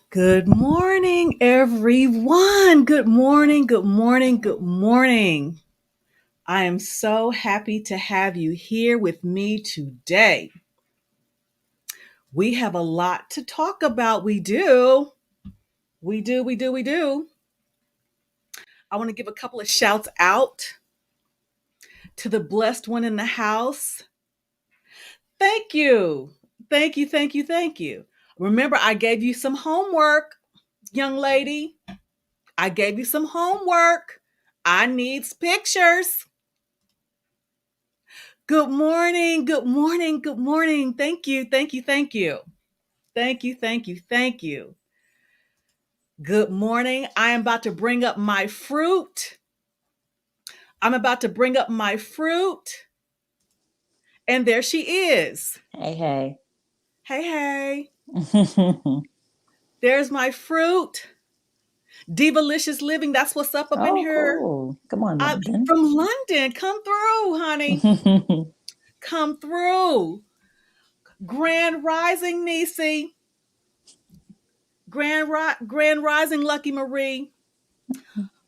Good morning, everyone. Good morning, good morning, good morning. I am so happy to have you here with me today. We have a lot to talk about. We do. I want to give a couple of shouts out to the blessed one in the house. Thank you. Thank you. Remember, I gave you some homework, young lady. I gave you some homework. I need pictures. Good morning. Thank you. Good morning. I am about to bring up my fruit. And there she is. Hey. Hey. There's my fruit. Divalicious Living. That's what's up in here. Cool. Come on, London. From London. Come through, honey. Come through. Grand Rising, Nisi. Grand Rising, Lucky Marie.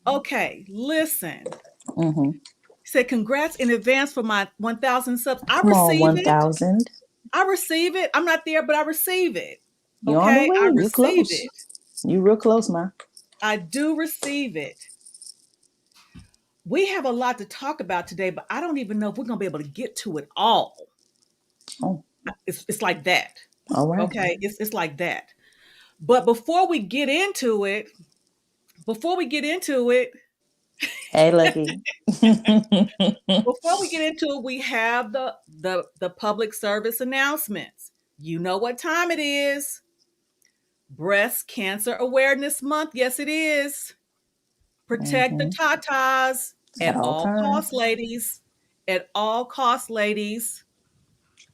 Okay, listen. Said congrats in advance for my 1,000 subs. I receive it. 1,000. I receive it. I'm not there, but I receive it. You on the way? I You receive close. it. You real close, ma. I do receive it. We have a lot to talk about today, but I don't even know if we're going to be able to get to it all. Oh. It's like that. All right. Okay, it's like that. But before we get into it, hey, Lucky. Before we get into it, we have the public service announcements. You know what time it is. Breast Cancer Awareness Month. Yes, it is. Protect the tatas at all costs, ladies. At all costs, ladies.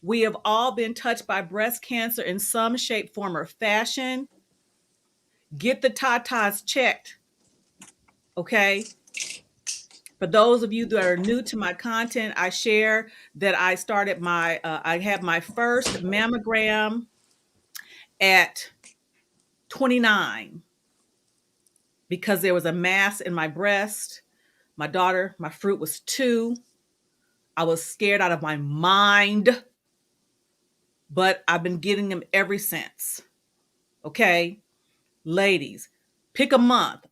We have all been touched by breast cancer in some shape, form, or fashion. Get the tatas checked. Okay? For those of you that are new to my content, I share that I started I had my first mammogram at 29 because there was a mass in my breast. My daughter, my fruit was 2. I was scared out of my mind, but I've been getting them ever since. Okay, ladies, pick a month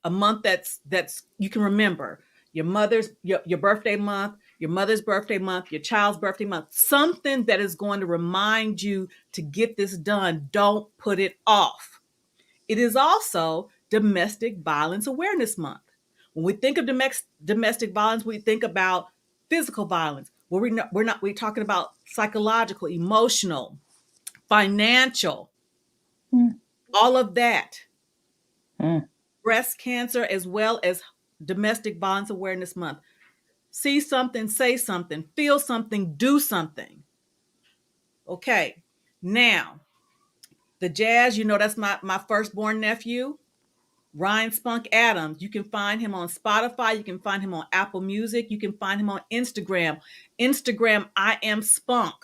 that's you can remember. Your mother's your birthday month, your mother's birthday month, your child's birthday month, something that is going to remind you to get this done. Don't put it off. It is also Domestic Violence Awareness Month. When we think of domestic violence, we think about physical violence. We're talking about psychological, emotional, financial, all of that. Breast cancer as well as Domestic Violence Awareness Month. See something, say something, feel something, do something. Okay, now, the Jazz, that's my firstborn nephew. Rhyan Spunk Adams. You can find him on Spotify. You can find him on Apple Music. You can find him on Instagram. Instagram, I am Spunk.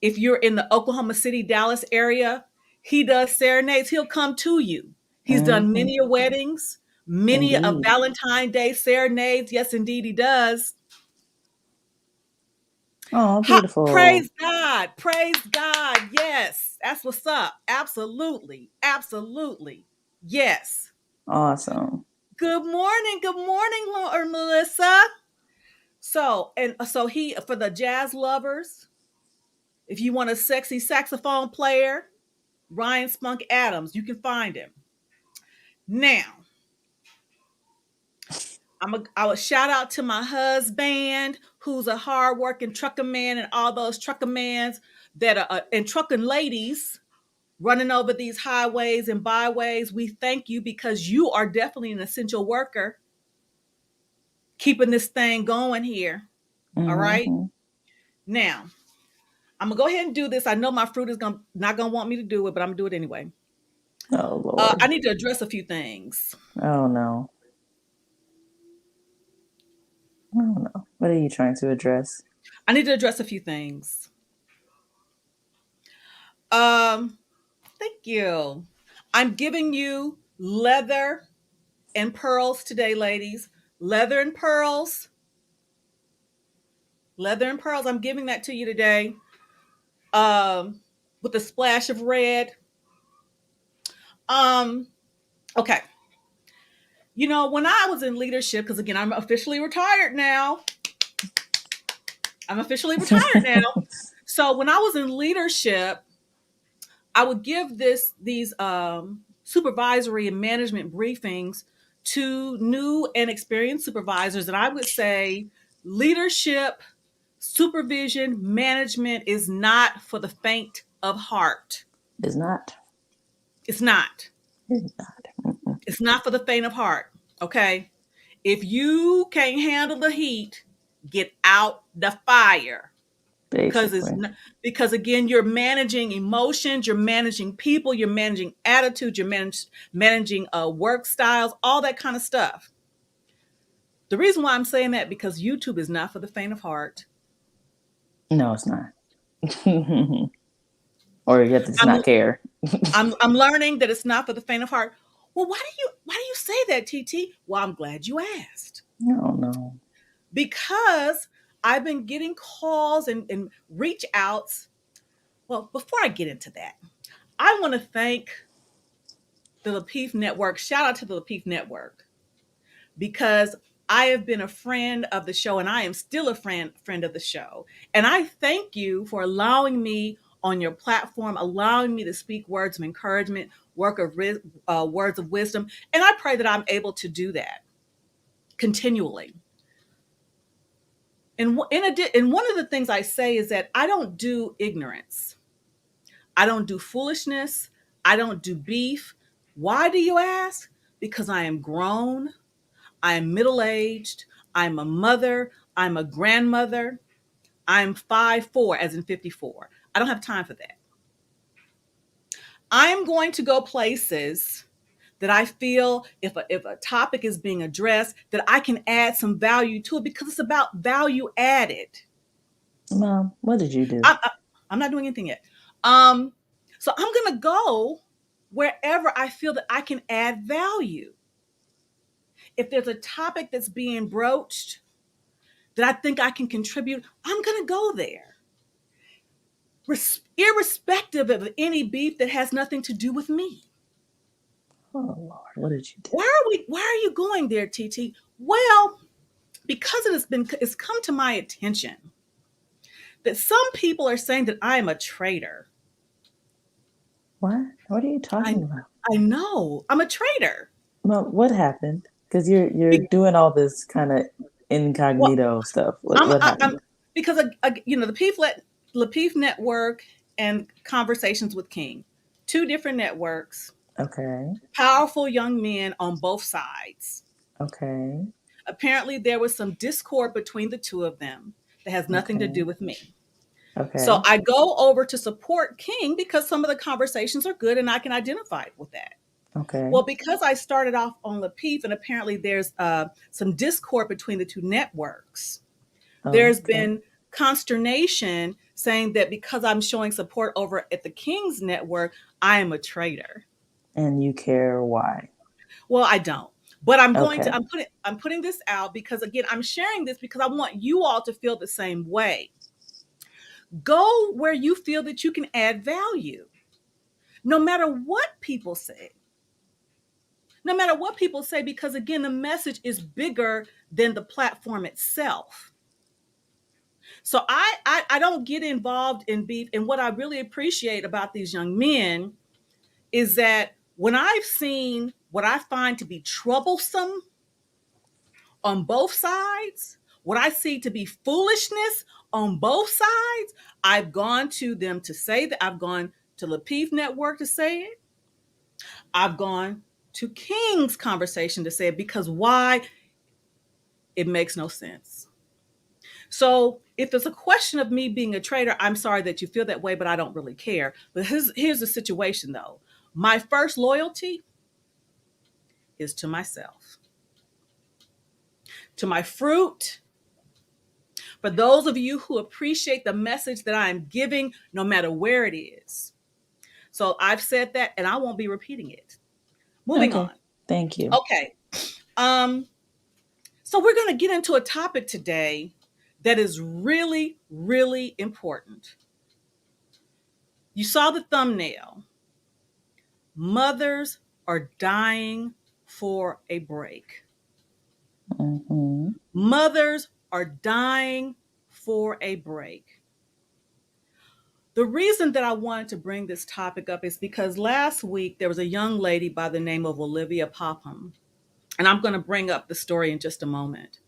If you're in the Oklahoma City, Dallas area, he does serenades. He'll come to you. He's done Mm-hmm. many weddings, many of Indeed. Valentine's Day serenades. Yes, indeed, he does. Oh, Praise beautiful. God. Praise God. Yes. That's what's up. Absolutely. Absolutely. Yes. Awesome. Good morning. Good morning, Melissa. So he, for the jazz lovers, if you want a sexy saxophone player, Rhyan Spunk Adams, you can find him. Now, I would shout out to my husband, who's a hardworking trucker man, and all those trucker mans that are and trucking ladies running over these highways and byways. We thank you because you are definitely an essential worker keeping this thing going here. All right. Mm-hmm. Now, I'm gonna go ahead and do this. I know my fruit is not gonna want me to do it, but I'm gonna do it anyway. Oh, I Lord. need to address a few things. Oh, no. Oh, no. What are you trying to address? I need to address a few things. Um, Thank you. I'm giving you leather and pearls today, ladies. Leather and pearls. Leather and pearls. I'm giving that to you today. With a splash of red. Um, okay. You know, when I was in leadership, because again, I'm officially retired now. I'm officially retired now. So when I was in leadership, I would give these supervisory and management briefings to new and experienced supervisors, and I would say leadership, supervision, management is not for the faint of heart. It's not. It's not. It's not. Mm-mm. It's not for the faint of heart. Okay. If you can't handle the heat, get out the fire. Because it's Basically. not, because again, you're managing emotions, you're managing people, you're managing attitudes, you're managing work styles, all that kind of stuff. The reason why I'm saying that because YouTube is not for the faint of heart. No, it's not. Or you have to just I'm not care. I'm learning that it's not for the faint of heart. Well, why do you say that, TT? Well, I'm glad you asked. No, no. Because I've been getting calls and reach outs. Well, before I get into that, I want to thank the Lapeef Network. Shout out to the Lapeef Network because I have been a friend of the show and I am still a friend of the show. And I thank you for allowing me on your platform, allowing me to speak words of encouragement, words of wisdom. And I pray that I'm able to do that continually. And one of the things I say is that I don't do ignorance. I don't do foolishness. I don't do beef. Why do you ask? Because I am grown. I'm middle aged. I'm a mother. I'm a grandmother. I'm 5'4", as in 54. I don't have time for that. I'm going to go places that I feel if a topic is being addressed, that I can add some value to it because it's about value added. Mom, what did you do? I'm not doing anything yet. Um, so I'm going to go wherever I feel that I can add value. If there's a topic that's being broached that I think I can contribute, I'm going to go there. Irrespective of any beef that has nothing to do with me. Oh, Lord, what did you do? Why are you going there, TT? Well, because it's come to my attention that some people are saying that I am a traitor. What? What are you talking I about? I know I'm a traitor. Mom, what happened? Because you're Be- doing all this kind of well, incognito stuff. I'm, What I, happened? I'm because the Peef Network and Conversations with King, two different networks, Okay. powerful young men on both sides. Okay. Apparently, there was some discord between the two of them that has nothing to do Okay. with me. So Okay. I go over to support King because some of the conversations are good and I can identify with that. Okay. Well, because I started off on Lapeef, and apparently there's some discord between the two networks, Oh, there's okay. been consternation saying that because I'm showing support over at the King's network, I am a traitor. And you care why? Well, I don't. But Okay. I'm putting this out because again, I'm sharing this because I want you all to feel the same way. Go where you feel that you can add value. No matter what people say. No matter what people say, because again, the message is bigger than the platform itself. So I don't get involved in beef. And what I really appreciate about these young men is that when I've seen what I find to be troublesome on both sides, what I see to be foolishness on both sides, I've gone to them to say that. I've gone to Lapeef Network to say it. I've gone to King's conversation to say it because why? It makes no sense. So if there's a question of me being a traitor, I'm sorry that you feel that way, but I don't really care. But here's the situation though. My first loyalty is to myself, to my fruit. For those of you who appreciate the message that I am giving, no matter where it is. So I've said that and I won't be repeating it. Moving on. Okay. Thank you. Okay. Um, so we're going to get into a topic today that is really, really important. You saw the thumbnail. Mothers are dying for a break. Mm-hmm. Mothers are dying for a break. The reason that I wanted to bring this topic up is because last week there was a young lady by the name of Olivia Popham, and I'm going to bring up the story in just a moment.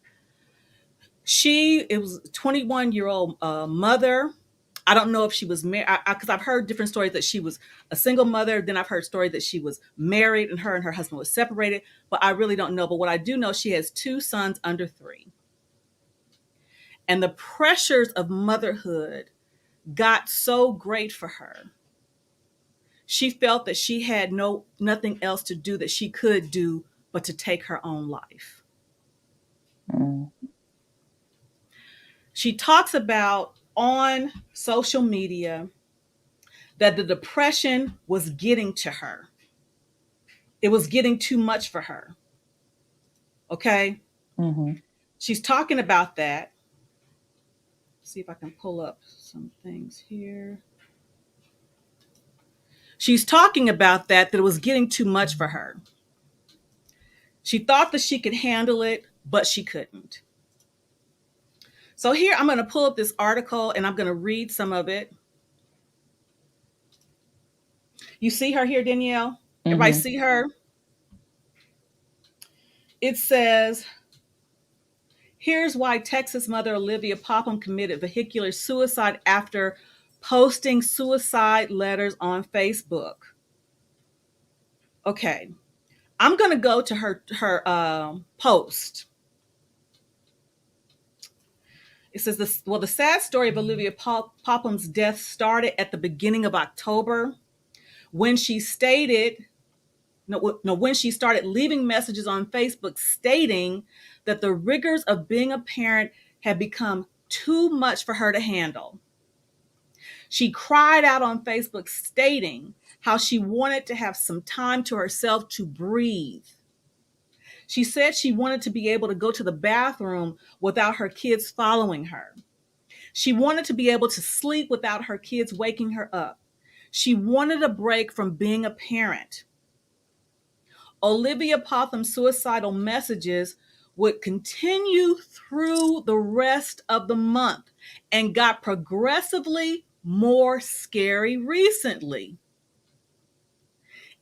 It was a 21-year-old mother. I don't know if she was married because I've heard different stories that she was a single mother. Then I've heard stories that she was married and her husband was separated, but I really don't know. But what I do know, she has two sons under 3. And the pressures of motherhood got so great for her. She felt that she had nothing else to do that she could do but to take her own life. Mm. She talks about on social media that the depression was getting to her. It was getting too much for her. Okay. Mm-hmm. She's talking about that. See if I can pull up some things here. She's talking about that it was getting too much for her. She thought that she could handle it, but she couldn't. So here I'm going to pull up this article and I'm going to read some of it. You see her here, Danielle? Everybody Mm-hmm. see her? It says, here's why Texas mother Olivia Popham committed vehicular suicide after posting suicide letters on Facebook. Okay, I'm going to go to her post. It says this. Well, the sad story of Olivia Popham's death started at the beginning of October when she stated no, when she started leaving messages on Facebook stating that the rigors of being a parent had become too much for her to handle. She cried out on Facebook stating how she wanted to have some time to herself to breathe. She said she wanted to be able to go to the bathroom without her kids following her. She wanted to be able to sleep without her kids waking her up. She wanted a break from being a parent. Olivia Popham's suicidal messages would continue through the rest of the month and got progressively more scary recently.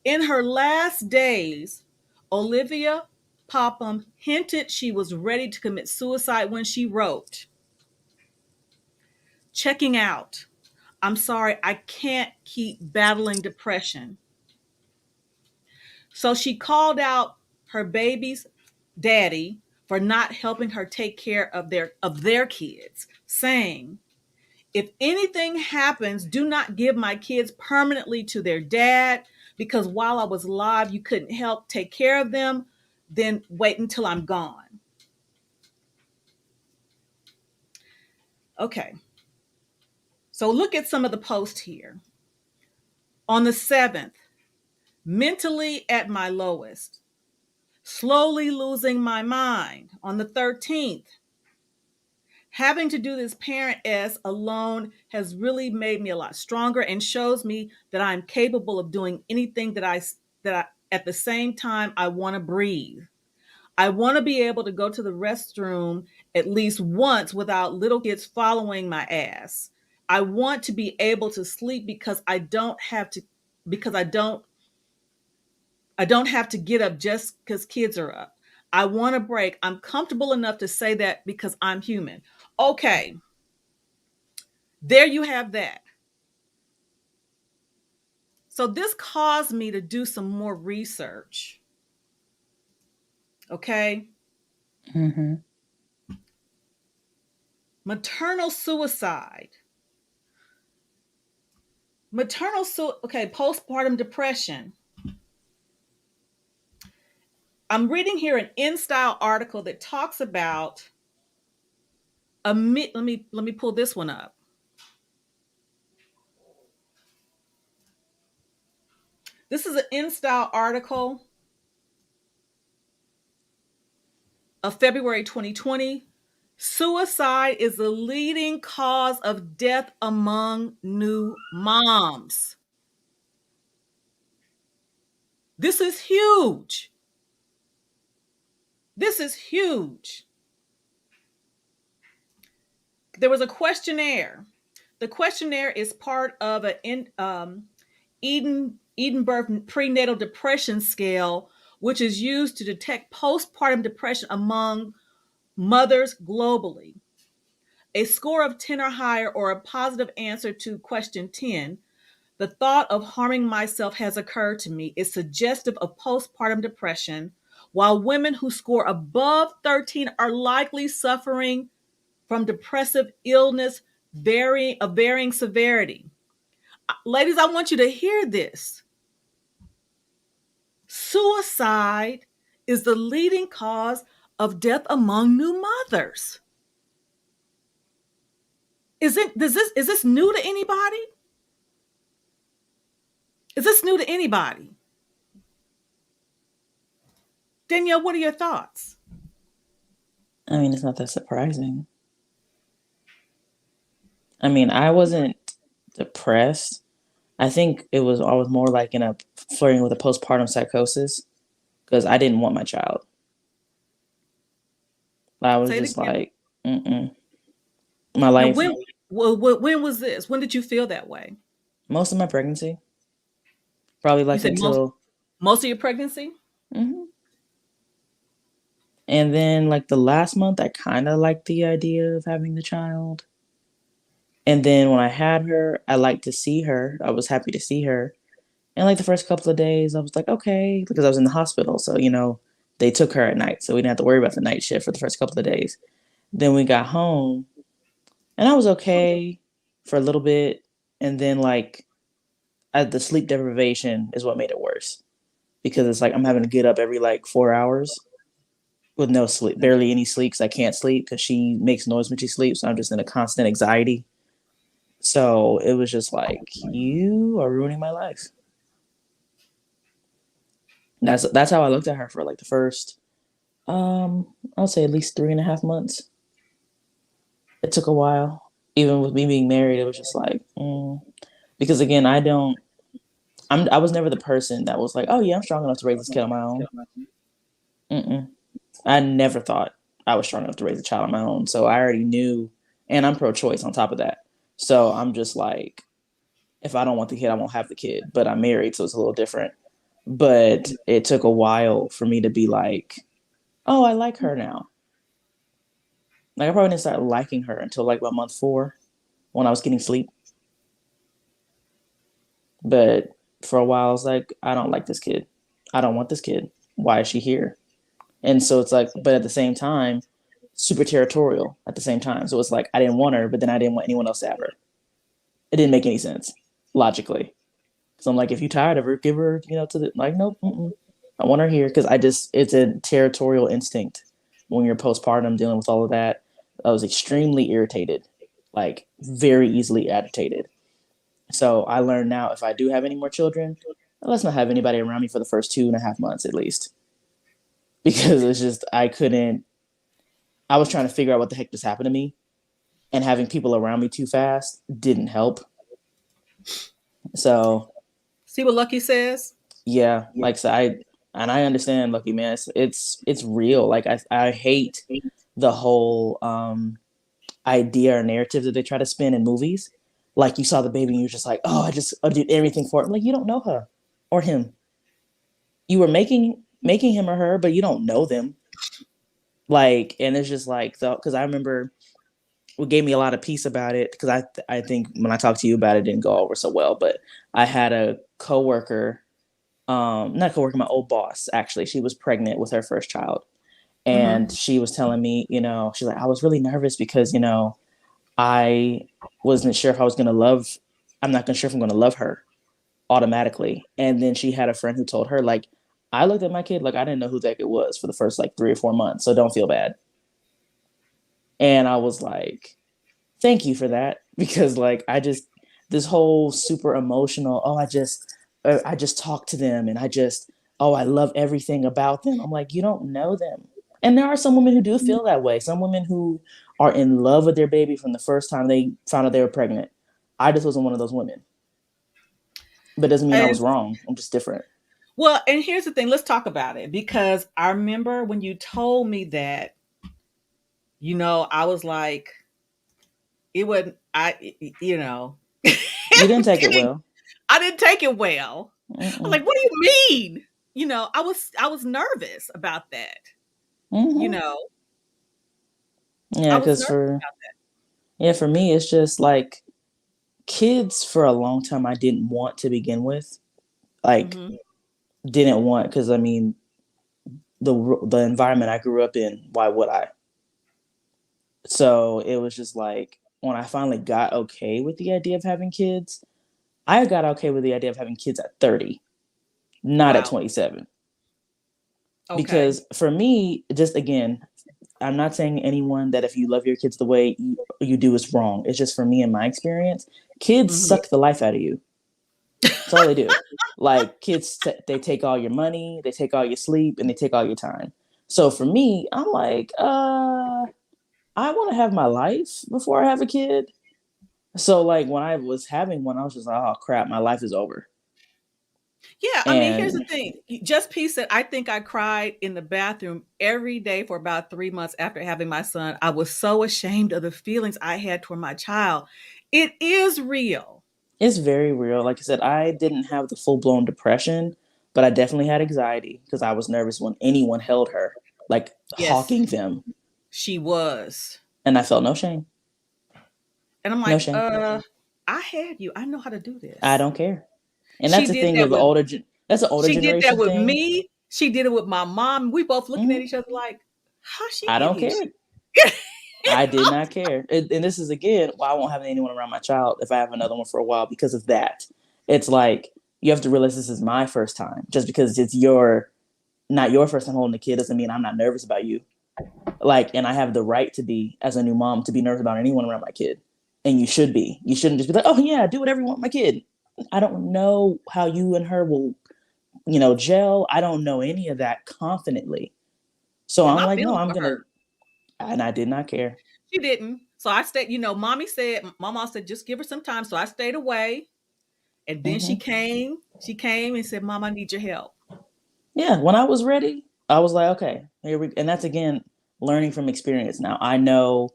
In her last days, Olivia Popham hinted she was ready to commit suicide when she wrote, "Checking out. I'm sorry, I can't keep battling depression." So she called out her baby's daddy for not helping her take care of their kids, saying, "If anything happens, do not give my kids permanently to their dad because while I was alive, you couldn't help take care of them, then wait until I'm gone. Okay. So look at some of the posts here. On the 7th, mentally at my lowest, slowly losing my mind. On the 13th, having to do this parent S alone has really made me a lot stronger and shows me that I'm capable of doing anything that I at the same time I want to breathe. I want to be able to go to the restroom at least once without little kids following my ass. I want to be able to sleep because I don't have to get up just because kids are up. I want a break. I'm comfortable enough to say that because I'm human. Okay, there you have that. So this caused me to do some more research. Okay. Mm-hmm. Maternal suicide. Postpartum depression. I'm reading here an InStyle article that talks about let me pull this one up. This is an InStyle article of February 2020. Suicide is the leading cause of death among new moms. This is huge. This is huge. There was a questionnaire. The questionnaire is part of an Edinburgh prenatal depression scale, which is used to detect postpartum depression among mothers globally. A score of 10 or higher, or a positive answer to question 10, the thought of harming myself has occurred to me, is suggestive of postpartum depression, while women who score above 13 are likely suffering from depressive illness of varying severity. Ladies, I want you to hear this. Suicide is the leading cause of death among new mothers. Is this new to anybody? Is this new to anybody? Danielle, what are your thoughts? I mean, it's not that surprising. I mean, I wasn't depressed. I think it was always more like in a flirting with a postpartum psychosis because I didn't want my child. I was Say it just again. like, mm-mm. My Now, life, when was this? When did you feel that way? most of my pregnancy, probably You like said until, most of your pregnancy? mhm. And then like the last month, I kind of liked the idea of having the child. And then when I had her, I liked to see her. I was happy to see her. And like the first couple of days, I was like, okay, because I was in the hospital. So, they took her at night. So we didn't have to worry about the night shift for the first couple of days. Then we got home and I was okay for a little bit. And then, like, the sleep deprivation is what made it worse because it's like I'm having to get up every like 4 hours with no sleep, barely any sleep because I can't sleep because she makes noise when she sleeps. So I'm just in a constant anxiety. So it was just like, you are ruining my life. That's how I looked at her for like the first, I'll say at least 3.5 months. It took a while. Even with me being married, it was just like, because again, I was never the person that was like, oh yeah, I'm strong enough to raise this kid on my own. Mm-mm. I never thought I was strong enough to raise a child on my own. So I already knew, and I'm pro-choice on top of that. So I'm just like, if I don't want the kid, I won't have the kid. But I'm married, so it's a little different. But it took a while for me to be like, oh, I like her now. Like I probably didn't start liking her until like about month 4 when I was getting sleep. But for a while, I was like, I don't like this kid. I don't want this kid. Why is she here? And so it's like, but at the same time, super territorial at the same time. So it's like, I didn't want her, but then I didn't want anyone else to have her. It didn't make any sense logically. So I'm like, if you're tired of her, give her, to the like, nope, mm-mm. I want her here because it's a territorial instinct when you're postpartum dealing with all of that. I was extremely irritated, like very easily agitated. So I learned now if I do have any more children, let's not have anybody around me for the first 2.5 months at least, because it's just I couldn't. I was trying to figure out what the heck just happened to me, and having people around me too fast didn't help. So See what Lucky says? yeah, like so I understand, Lucky man. It's real. Like I hate the whole idea or narrative that they try to spin in movies. Like you saw the baby and you're just like, oh, I did everything for it. I'm like, you don't know her or him. You were making him or her, but you don't know them. Like, and it's just like because I remember what gave me a lot of peace about it because I think when I talked to you about it, it didn't go over so well. But I had a coworker, not coworker, my old boss actually. She was pregnant with her first child, and Mm-hmm. she was telling me, she's like, I was really nervous because I wasn't sure if I was gonna love. I'm not gonna sure if I'm gonna love her automatically. And then she had a friend who told her like, I looked at my kid like I didn't know who that kid was for the first like 3 or 4 months, so don't feel bad. And I was like, thank you for that because like I just this whole super emotional. Oh, I just talk to them and I love everything about them. I'm like, you don't know them. And there are some women who do feel that way. Some women who are in love with their baby from the first time they found out they were pregnant. I just wasn't one of those women. But it doesn't mean I And was wrong. I'm just different. well, and here's the thing, let's talk about it because I remember when you told me that, I was like, it wasn't, You didn't take it well. I didn't take it well. I was Mm-mm. like, what do you mean? I was nervous about that. You Mm-hmm. know, I Yeah, was because nervous about for me, it's just like kids for a long time I didn't want to begin with. that. Like, didn't want because I mean, the environment I grew up in, why would I? So it was just like when I finally got okay with the idea of having kids, I got okay with the idea of having kids at 30, not at Wow. 27. Okay. Because for me, just again, I'm not saying anyone that if you love your kids the way you do is wrong. It's just for me in my experience, kids Mhm. suck the life out of you. That's all they do. Like kids, they take all your money, they take all your sleep, and they take all your time. So for me, I'm like, I want to have my life before I have a kid. So like when I was having one, I was just like, oh crap, my life is over. Yeah, I mean, here's the And thing. Just P said, I think I cried in the bathroom every day for about 3 months after having my son. I was so ashamed of the feelings I had toward my child. It is real. it's very real. Like I said, I didn't have the full blown depression, but I definitely had anxiety because I was nervous when anyone held her, like Yes, hawking them. she was. And I felt no shame. And I'm No like, shame. I had you. I know how to do I this. don't care. And She that's the did thing that with with that's an older she did that generation with thing. me. She did it with my mom. We both looking at Hmm. each other like, how she I get don't here? care. She, I did not care. And this is again why I won't have anyone around my child if I have another one for a while because of that. It's like you have to realize this is my first time. Just because it's not your first time holding a kid doesn't mean I'm not nervous about you. Like, and I have the right to be as a new mom to be nervous about anyone around my kid. And you should be. You shouldn't just be like, oh yeah, do whatever you want with my kid. I don't know how you and her will, gel. I don't know any of that confidently. So and I'm my like, no, feelings I'm for her. gonna, and I did not care. She didn't. So I stayed, mommy said, my mom said, just give her some time. So I stayed away. And then she Hmm. came. She came and said, Mom, I need your help. Yeah, when I was ready, I was like, okay, here we. And that's again learning from experience. Now I know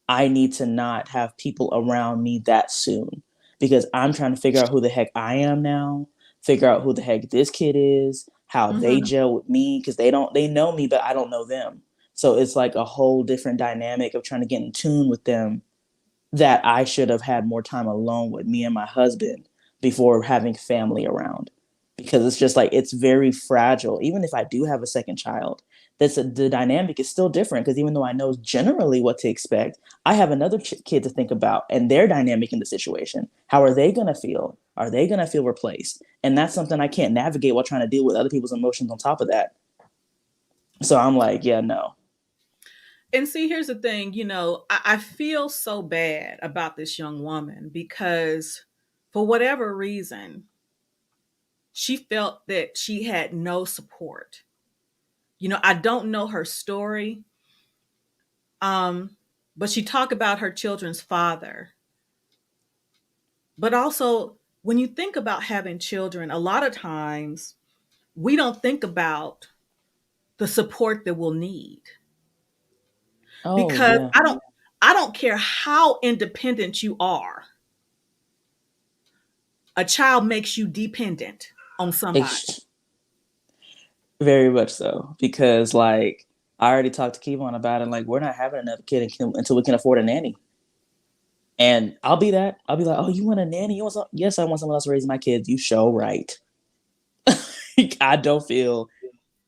I need to not have people around me that soon because I'm trying to figure out who the heck I am now, figure out who the heck this kid is, how they Mm-hmm. gel with me because they know me, but I don't know them. So it's like a whole different dynamic of trying to get in tune with them that I should have had more time alone with me and my husband before having family around because it's just like it's very fragile. Even if I do have a second child, the dynamic is still different because even though I know generally what to expect, I have another kid to think about and their dynamic in the situation. How are they gonna feel? Are they gonna feel replaced? And that's something I can't navigate while trying to deal with other people's emotions on top of that. So I'm like, yeah, no. And see, here's the thing, I feel so bad about this young woman because for whatever reason, she felt that she had no support. I don't know her story, um, but she talked about her children's father. But also, when you think about having children, a lot of times we don't think about the support that we'll need Oh because yeah. I don't care how independent you are. A child makes you dependent on somebody. Ex- Very much so. Because like I already talked to Kevon about it. Like we're not having another kid until we can afford a nanny. And I'll be that. I'll be like, oh, you want a nanny? You want some? Yes, I want someone else to raise my kids. You show right. I don't feel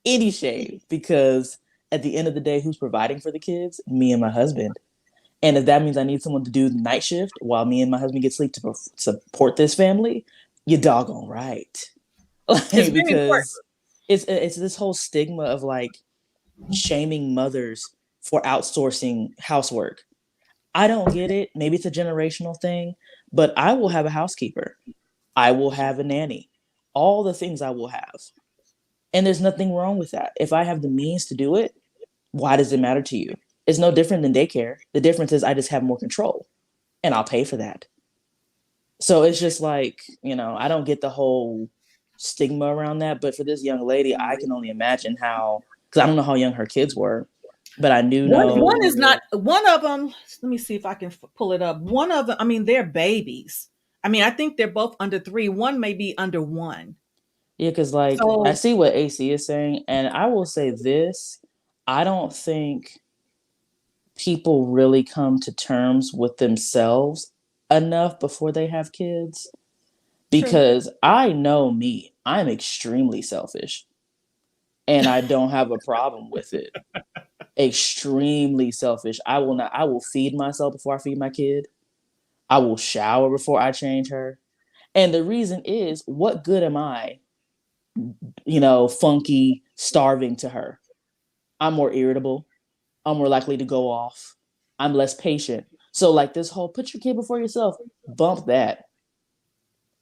any shame because at the end of the day, who's providing for the kids? Me and my husband. And if that means I need someone to do the night shift while me and my husband get sleep to support this family, you're doggone right. It's Like, very important. because it's this whole stigma of like shaming mothers for outsourcing housework. I don't get it. Maybe it's a generational thing, but I will have a housekeeper. I will have a nanny. All the things I will have. And there's nothing wrong with that. If I have the means to do it, why does it matter to you? It's no different than daycare. The difference is I just have more control and I'll pay for that. So it's just like, I don't get the whole stigma around that. But for this young lady, I can only imagine how, because I don't know how young her kids were, but I do One know. is not one of them. Let me see if I can pull it up. One of them. I mean, they're babies. I mean, I think they're both under 3. One may be under 1. Yeah, because like I So see what AC is saying, and I will say this: I don't think people really come to terms with themselves enough before they have kids. true. Because I know me, I'm extremely selfish, and I don't have a problem with it. Extremely selfish. I will not. I will feed myself before I feed my kid. I will shower before I change her. And the reason is, what good am I, funky, starving to her? I'm more irritable. I'm more likely to go off. I'm less patient. So, like this whole put your kid before yourself, bump that.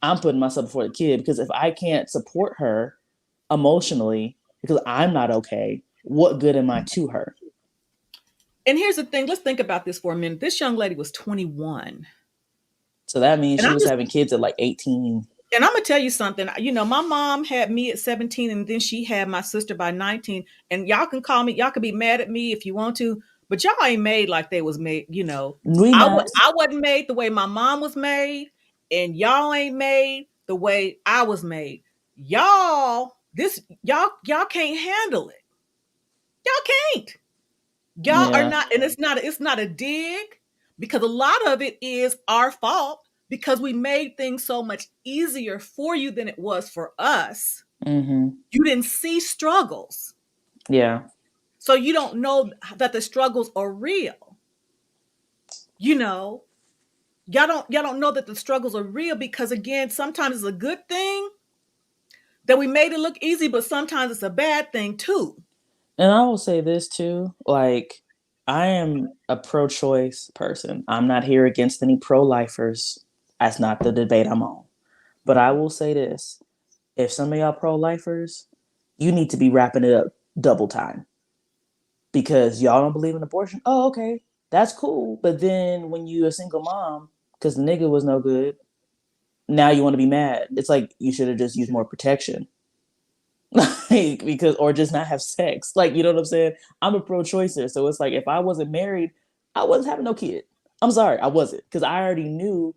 I'm putting myself before the kid because if I can't support her emotionally because I'm not okay, what good am I to her? And here's the thing. Let's think about this for a minute. This young lady was 21, So that means and she I'm was just having kids at like 18. and I'm gonna tell you something. My mom had me at 17, and then she had my sister by 19. And y'all can call me. Y'all can be mad at me if you want to, but y'all ain't made like they was made. We not. I wasn't made the way my mom was made, and y'all ain't made the way I was made. Y'all can't handle it. Y'all can't. Y'all are Yeah. not, and it's not a dig because a lot of it is our fault because we made things so much easier for you than it was for us. Mm-hmm. You didn't see struggles. Yeah. So you don't know that the struggles are real. You know, y'all don't know that the struggles are real because again, sometimes it's a good thing that we made it look easy, but sometimes it's a bad thing too. And I will say this too, like I am a pro-choice person. I'm not here against any pro-lifers. That's not the debate I'm on. But I will say this. If some of y'all pro-lifers, you need to be wrapping it up double time because y'all don't believe in abortion. Oh, okay. That's cool. But then when you a single mom, because the nigga was no good, now you want to be mad. It's like you should have just used more protection. Like, because or just not have sex. Like, you know what I'm saying? I'm a pro-choicer. So it's like if I wasn't married, I wasn't having no kid. I'm sorry, I wasn't. Because I already knew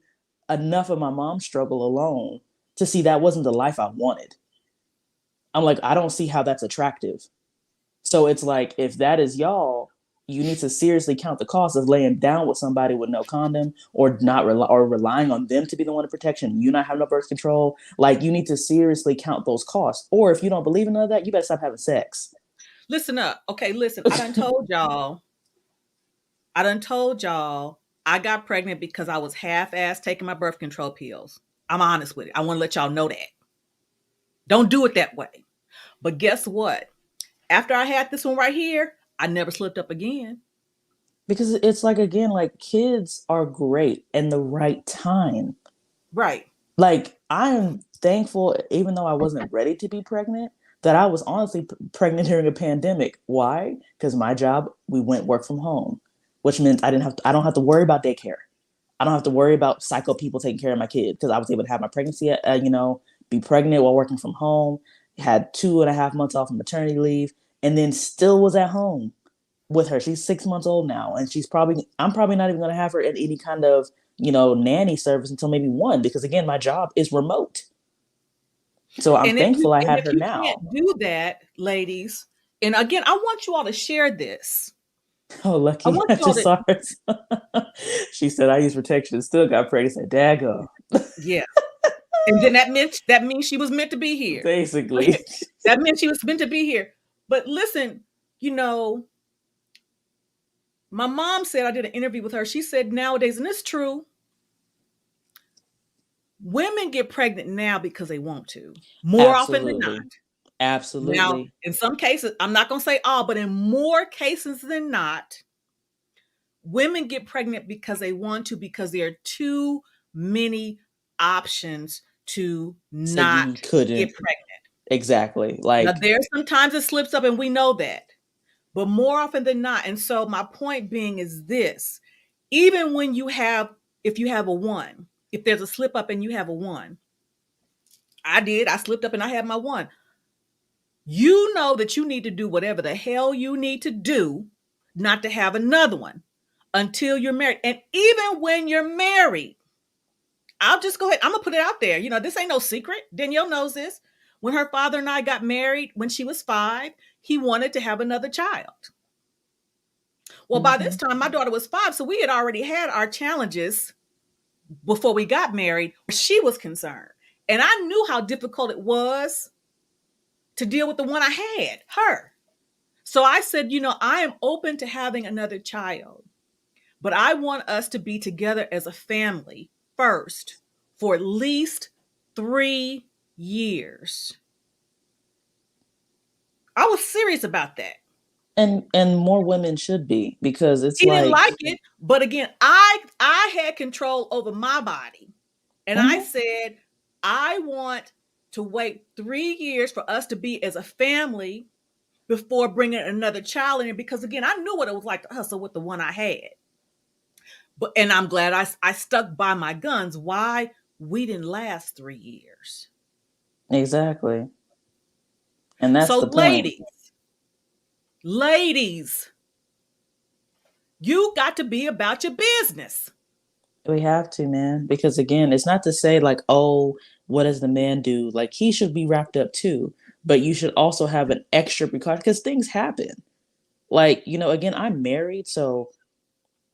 enough of my mom's struggle alone to see that wasn't the life I wanted. I'm like, I don't see how that's attractive. So it's like if that is y'all, you need to seriously count the cost of laying down with somebody with no condom, or not or relying on them to be the one of protection. You not having no birth control. Like, you need to seriously count those costs. Or if you don't believe in none of that, you better stop having sex. Listen up. Okay, listen. I done told y'all. I got pregnant because I was half-ass taking my birth control pills. I'm honest with it. I want to let y'all know that. Don't do it that way. But guess what? After I had this one right here, I never slipped up again. Because it's like, again, like, kids are great in the right time. Right. Like, I am thankful, even though I wasn't ready to be pregnant, that I was honestly pregnant during a pandemic. Why? Because my job, we went work from home, which meant I don't have to worry about daycare. I don't have to worry about psycho people taking care of my kid, because I was able to have my pregnancy, be pregnant while working from home, had 2.5 months off of maternity leave, and then still was at home with her. She's 6 months old now, and I'm probably not even going to have her in any kind of, nanny service until maybe one, because again, my job is remote. So I'm thankful I And had if her you now. can't do that, ladies, and again, I want you all to share this. Oh, I lucky. want I you all just to, saw her. She said, I use protection and still got pregnant. I said, dago. yeah. And then that means she was meant to be here. Basically. That meant she was meant to be here. But listen, you know, my mom said, I did an interview with her. She said nowadays, and it's true, women get pregnant now because they want to, more often than not. Absolutely. Now, Absolutely. in some cases, I'm not going to say all, but in more cases than not, women get pregnant because they want to, because there are too many options to So you not get couldn't. pregnant. Exactly. Now, Like, there's sometimes it slips up, and we know that, but more often than not. And so, my point being is this: even when if you have a one, if there's a slip up and you have a one, I slipped up and I had my one. You know that you need to do whatever the hell you need to do not to have another one until you're married. And even when you're married, I'll just go ahead. I'm gonna put it out there. This ain't no secret. Danielle knows this. When her father and I got married when she was 5, he wanted to have another child. Well, by mm-hmm. this time, my daughter was 5, so we had already had our challenges before we got married. She was concerned. And I knew how difficult it was to deal with the one I had, her. So I said, I am open to having another child, but I want us to be together as a family first for at least 3 years. I was serious about that. And more women should be, because it's He didn't like, like it, but again, I had control over my body. And I mm-hmm. said, I want to wait 3 years for us to be as a family before bringing another child in, because again, I knew what it was like to hustle with the one I had. And I'm glad I stuck by my guns. Why? We didn't last 3 years. Exactly. And that's So the point. ladies, you got to be about your business. We have to, man, because again, it's not to say like, oh, what does the man do? Like, he should be wrapped up too, but you should also have an extra precaution, because things happen. Like, again, I'm married, so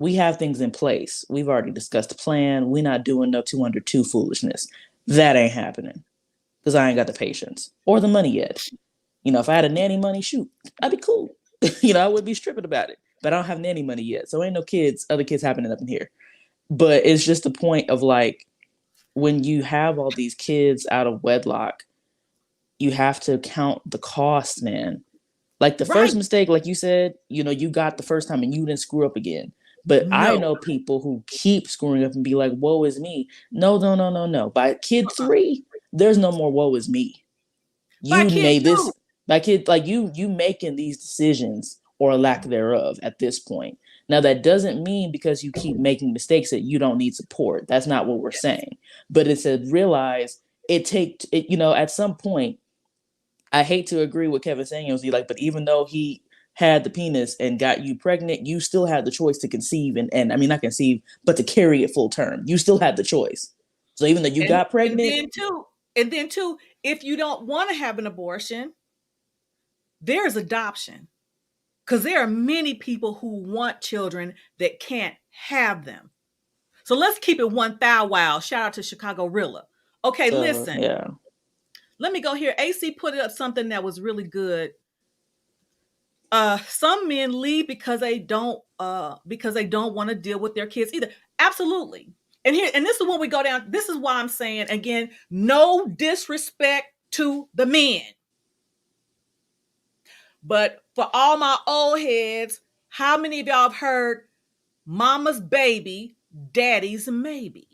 we have things in place. We've already discussed the plan. We're not doing no 202 foolishness. That ain't happening, because I ain't got the patience or the money yet. If I had a nanny money, shoot, I'd be cool. I would be stripping about it, but I don't have nanny money yet. So ain't no other kids happening up in here. But it's just the point of like, when you have all these kids out of wedlock, you have to count the cost, man. Like, the Right. first mistake, like you said, you got the first time and you didn't screw up again. But I No. know people who keep screwing up and be like, woe is me. No, no, no, no, no. By kid 3, there's no more woe is me. By You kid made two. this, by kid, like, you making these decisions, or lack thereof, at this point. Now, that doesn't mean because you keep making mistakes that you don't need support. That's not what we're saying. But it's to realize at some point, I hate to agree with Kevin Samuels. But even though he had the penis and got you pregnant, you still had the choice to conceive, and I mean, not conceive, but to carry it full term. You still had the choice. So even though you And got and pregnant, then too, if you don't want to have an abortion, there's adoption. Because there are many people who want children that can't have them. So let's keep it one thou wow. Shout out to Chicago Rilla. Okay, So listen. yeah. Let me go here. AC put up something that was really good. Some men leave because they don't want to deal with their kids either. Absolutely. And this is when we go down. This is why I'm saying again, no disrespect to the men. But for all my old heads, how many of y'all have heard mama's baby, daddy's maybe?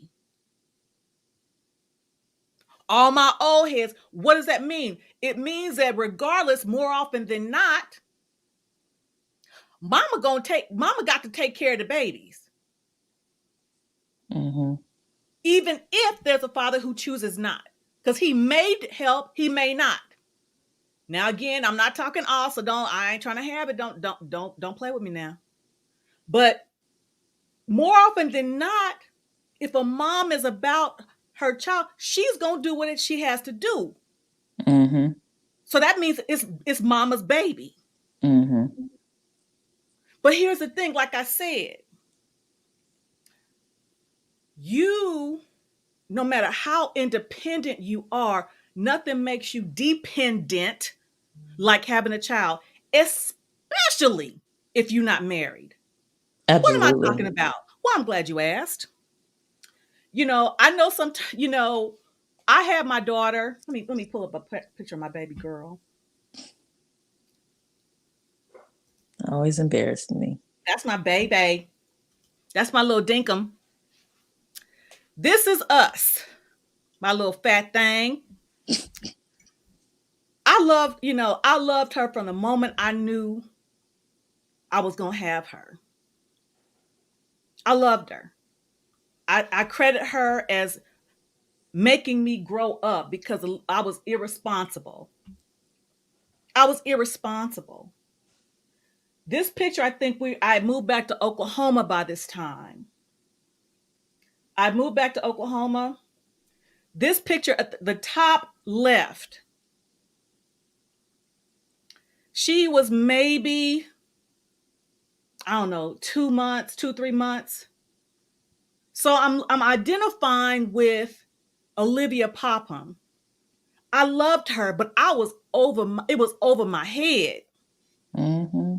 All my old heads, what does that mean? It means that regardless, more often than not, mama got to take care of the babies. Mm-hmm. Even if there's a father who chooses not. Because he may help, he may not. Now again, I'm not talking all, so I ain't trying to have it. Don't play with me now. But more often than not, if a mom is about her child, she's gonna do what she has to do. Mm-hmm. So that means it's mama's baby. Mm-hmm. But here's the thing, like I said, no matter how independent you are, nothing makes you dependent like having a child, especially if you're not married. What am I Absolutely. talking about? Well, I'm glad you asked. I know I have my daughter. Let me pull up a picture of my baby girl. Always embarrassing me. That's my baby. That's my little dinkum. This is us, my little fat thing. I loved her from the moment I knew I was going to have her. I loved her. I credit her as making me grow up because I was irresponsible. I was irresponsible. This picture, I moved back to Oklahoma by this time. I moved back to Oklahoma. This picture at the top left, she was maybe, I don't know, 3 months. So I'm identifying with Olivia Popham. I loved her, but it was over my head. Mm-hmm.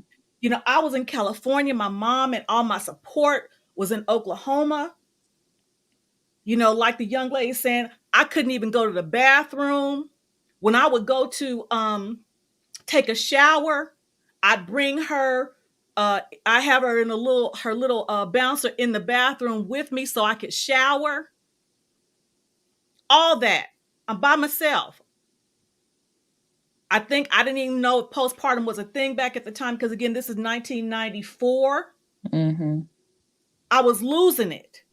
I was in California. My mom and all my support was in Oklahoma. Like the young lady saying, I couldn't even go to the bathroom. When I would go to take a shower, I'd bring her. I have her in her little bouncer in the bathroom with me so I could shower. All that. I'm by myself. I think I didn't even know postpartum was a thing back at the time because, again, this is 1994. Mm-hmm. I was losing it.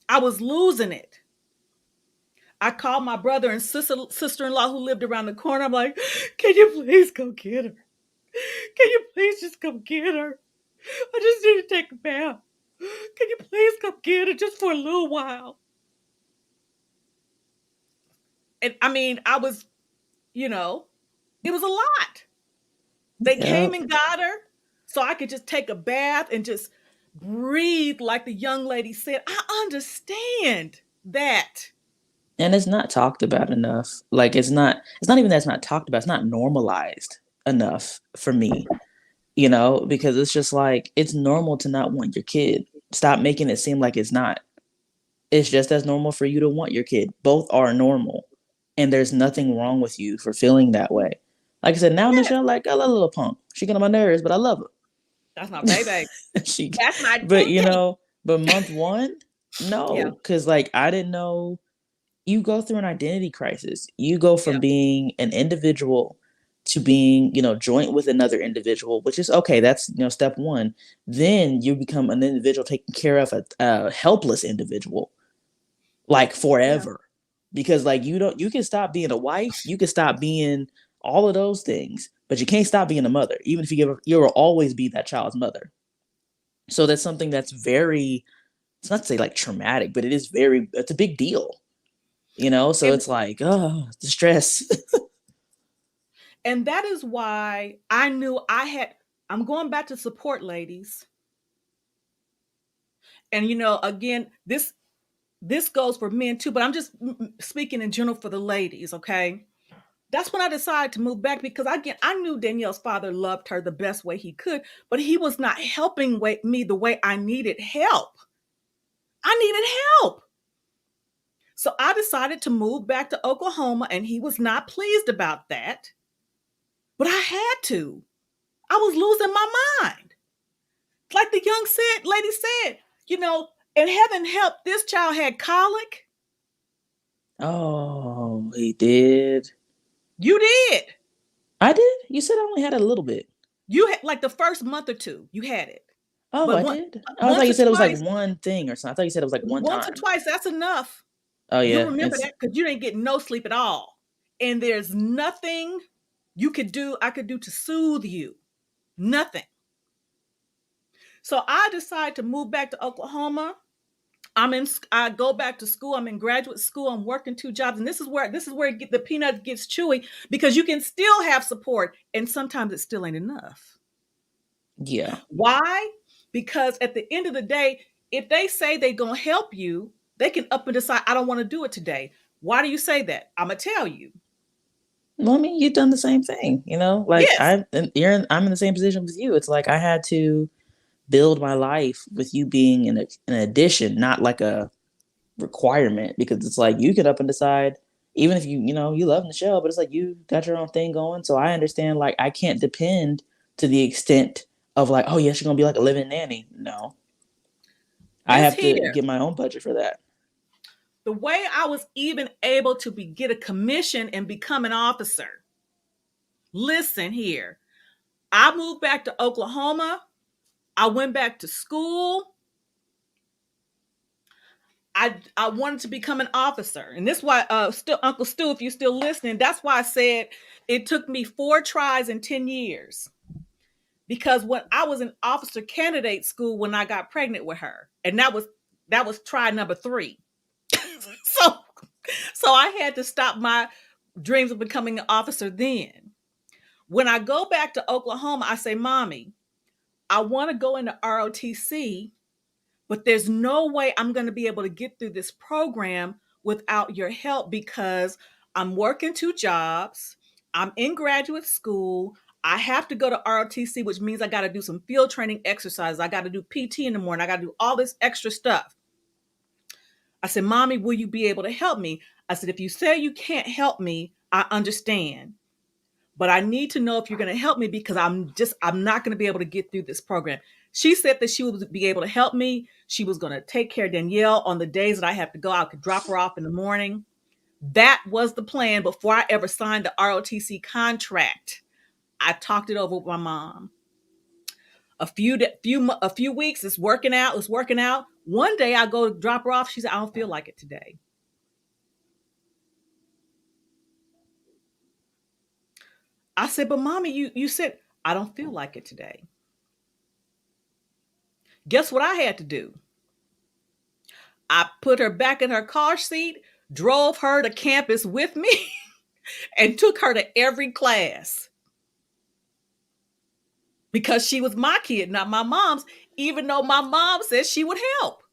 I was losing it. I called my brother and sister-in-law who lived around the corner. I'm like, can you please go get her? Can you please just come get her? I just need to take a bath. Can you please come get her just for a little while? And I mean, it was a lot. They came Yep. and got her so I could just take a bath and just breathe like the young lady said. I understand that. And it's not talked about enough. Like it's not even that it's not talked about, it's not normalized enough for me, because it's just like it's normal to not want your kid. Stop making it seem like it's not. It's just as normal for you to want your kid. Both are normal. And there's nothing wrong with you for feeling that way. Like I said, now Yes, Michelle, I love a little punk. She get on my nerves, but I love that's my baby. her. she That's my but dinky. but month one, Yeah, no. Cause I didn't know. You go through an identity crisis. You go yeah, from being an individual to being, joint with another individual, which is okay. That's, step one. Then you become an individual taking care of a helpless individual, like yeah. forever. Because like you can stop being a wife, you can stop being all of those things, but you can't stop being a mother. Even if you will always be that child's mother. So that's something that's very, it's not to say like traumatic, but it's a big deal. So And it's like, oh, the stress. And that is why I knew I'm going back to support, ladies. And again, this goes for men too, but I'm just speaking in general for the ladies, okay? That's when I decided to move back because again, I knew Danielle's father loved her the best way he could, but he was not helping me the way I needed help. I needed help. So I decided to move back to Oklahoma, and he was not pleased about that. But I had to. I was losing my mind. Like the lady said, and heaven help, this child had colic. Oh, he did. You did. I did? You said I only had a little bit. You had like the first month or two, you had it. Oh, But I did? I thought once you or said it was like twice, one thing or something. I thought you said it was like one once or time. twice, that's enough. Oh You'll yeah, remember it's that because you didn't get no sleep at all. And there's nothing I could do to soothe you. Nothing. So I decided to move back to Oklahoma. I go back to school. I'm in graduate school. I'm working two jobs. And this is where the peanut gets chewy because you can still have support. And sometimes it still ain't enough. yeah. Why? Because at the end of the day, if they say they're going to help you, they can up and decide, I don't want to do it today. Why do you say that? I'm going to tell you. Well, I mean, you've done the same thing, Like Yes. I'm in the same position with you. It's like I had to build my life with you being an addition, not like a requirement. Because it's like you can up and decide, even if you love Michelle, but it's like you got your own thing going. So I understand, like I can't depend to the extent of like, oh yes, you're gonna be like a living nanny. No, I This have to here, get my own budget for that. the way I was even able to get a commission and become an officer. Listen here. I moved back to Oklahoma. I went back to school. I wanted to become an officer, and this is why still Uncle Stu, if you're still listening, that's why I said it took me 4 tries in 10 years because when I was in officer candidate school when I got pregnant with her, and that was try number 3. so so I had to stop my dreams of becoming an officer then. When I go back to Oklahoma, I say, Mommy, I want to go into ROTC, but there's no way I'm going to be able to get through this program without your help because I'm working 2 jobs. I'm in graduate school. I have to go to ROTC, which means I got to do some field training exercises. I got to do PT in the morning. I got to do all this extra stuff. I said, Mommy, will you be able to help me? I said, if you say you can't help me, I understand. But I need to know if you're going to help me because I'm not going to be able to get through this program. She said that she would be able to help me. She was going to take care of Danielle on the days that I have to go. I could drop her off in the morning. That was the plan before I ever signed the ROTC contract. I talked it over with my mom. A few weeks, it's working out. It's working out. One day I go to drop her off. She said, I don't feel like it today. I said, but Mommy, you said I don't feel like it today. Guess what I had to do? I put her back in her car seat, drove her to campus with me, and took her to every class because she was my kid, not my mom's, even though my mom said she would help.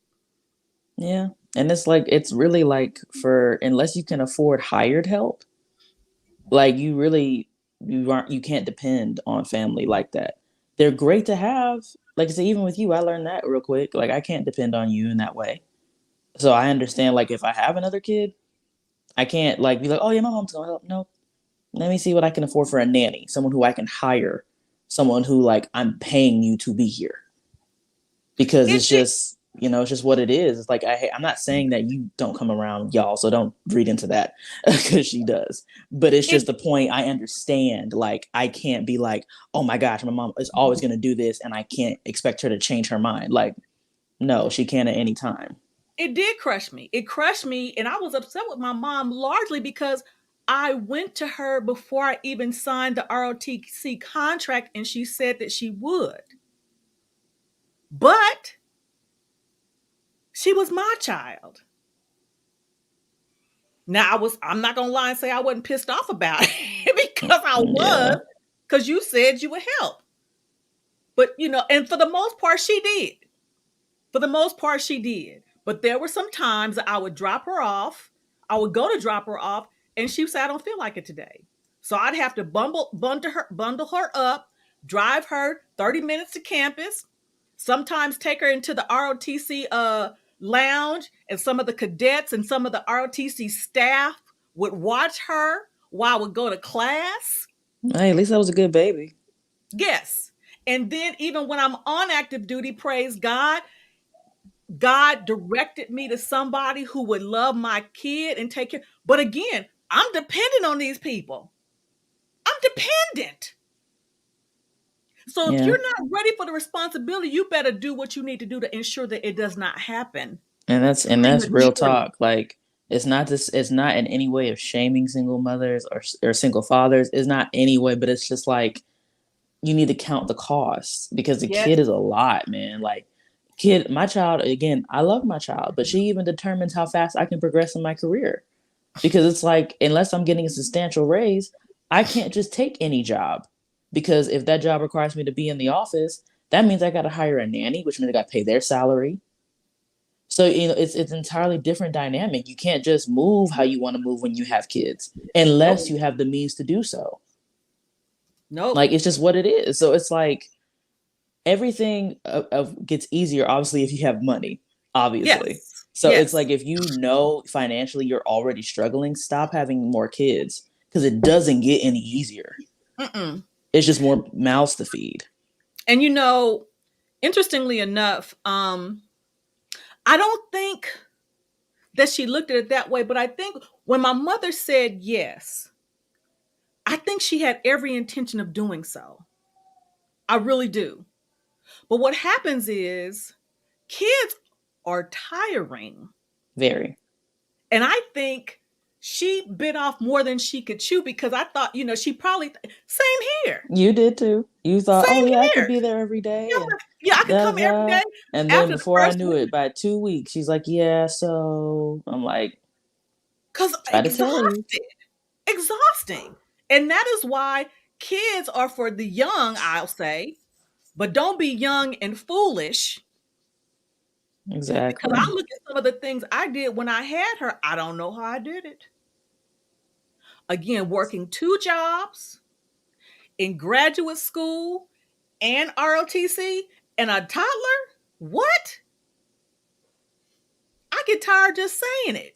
Yeah, and it's really like for unless you can afford hired help, like you can't depend on family like that. They're great to have. Like I said, even with you, I learned that real quick. Like I can't depend on you in that way. So I understand. Like if I have another kid, I can't like be like, oh yeah, my mom's gonna help. No, let me see what I can afford for a nanny, someone who I can hire, someone who like I'm paying you to be here because It did. it's just what it is. It's like I'm not saying that you don't come around, y'all, so don't read into that because she does. But it's It just the point. I understand. Like I can't be like, oh my gosh, my mom is always gonna do this, and I can't expect her to change her mind. Like no, she can at any time. it did crush me. It crushed me, and I was upset with my mom largely because I went to her before I even signed the ROTC contract, and she said that she would. But she was my child. Now I'm not gonna lie and say I wasn't pissed off about it because I was, Yeah. because you said you would help. But, and for the most part, she did. For the most part, she did. But there were some times that I would drop her off. I would go to drop her off, and she would say, I don't feel like it today. So I'd have to bundle her up, drive her 30 minutes to campus, sometimes take her into the ROTC lounge, and some of the cadets and some of the ROTC staff would watch her while I would go to class. Hey, at least that was a good baby. Yes. And then even when I'm on active duty, praise God, God directed me to somebody who would love my kid and take care. But again, I'm dependent on these people. I'm dependent. So if Yeah. you're not ready for the responsibility, you better do what you need to do to ensure that it does not happen And that's real prematurely. talk. Like it's not in any way of shaming single mothers or single fathers. It's not any way, but it's just like you need to count the costs because the Yes. kid is a lot, man. Like my child, again, I love my child, but she even determines how fast I can progress in my career. Because it's like, unless I'm getting a substantial raise, I can't just take any job. Because if that job requires me to be in the office, that means I got to hire a nanny, which means I got to pay their salary. So, it's entirely different dynamic. You can't just move how you want to move when you have kids, unless Nope. you have the means to do so. Nope. Like, it's just what it is. So it's like everything gets easier, obviously, if you have money, obviously. Yes. So it's Yes. like if you know financially you're already struggling, stop having more kids because it doesn't get any easier. Mm-mm. It's just more mouths to feed. And interestingly enough, I don't think that she looked at it that way, but I think when my mother said yes, I think she had every intention of doing so. I really do. But what happens is kids are tiring. Very. And I think she bit off more than she could chew because I thought, she probably, same here. You did too. You thought, oh Same yeah, I could here. be there every Yeah, day and yeah, I could da come every da. day And then after the before I first knew week it, by 2 weeks, she's like, yeah, so I'm like, because try to tell you. exhausted, exhausting. And that is why kids are for the young, I'll say, but don't be young and foolish. Because I Exactly. look at some of the things I did when I had her. I don't know how I did it. Again, working two jobs in graduate school and ROTC and a toddler. What? I get tired just saying it.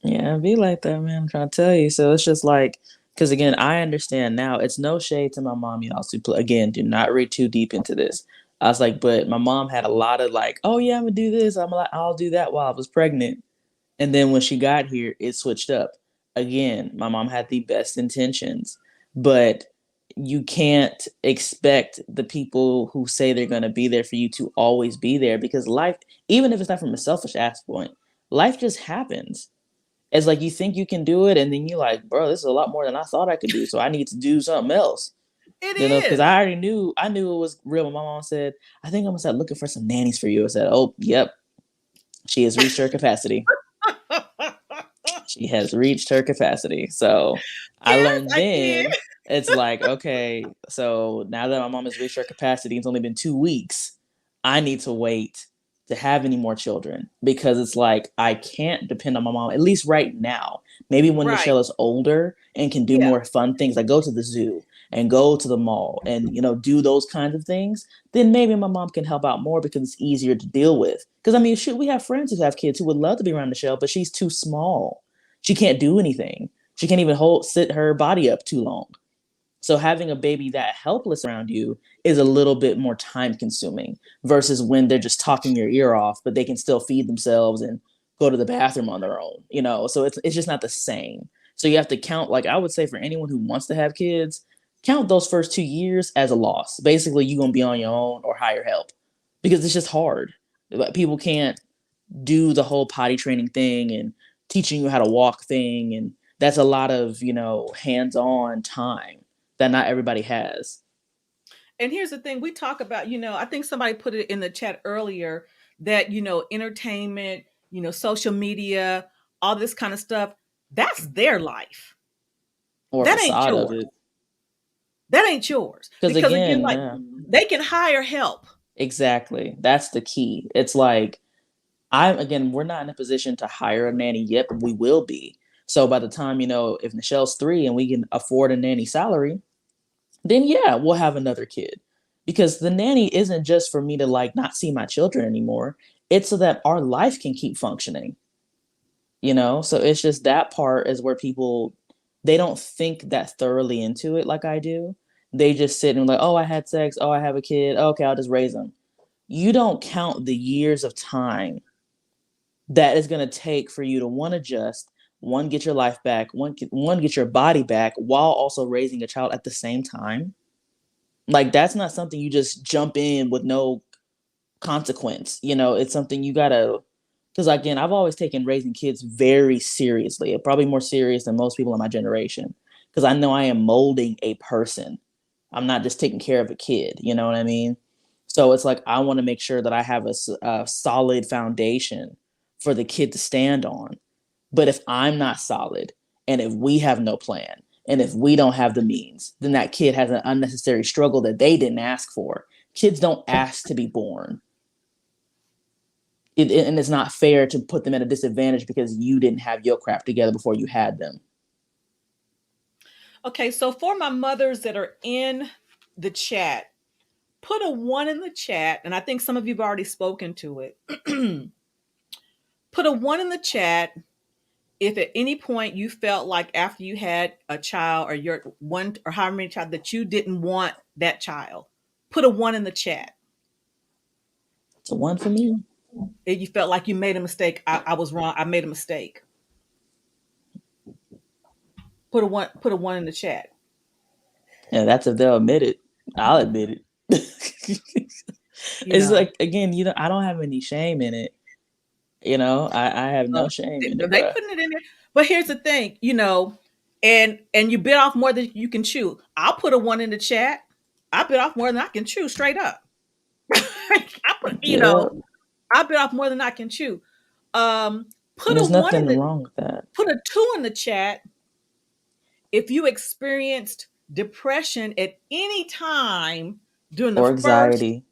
Yeah, it be like that, man. I'm trying to tell you. So it's just like, because again, I understand now. It's no shade to my mom, y'all. So again, do not read too deep into this. I was like, but my mom had a lot of like, oh yeah, I'm gonna do this. I'm like, I'll do that while I was pregnant. And then when she got here, it switched up. Again, my mom had the best intentions, but you can't expect the people who say they're gonna be there for you to always be there because life, even if it's not from a selfish ass point, life just happens. It's like you think you can do it, and then you're like, bro, this is a lot more than I thought I could do. So I need to do something else. It Because is. I already knew, I knew it was real. My mom said, I think I'm gonna start looking for some nannies for you. I said, oh, yep, she has reached her capacity. She has reached her capacity. So I Yes, learned I did. then it's like, okay, so now that my mom has reached her capacity, it's only been 2 weeks. I need to wait to have any more children because it's like I can't depend on my mom, at least right now. Maybe when Right. Nichelle is older and can do Yeah. more fun things, like go to the zoo and go to the mall and do those kinds of things, then maybe my mom can help out more because it's easier to deal with. Because I mean, shoot, we have friends who have kids who would love to be around Nichelle, but she's too small. She can't do anything. She can't even sit her body up too long. So having a baby that helpless around you is a little bit more time consuming versus when they're just talking your ear off, but they can still feed themselves and go to the bathroom on their own. So it's just not the same. So you have to count, like I would say for anyone who wants to have kids, count those first 2 years as a loss. Basically, you're gonna be on your own or hire help because it's just hard. People can't do the whole potty training thing and teaching you how to walk thing, and that's a lot of hands-on time that not everybody has. And here's the thing we talk about, I think somebody put it in the chat earlier that, entertainment, social media, all this kind of stuff, that's their life. or a That ain't facade of yours. it. That ain't yours. Because Because again, again, like yeah, they can hire help. exactly. That's the key. It's like we're not in a position to hire a nanny yet, but we will be. So by the time, if Michelle's 3 and we can afford a nanny salary, then yeah, we'll have another kid. Because the nanny isn't just for me to like not see my children anymore. It's so that our life can keep functioning. So it's just that part is where people they don't think that thoroughly into it like I do. They just sit and like, oh, I had sex, oh, I have a kid, okay, I'll just raise them. You don't count the years of time that is going to take for you to one adjust, one get your life back, one get your body back while also raising a child at the same time. Like that's not something you just jump in with no consequence. It's something you gotta. Because again, I've always taken raising kids very seriously, probably more serious than most people in my generation. Because I know I am molding a person. I'm not just taking care of a kid. You know what I mean? So it's like I want to make sure that I have a solid foundation for the kid to stand on. But if I'm not solid, and if we have no plan, and if we don't have the means, then that kid has an unnecessary struggle that they didn't ask for. Kids don't ask to be born. And it's not fair to put them at a disadvantage because you didn't have your crap together before you had them. Okay, so for my mothers that are in the chat, put a 1 in the chat, and I think some of you've already spoken to it. Put a 1 in the chat if at any point you felt like after you had a child or your one or however many child that you didn't want that child. Put a 1 in the chat. It's a one for me. If you felt like you made a mistake, I was wrong. I made a mistake. Put a 1 in the chat. Yeah, that's if they'll admit it. I'll admit it. You It's know, like again, I don't have any shame in it. I have no shame in it, they bro. putting it in there. But here's the thing, and you bit off more than you can chew. I'll put a 1 in the chat. I bit off more than I can chew, straight up. I put, Yeah, I bit off more than I can chew. and Put a there's 1 nothing in the wrong with that. put a 2 in the chat if you experienced depression at any time during the Or first anxiety.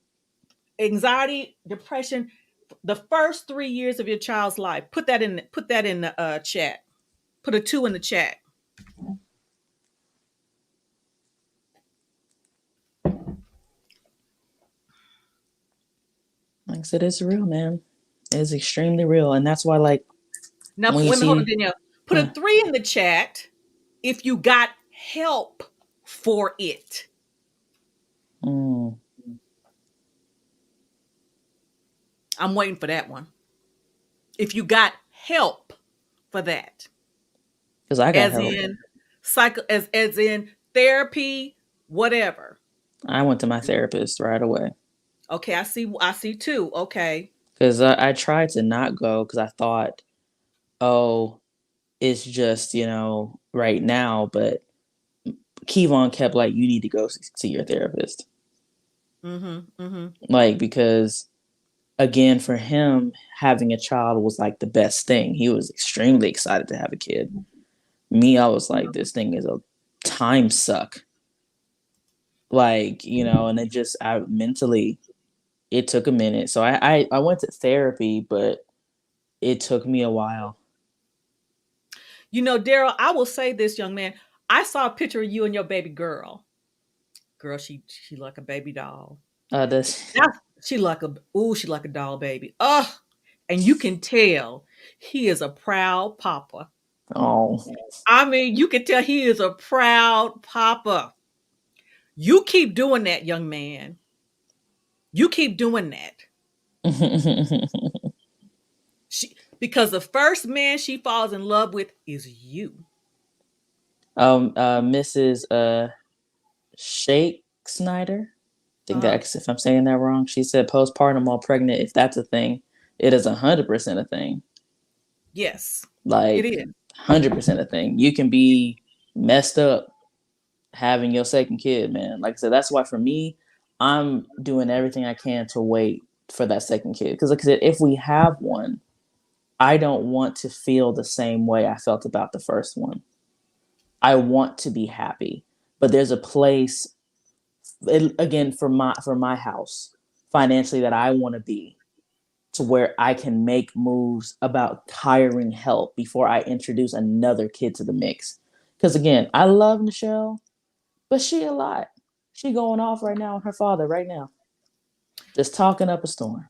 anxiety, depression, the first 3 years of your child's life. Put that in the chat. Put a 2 in the chat. Like I said, it's real, man. It's extremely real, and that's why, like, Now, when you women, hold on, see, Danielle. Put a huh, 3 in the chat if you got help for it. mm, I'm waiting for that one. If you got help for that, because I got as help. in as in therapy, whatever. I went to my therapist right away Okay, I see two. Okay. because I tried to not go because I thought, oh, it's just right now, but Kevon kept like, you need to go see your therapist, Mhm. Mhm. like because again for him having a child was like the best thing. He was extremely excited to have a kid. Me, I was like, this thing is a time suck. Like, and it just I mentally it took a minute. So I went to therapy, but it took me a while. Daryl, I will say this, young man. I saw a picture of you and your baby girl. Girl, she like a baby doll. That's Now she like a doll baby. Oh, and you can tell he is a proud papa. oh. I mean, you can tell he is a proud papa. You keep doing that, young man. You keep doing that. Because the first man she falls in love with is you. Mrs. Shake Snyder. I think Uh-huh. that if I'm saying that wrong, she said postpartum while pregnant. If that's a thing, it is 100% a thing. Yes, it Like is. 100% a thing. You can be messed up having your second kid, man. Like I said, that's why for me, I'm doing everything I can to wait for that second kid. Because like I said, if we have one, I don't want to feel the same way I felt about the first one. I want to be happy, but there's a place, again, for my house financially, that I want to be, to where I can make moves about hiring help before I introduce another kid to the mix. Because again, I love Nichelle, but she a lot. She going off right now on her father right now, just talking up a storm.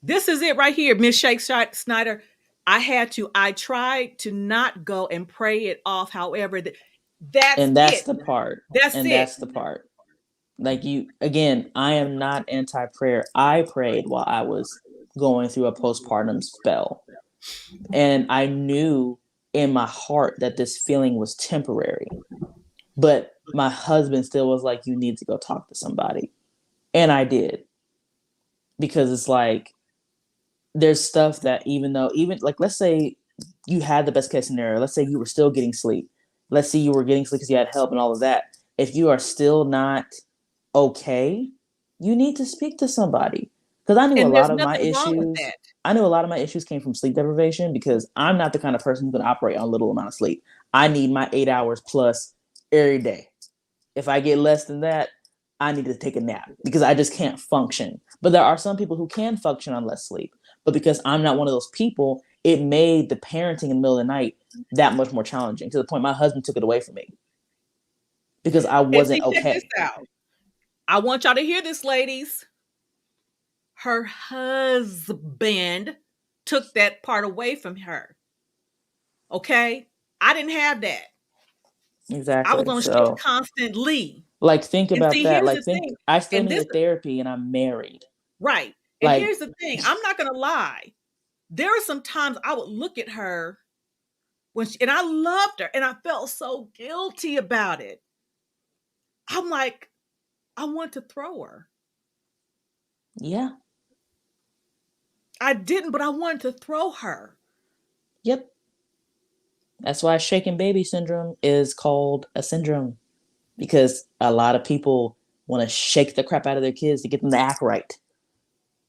This is it right here, Miss Shake Snyder. I tried to not go and pray it off. However, that's And that's it. the part. That's And it. that's the part. Like, you, again, I am not anti prayer. I prayed while I was going through a postpartum spell. And I knew in my heart that this feeling was temporary. But my husband still was like, you need to go talk to somebody. And I did. Because it's like, there's stuff that, even though, even like, let's say you had the best case scenario, let's say you were still getting sleep, let's say you were getting sleep because you had help and all of that. If you are still not okay, you need to speak to somebody. Because I knew a And there's lot of my nothing wrong with issues. that. I knew a lot of my issues came from sleep deprivation, because I'm not the kind of person who can operate on a little amount of sleep. I need my 8 hours plus every day. If I get less than that, I need to take a nap because I just can't function. But there are some people who can function on less sleep. But because I'm not one of those people, it made the parenting in the middle of the night that much more challenging, to the point my husband took it away from me because I And wasn't see, check this okay. out. I want y'all to hear this, ladies. Her husband took that part away from her. Okay? I didn't have that. I was Exactly. on shift So, constantly. like, think And about see, that. here's Like, the think, thing. I still And this, needed therapy and I'm married. right. And Like, here's the thing. I'm not going to lie. There are some times I would look at her and I loved her and I felt so guilty about it. I'm like, I want to throw her. yeah, I didn't, but I wanted to throw her. yep. That's why shaken baby syndrome is called a syndrome, because a lot of people want to shake the crap out of their kids to get them to act right.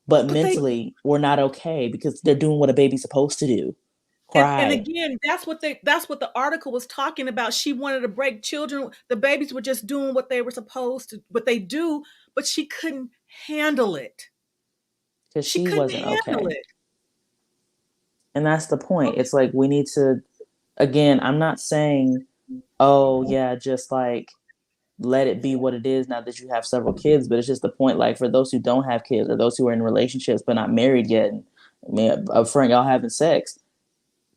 But But they mentally, we're not okay because they're doing what a baby's supposed to do, and cry. again, that's what the article was talking about. She wanted to break children. The babies were just doing what they were supposed to, what they do, but she couldn't handle it. Because She she couldn't wasn't handle okay. it. And that's the point. Okay. It's like, we need to, again, I'm not saying, oh, yeah, just like let it be what it is now that you have several kids. But it's just the point, like, for those who don't have kids, or those who are in relationships but not married yet, and I mean, a friend, y'all having sex,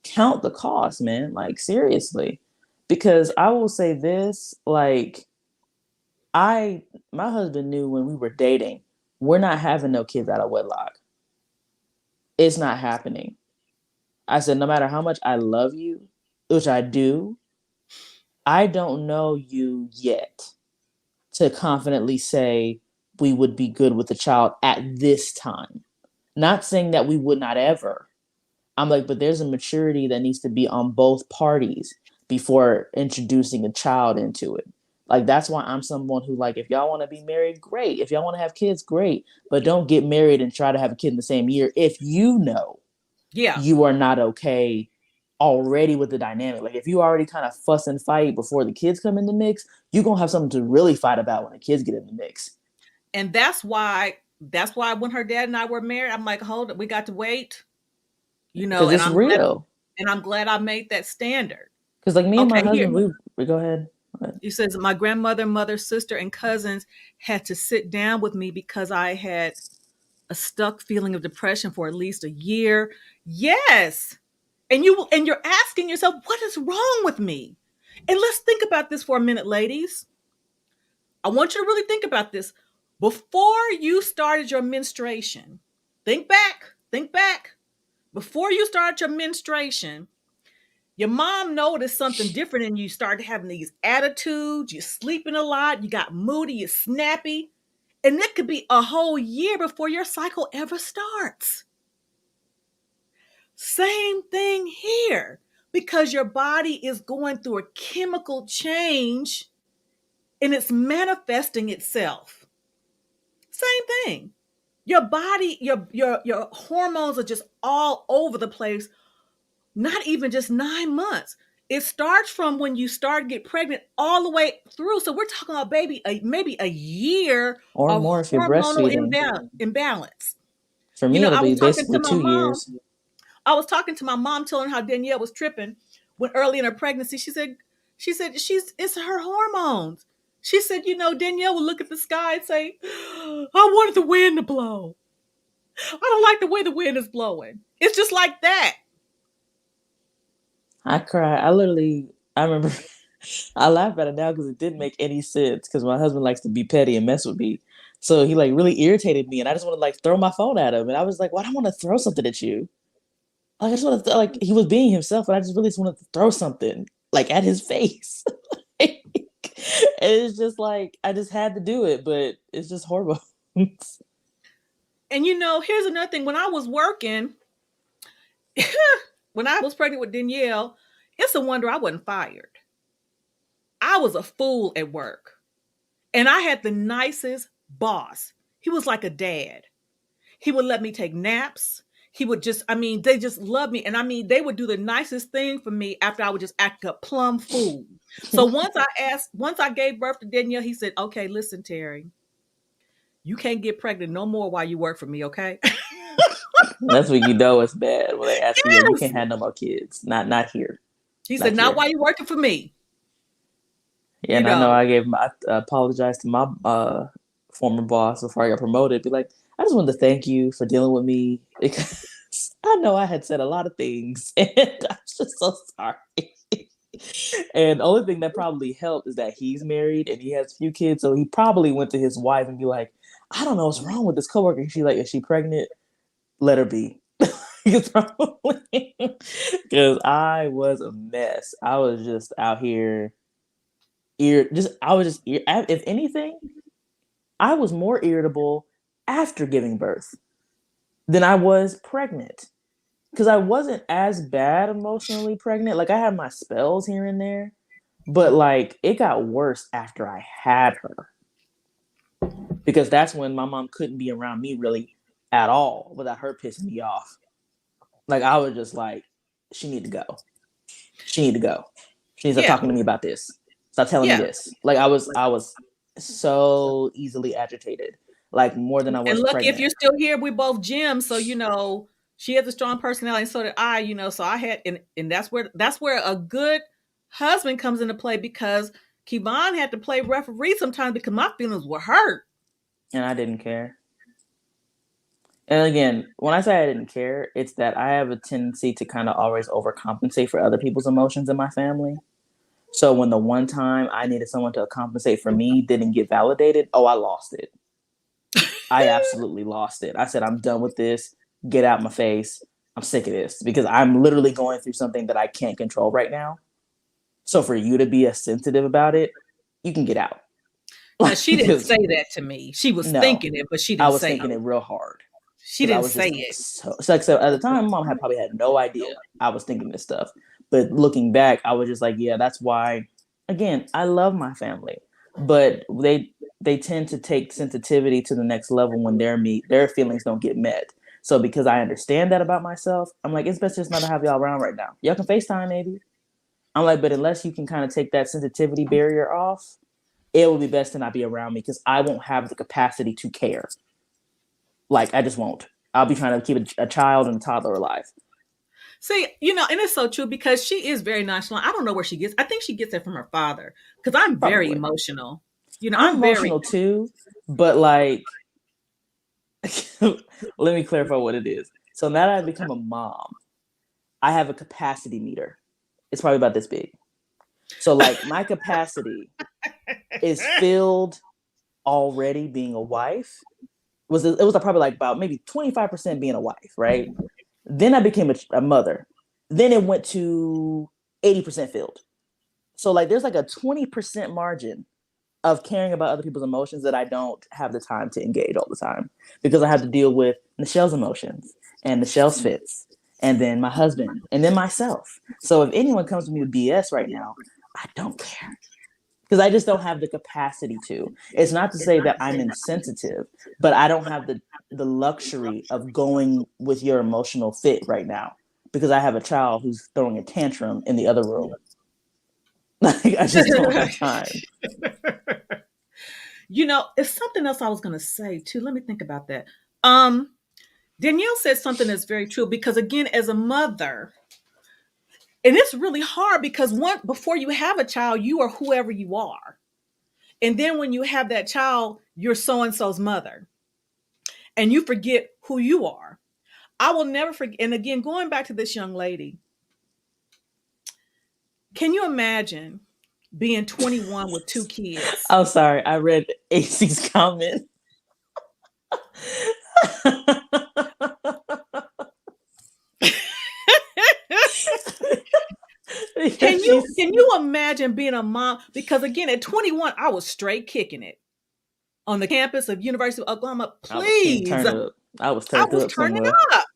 count the cost, man. Like, seriously. Because I will say this, like, I my husband knew when we were dating, we're not having no kids out of wedlock. It's not happening. I said, no matter how much I love you, which I do, I don't know you yet to confidently say we would be good with a child at this time. Not saying that we would not ever. I'm like, but there's a maturity that needs to be on both parties before introducing a child into it. Like, that's why I'm someone who, like, if y'all want to be married, great. If y'all want to have kids, great. But don't get married and try to have a kid in the same year if you know Yeah. you are not okay already with the dynamic. Like, if you already kind of fuss and fight before the kids come in the mix, you're gonna have something to really fight about when the kids get in the mix. And that's why when her dad and I were married, I'm like, hold it, we got to wait, Because and it's real. I'm glad I made that standard. Because, like, me and my Okay, here. husband, we go ahead. He says my grandmother, mother, sister, and cousins had to sit down with me because I had a stuck feeling of depression for at least a year. Yes. And you're asking yourself, what is wrong with me? And let's think about this for a minute, ladies. I want you to really think about this. Before you started your menstruation, think back. Before you started your menstruation, your mom noticed something different and you started having these attitudes, you're sleeping a lot, you got moody, you're snappy. And it could be a whole year before your cycle ever starts. Same thing here, because your body is going through a chemical change and it's manifesting itself. Same thing. Your body, your hormones are just all over the place, not even just 9 months. it starts from when you start to get pregnant all the way through. So we're talking about maybe a year Or of more if you're hormonal breastfeeding. imbalance. For You me, know, it'll be basically 2 years. I was talking to my mom, telling her how Danielle was tripping when early in her pregnancy. She said it's her hormones. She said, Danielle would look at the sky and say, I wanted the wind to blow. I don't like the way the wind is blowing. It's just like that. I cry. I remember, I laugh at it now because it didn't make any sense because my husband likes to be petty and mess with me. So he like really irritated me and I just want to like throw my phone at him. And I was like, why do I want to throw something at you? Like, I just want to, like, he was being himself, and I just really just wanted to throw something like at his face. And it's just like, I just had to do it, but it's just horrible. And here's another thing. When I was working, when I was pregnant with Danielle, it's a wonder I wasn't fired. I was a fool at work. And I had the nicest boss. He was like a dad. He would let me take naps. He would just, they just loved me. And they would do the nicest thing for me after I would just act a plum fool. So once I gave birth to Danielle, he said, okay, listen, Terry, you can't get pregnant no more while you work for me, okay? That's when you know it's bad when they ask you, yeah, you Yes. can't have no more kids. Not here. He said, Not not here. while you working for me. Yeah, and I know I apologized to my former boss before I got promoted. Be like, I just wanted to thank you for dealing with me because I know I had said a lot of things, and I'm just so sorry. And the only thing that probably helped is that he's married and he has a few kids, so he probably went to his wife and be like, I don't know what's wrong with this coworker. And she like, is she pregnant? Let her be. Because probably because I was a mess. I was just out here if anything, I was more irritable after giving birth than I was pregnant. Because I wasn't as bad emotionally pregnant. Like I had my spells here and there, but like it got worse after I had her. Because that's when my mom couldn't be around me really at all without her pissing me off. Like I was just like, she need to go. She need to go. She needs to stop Yeah. talking to me about this. Stop telling me Yeah. this. Like I was so easily agitated, like more than I And was lucky if pregnant. you're still here, we both Jim. So, she has a strong personality, and so did I, So I had, and that's where a good husband comes into play, because Kevon had to play referee sometimes because my feelings were hurt. And I didn't care. And again, when I say I didn't care, it's that I have a tendency to kind of always overcompensate for other people's emotions in my family. So when the one time I needed someone to compensate for me didn't get validated, oh, I lost it. I absolutely lost it. I said, I'm done with this. Get out my face. I'm sick of this because I'm literally going through something that I can't control right now. So for you to be as sensitive about it, you can get out. Now, she didn't Because say that to me. She was no, thinking it, but she I didn't was say thinking it. it real hard She because I didn't was say just it. so at the time, mom had probably had no idea I was thinking this stuff. But looking back, I was just like, yeah, that's why. Again, I love my family, but they tend to take sensitivity to the next level when their feelings don't get met. So because I understand that about myself, I'm like, it's best just not to have y'all around right now. Y'all can FaceTime maybe. I'm like, but unless you can kind of take that sensitivity barrier off, it would be best to not be around me because I won't have the capacity to care. Like I just won't. I'll be trying to keep a child and a toddler alive. See, and it's so true because she is very nonchalant. I don't know where she gets. I think she gets it from her father, because I'm very Probably. emotional. I'm I'm very. emotional too, but like, let me clarify what it is. So now that I've become a mom, I have a capacity meter. It's probably about this big. So like my capacity is filled already being a wife. It was probably like about maybe 25% being a wife, right? Then I became a mother. Then it went to 80% filled. So like there's like a 20% margin of caring about other people's emotions that I don't have the time to engage all the time because I have to deal with Michelle's emotions and Michelle's fits and then my husband and then myself. So if anyone comes to me with BS right now, I don't care because I just don't have the capacity to. It's not to say that I'm insensitive, but I don't have the luxury of going with your emotional fit right now because I have a child who's throwing a tantrum in the other room. Like, I just don't have time. It's something else I was going to say too. Let me think about that. Um, Danielle said something that's very true because, again, as a mother, and it's really hard because before you have a child, you are whoever you are. And then when you have that child, you're so and so's mother and you forget who you are. I will never forget. And again, going back to this young lady, can you imagine being 21 with two kids? I'm sorry. I read AC's comment. Can you imagine being a mom? Because again, at 21, I was straight kicking it on the campus of University of Oklahoma. Please, I was I turned was up turning somewhere. up.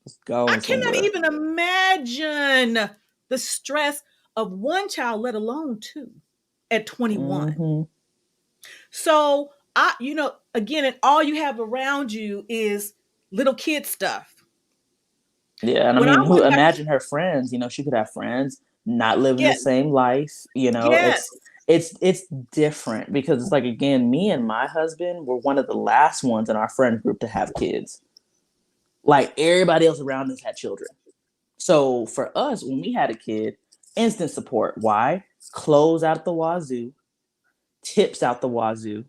Was I going cannot somewhere. even imagine the stress of one child, let alone two, at 21. Mm-hmm. So again, and all you have around you is little kid stuff. Yeah, and I When I mean, who went back, imagine her friends? She could have friends not living the yes, same life. yes, It's different because it's like, again, me and my husband were one of the last ones in our friend group to have kids. Like, everybody else around us had children. So for us, when we had a kid, instant support. Why? Clothes out the wazoo, tips out the wazoo,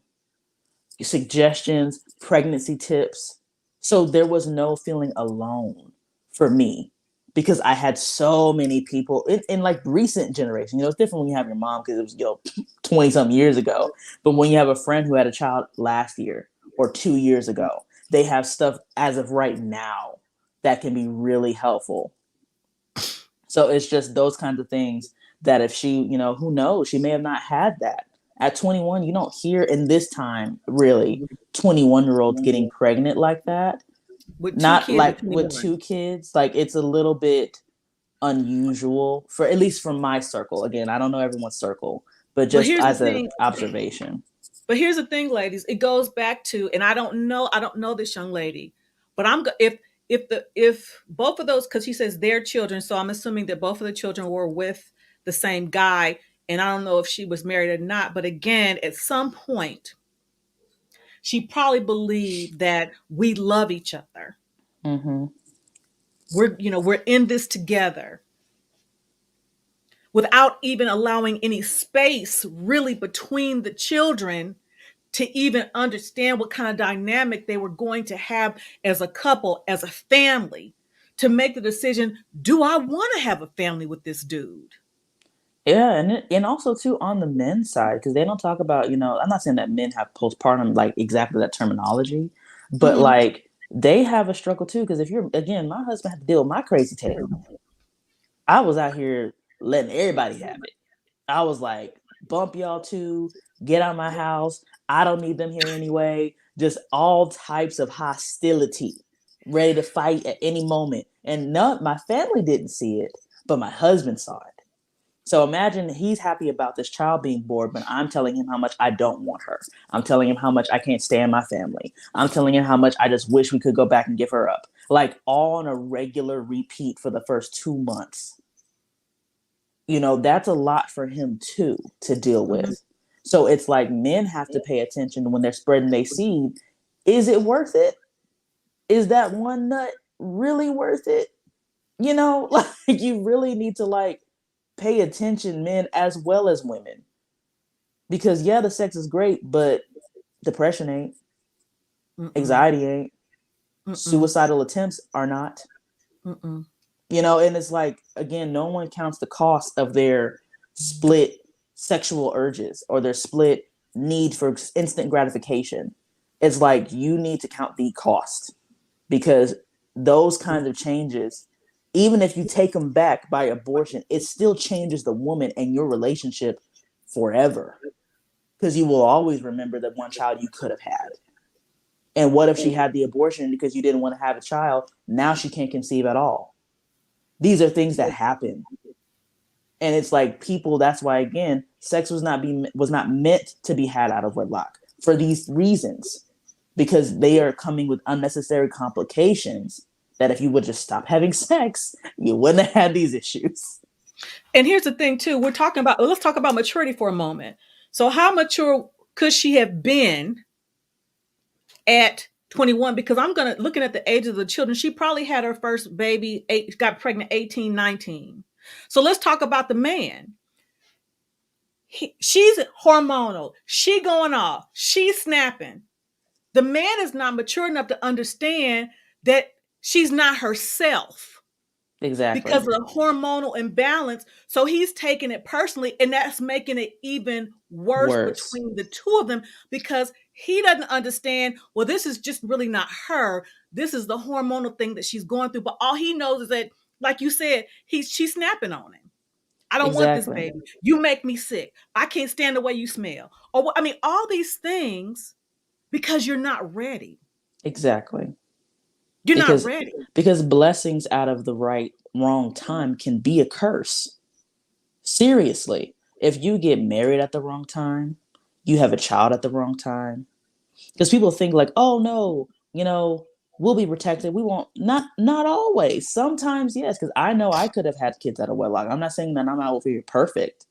suggestions, pregnancy tips. So there was no feeling alone for me because I had so many people in like recent generation. It's different when you have your mom because it was 20 something years ago. But when you have a friend who had a child last year or 2 years ago, they have stuff as of right now that can be really helpful. So it's just those kinds of things that if she, who knows, she may have not had that. At 21, you don't hear in this time, really, 21-year-olds getting pregnant like that. with two Not kids at like with 21. two kids. Like, it's a little bit unusual for at least from my circle. Again, I don't know everyone's circle, but But just here's the as an thing. observation. But here's the thing, ladies. It goes back to, and I don't know this young lady, but if both of those, because she says their children, so I'm assuming that both of the children were with the same guy, and I don't know if she was married or not. But again, at some point, she probably believed that we love each other. Mm-hmm. We're in this together without even allowing any space really between the children to even understand what kind of dynamic they were going to have as a couple, as a family, to make the decision, do I want to have a family with this dude? Yeah, and also too on the men's side, because they don't talk about, I'm not saying that men have postpartum, like exactly that terminology, but Mm-hmm. like they have a struggle too. Because if you're, again, my husband had to deal with my crazy tail. I was out here letting everybody have it. I was like, bump y'all too, get out of my house. I don't need them here anyway. Just all types of hostility, ready to fight at any moment. And none, my family didn't see it, but my husband saw it. So imagine he's happy about this child being born, but I'm telling him how much I don't want her. I'm telling him how much I can't stand my family. I'm telling him how much I just wish we could go back and give her up. Like, all on a regular repeat for the first 2 months. That's a lot for him too to deal Mm-hmm. with. So it's like men have to pay attention when they're spreading their seed. Is it worth it? Is that one nut really worth it? Like, you really need to like pay attention, men as well as women. Because yeah, the sex is great, but depression ain't, Mm-mm. anxiety ain't, Mm-mm. suicidal attempts are not. Mm-mm. And it's like, again, no one counts the cost of their split sexual urges or their split need for instant gratification. It's like, you need to count the cost, because those kinds of changes, even if you take them back by abortion, it still changes the woman and your relationship forever, because you will always remember that one child you could have had. And what if she had the abortion because you didn't want to have a child? Now she can't conceive at all. These are things that happen. And it's like, people, that's why, again, sex was not meant to be had out of wedlock for these reasons, because they are coming with unnecessary complications that if you would just stop having sex, you wouldn't have had these issues. And here's the thing too, let's talk about maturity for a moment. So how mature could she have been at 21? Because I'm going to looking at the age of the children, she probably had her first baby, got pregnant 18, 19. So let's talk about the man. She's hormonal. She going off. She's snapping. The man is not mature enough to understand that she's not herself because Exactly. of the hormonal imbalance. So he's taking it personally, and that's making it even worse Worse. between the two of them because he doesn't understand, well, this is just really not her. This is the hormonal thing that she's going through. But all he knows is that, like you said, she's snapping on him. I don't want this Exactly. baby. You make me sick. I can't stand the way you smell. Or I mean, all these things because you're not ready. Exactly. You're not Because ready. blessings out of the wrong time can be a curse. Seriously. If you get married at the wrong time, you have a child at the wrong time. Because people think like, oh no, we'll be protected. We won't. Not always. Sometimes yes, because I know I could have had kids out of wedlock. I'm not saying that I'm out here perfect,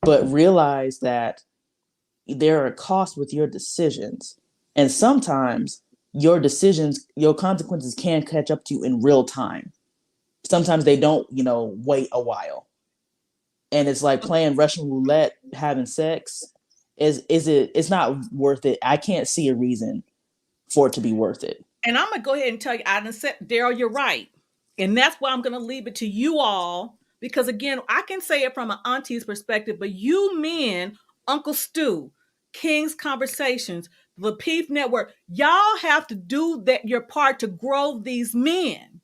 but realize that there are costs with your decisions. And sometimes your consequences can catch up to you in real time. Sometimes they don't, wait a while. And it's like playing Russian roulette, having sex. It's not worth it. I can't see a reason for it to be worth it. And I'm gonna go ahead and tell you, I done said, Daryl, you're right. And that's why I'm gonna leave it to you all. Because again, I can say it from an auntie's perspective, but you men, Uncle Stu, King's Conversations, the Peep Network, y'all have to do that your part to grow these men.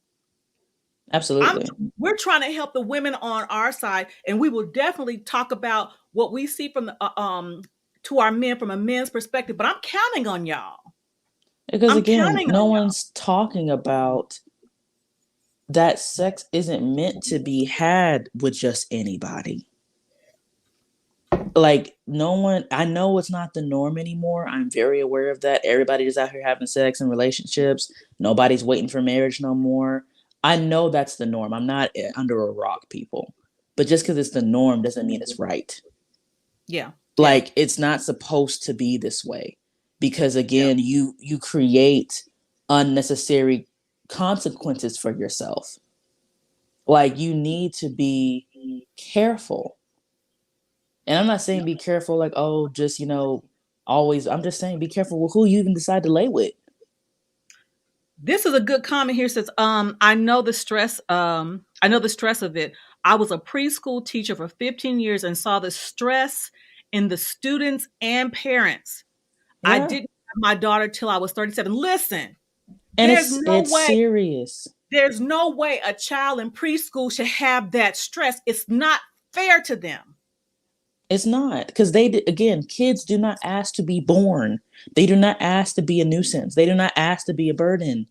I'm Absolutely. we're trying to help the women on our side, and we will definitely talk about what we see from the to our men from a men's perspective. But I'm counting on y'all. Because I'm again, counting no on y'all. one's talking about that sex isn't meant to be had with just anybody. Like no one, I know it's not the norm anymore. I'm very aware of that. Everybody's out here having sex and relationships. Nobody's waiting for marriage no more. I know that's the norm. I'm not under a rock, people. But just because it's the norm doesn't mean it's right. Yeah, yeah, Like it's not supposed to be this way. Because yeah. again, you create unnecessary consequences for yourself. Like you need to be careful. And I'm not saying be careful like, oh, just, always. I'm just saying be careful with who you even decide to lay with. This is a good comment here. Says, I know the stress of it. I was a preschool teacher for 15 years and saw the stress in the students and parents. I Yeah. didn't have my daughter till I was 37. Listen, And there's no it's way, serious. there's no way a child in preschool should have that stress. It's not fair to them. It's not because again, kids do not ask to be born. They do not ask to be a nuisance. They do not ask to be a burden.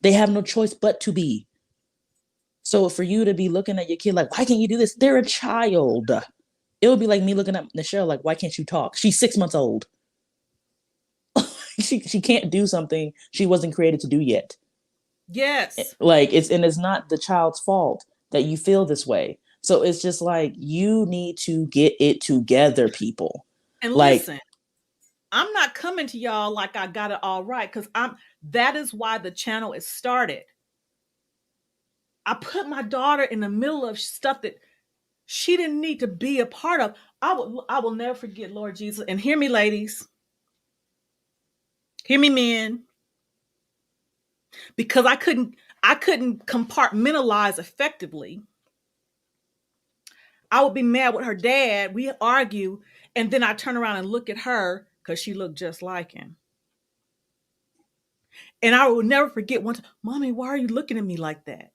They have no choice but to be. So for you to be looking at your kid like, why can't you do this? They're a child. It would be like me looking at Michelle like, why can't you talk? She's 6 months old. She can't do something she wasn't created to do yet. Yes. Like it's not the child's fault that you feel this way. So it's just like you need to get it together, people. And Like listen, I'm not coming to y'all like I got it all right because that is why the channel is started. I put my daughter in the middle of stuff that she didn't need to be a part of. I will never forget, Lord Jesus. And hear me, ladies. Hear me, men. Because I couldn't compartmentalize effectively. I would be mad with her dad. We argue, and then I turn around and look at her because she looked just like him. And I will never forget one time, Mommy, why are you looking at me like that?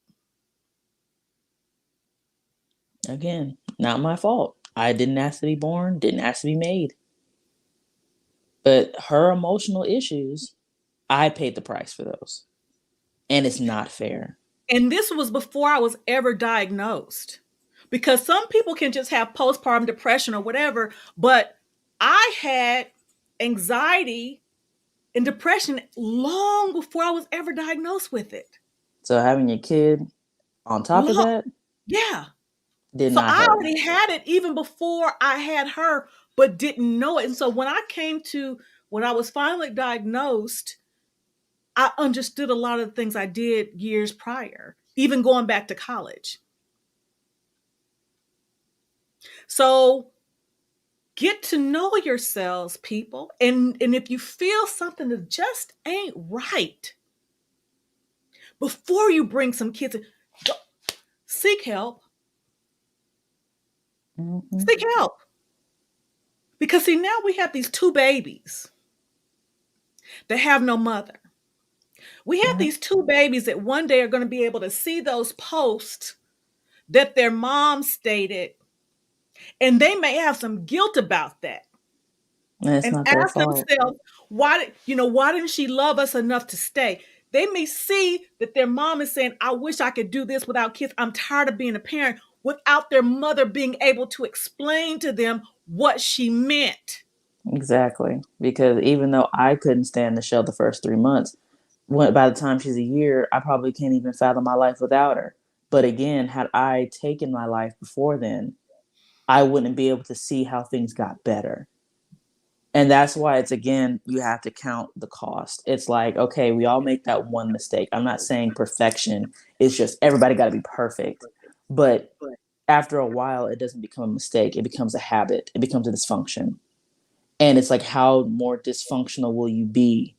again, not my fault. I didn't ask to be born, didn't ask to be made. But her emotional issues, I paid the price for those. And it's not fair. And this was before I was ever diagnosed. Because some people can just have postpartum depression or whatever, but I had anxiety and depression long before I was ever diagnosed with it. So having your kid on top of Long, that, yeah. Did So not I help. already had it even before I had her, but didn't know it. And so when I was finally diagnosed, I understood a lot of the things I did years prior, even going back to college. So get to know yourselves, people. And if you feel something that just ain't right, before you bring some kids in, seek help. Mm-hmm. Seek help. Because see, now we have these two babies that have no mother. We have Yeah. these two babies that one day are going to be able to see those posts that their mom stated, and they may have some guilt about that And it's and not their ask fault. themselves, why didn't she love us enough to stay? They may see that their mom is saying, I wish I could do this without kids. I'm tired of being a parent, without their mother being able to explain to them what she meant. Exactly. Because even though I couldn't stand the show the first 3 months, by the time she's a year, I probably can't even fathom my life without her. But again, had I taken my life before then, I wouldn't be able to see how things got better. And that's why it's, again, you have to count the cost. It's like, okay, we all make that one mistake. I'm not saying perfection is just everybody got to be perfect. But after a while, it doesn't become a mistake. It becomes a habit, it becomes a dysfunction. And it's like, how more dysfunctional will you be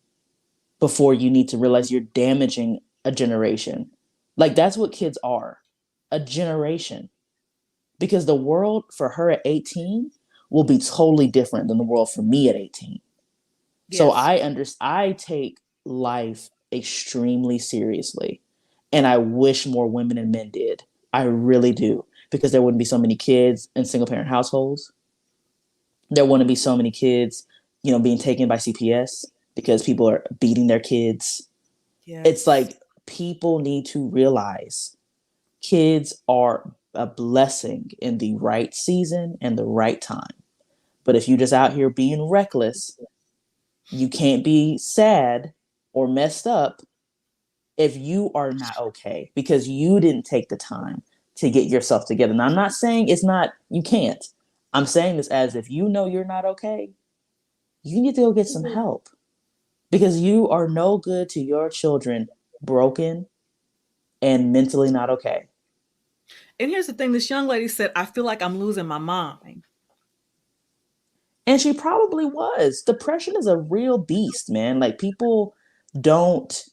before you need to realize you're damaging a generation? Like, that's what kids are, a generation. Because the world for her at 18 will be totally different than the world for me at 18. So Yes. I take life extremely seriously. And I wish more women and men did. I really do. Because there wouldn't be so many kids in single parent households. There wouldn't be so many kids, being taken by CPS because people are beating their kids. It's Yes. like, people need to realize kids are a blessing in the right season and the right time. But if you just out here being reckless, you can't be sad or messed up if you are not okay because you didn't take the time to get yourself together. Now, I'm not saying it's not, you can't. I'm saying this as, if you know you're not okay, you need to go get some help because you are no good to your children broken and mentally not okay. And here's the thing, this young lady said, I feel like I'm losing my mind. And she probably was. Depression is a real beast, man. Like, people don't,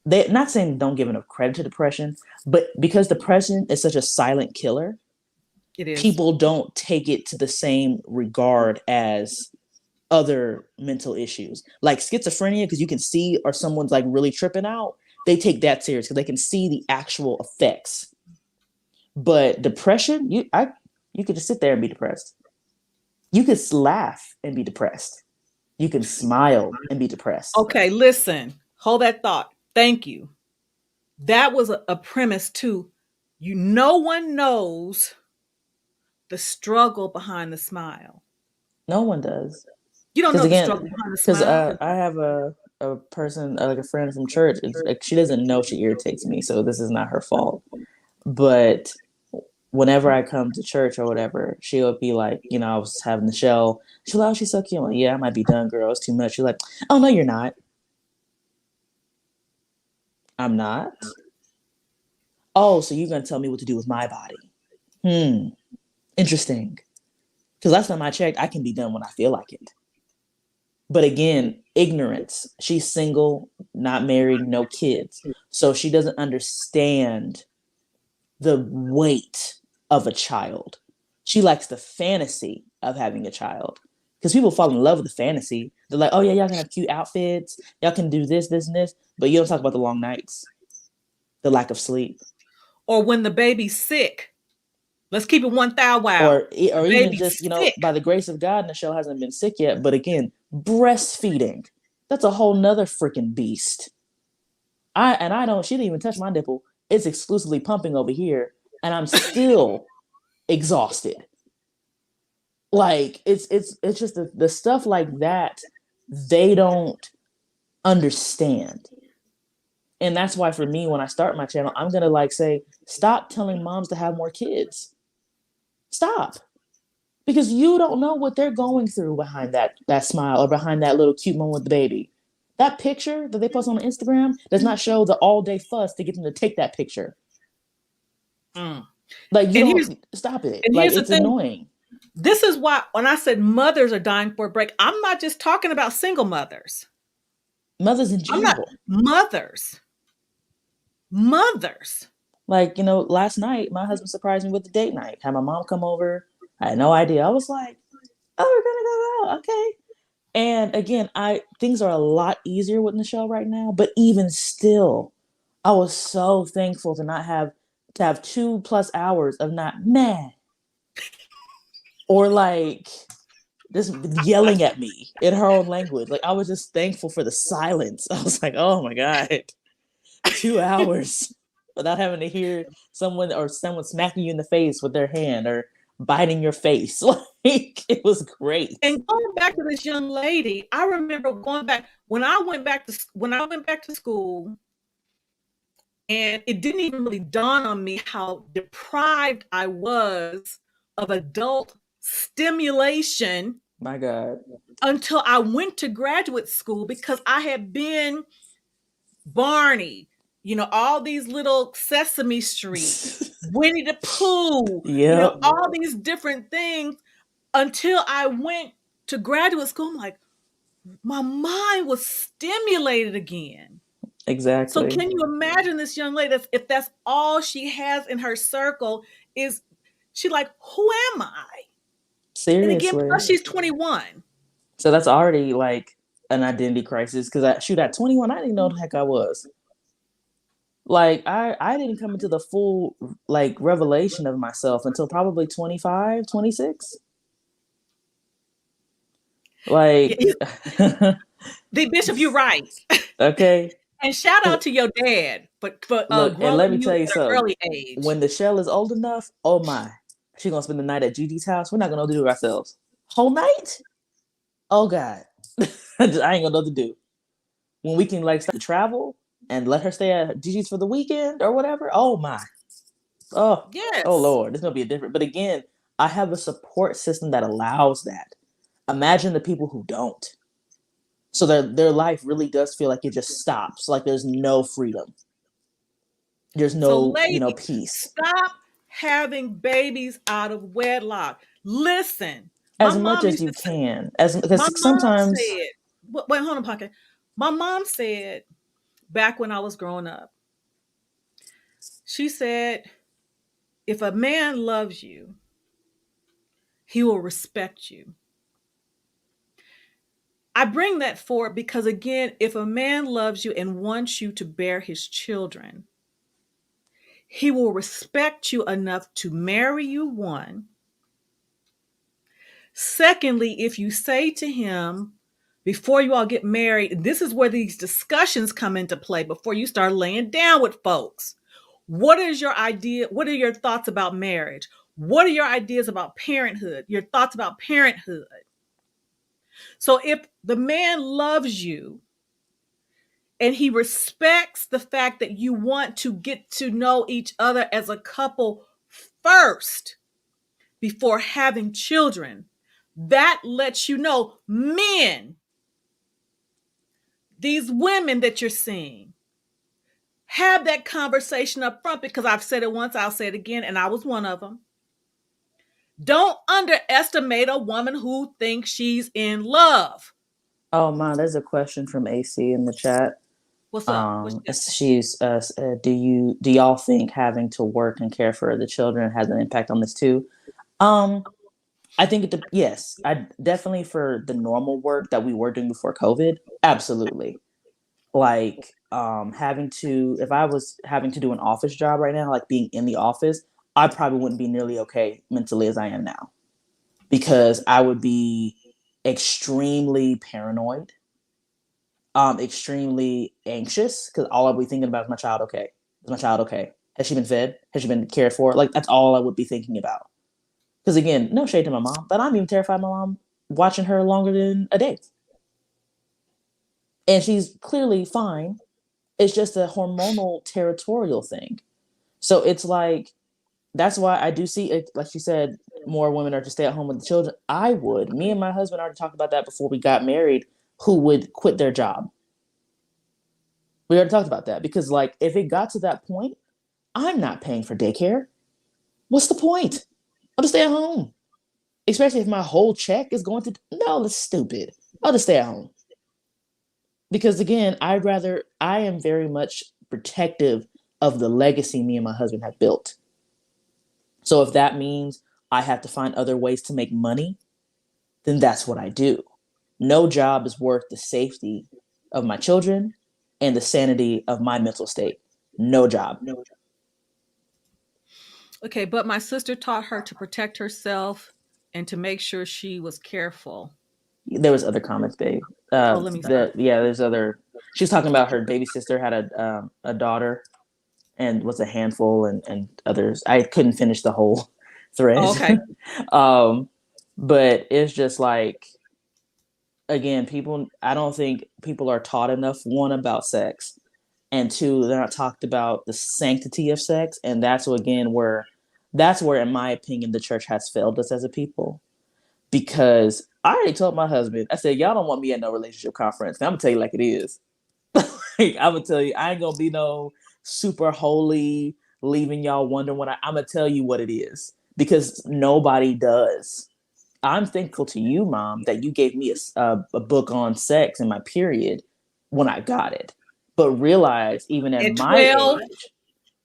they're not saying don't give enough credit to depression, but because depression is such a silent killer, It is. people don't take it to the same regard as other mental issues. Like schizophrenia, because you can see, or someone's like really tripping out, they take that serious because they can see the actual effects. But depression, you could just sit there and be depressed. You could laugh and be depressed. You can smile and be depressed. Okay, listen, hold that thought. Thank you. That was a premise too. No one knows the struggle behind the smile. No one does. You don't Because know the again, struggle behind the because smile. I have a person, like a friend from church. It's like, she doesn't know she irritates me, so this is not her fault. But whenever I come to church or whatever, she'll be like, I was having the show. She's like, oh, she's so cute. I'm like, yeah, I might be done, girl. It's too much. She's like, oh, no, you're not. I'm not. Oh, so you're going to tell me what to do with my body. Interesting. Because last time I checked, I can be done when I feel like it. But again, ignorance. She's single, not married, no kids. So she doesn't understand the weight of a child. She likes the fantasy of having a child. Because people fall in love with the fantasy. They're like, oh yeah, y'all can have cute outfits. Y'all can do this, this, and this. But you don't talk about the long nights, the lack of sleep. Or when the baby's sick. Let's keep it 1,000 wow. Or The even baby's just, sick. by the grace of God, the show hasn't been sick yet. But again, breastfeeding. That's a whole nother freaking beast. I don't, she didn't even touch my nipple. It's exclusively pumping over here. And I'm still exhausted. Like, it's just the stuff like that they don't understand. And that's why, for me, when I start my channel, I'm gonna like say, stop telling moms to have more kids. Stop. Because you don't know what they're going through behind that smile or behind that little cute moment with the baby. That picture that they post on Instagram does not show the all day fuss to get them to take that picture. Mm. Like, you And here's don't stop it. and Like, here's the it's thing. annoying. This is why when I said mothers are dying for a break, I'm not just talking about single mothers. Mothers in I'm not general. mothers. Mothers. Like, last night my husband surprised me with the date night. Had my mom come over. I had no idea. I was like, oh, we're gonna go out. Okay. And again, I things are a lot easier with Michelle right now, but even still, I was so thankful to have 2+ hours of not meh or like just yelling at me in her own language. Like I was just thankful for the silence. I was like, oh my God, 2 hours without having to hear someone smacking you in the face with their hand or biting your face. Like it was great. And going back to this young lady, I remember going back when I went back to school, and it didn't even really dawn on me how deprived I was of adult stimulation My God. until I went to graduate school because I had been Barney, all these little Sesame Street, Winnie the Pooh, Yep. all these different things until I went to graduate school. I'm like, my mind was stimulated again. So Exactly. can you imagine this young lady, if that's all she has in her circle, is she like, who am I? And again, Seriously. plus she's 21. So that's already like an identity crisis because at 21, I didn't know the heck I was. Like I didn't come into the full like revelation of myself until probably 25, 26. Yeah, Like the Bishop, you're right. okay. And shout out 'Cause to your dad for look, and let growing me you tell you at an something. early age. When the shell is old enough, oh my, she gonna spend the night at Gigi's house. We're not gonna know what to do ourselves. Whole night? Oh God. I ain't gonna know what to do. When we can like start to travel and let her stay at Gigi's for the weekend or whatever. Oh my. Oh, oh Yes. Lord, it's gonna be a different. But again, I have a support system that allows that. Imagine the people who don't. So their life really does feel like it just stops. Like there's no freedom. There's So, no, ladies, peace. stop having babies out of wedlock. Listen, As much as you can. As my because mom sometimes said, wait, hold on, Pocket. My mom said back when I was growing up, she said, if a man loves you, he will respect you. I bring that forward because, again, if a man loves you and wants you to bear his children, he will respect you enough to marry you, one. Secondly, if you say to him, before you all get married, this is where these discussions come into play before you start laying down with folks. What is your idea? What are your thoughts about marriage? What are your ideas about parenthood? Your thoughts about parenthood? So if the man loves you and he respects the fact that you want to get to know each other as a couple first before having children, that lets you know, men, these women that you're seeing, have that conversation up front, because I've said it once, I'll say it again, and I was one of them. Don't underestimate a woman who thinks she's in love. oh my, there's a question from AC in the chat. What's up? What you got? She's do y'all think having to work and care for the children has an impact on this too? Um, I think yes, I definitely for the normal work that we were doing before COVID, absolutely. Like having to if I was having to do an office job right now, like being in the office, I probably wouldn't be nearly okay mentally as I am now because I would be extremely paranoid, extremely anxious because all I'd be thinking about is my child okay? Is my child okay? Has she been fed? Has she been cared for? Like that's all I would be thinking about. Because again, no shade to my mom, but I'm even terrified of my mom watching her longer than a day. And she's clearly fine. It's just a hormonal territorial thing. So it's like that's why I do see it, like you said, more women are to stay at home with the children, I would. Me and my husband already talked about that before we got married, who would quit their job. We already talked about that because, like, if it got to that point, I'm not paying for daycare. What's the point? I'll just stay at home. Especially if my whole check is going to. No, that's stupid. I'll just stay at home. Because again, I am very much protective of the legacy me and my husband have built. So if that means I have to find other ways to make money, then that's what I do. No job is worth the safety of my children and the sanity of my mental state. No job. Okay, but my sister taught her to protect herself and to make sure she was careful. There was other comments, babe. Oh, let me stop. There's other. She's talking about her baby sister had a daughter and was a handful, and others. I couldn't finish the whole thread. Oh, okay. um, but it's just like, again, people. I don't think people are taught enough, one, about sex, and two, they're not talked about the sanctity of sex, and that's where, in my opinion, the church has failed us as a people. Because I already told my husband, I said, y'all don't want me at no relationship conference. I'm gonna tell you like it is. Like, I'm gonna tell you, I ain't gonna be no super holy, leaving y'all wondering I'm gonna tell you what it is because nobody does. I'm thankful to you, Mom, that you gave me a book on sex and my period when I got it. But realize, even at At my 12, age,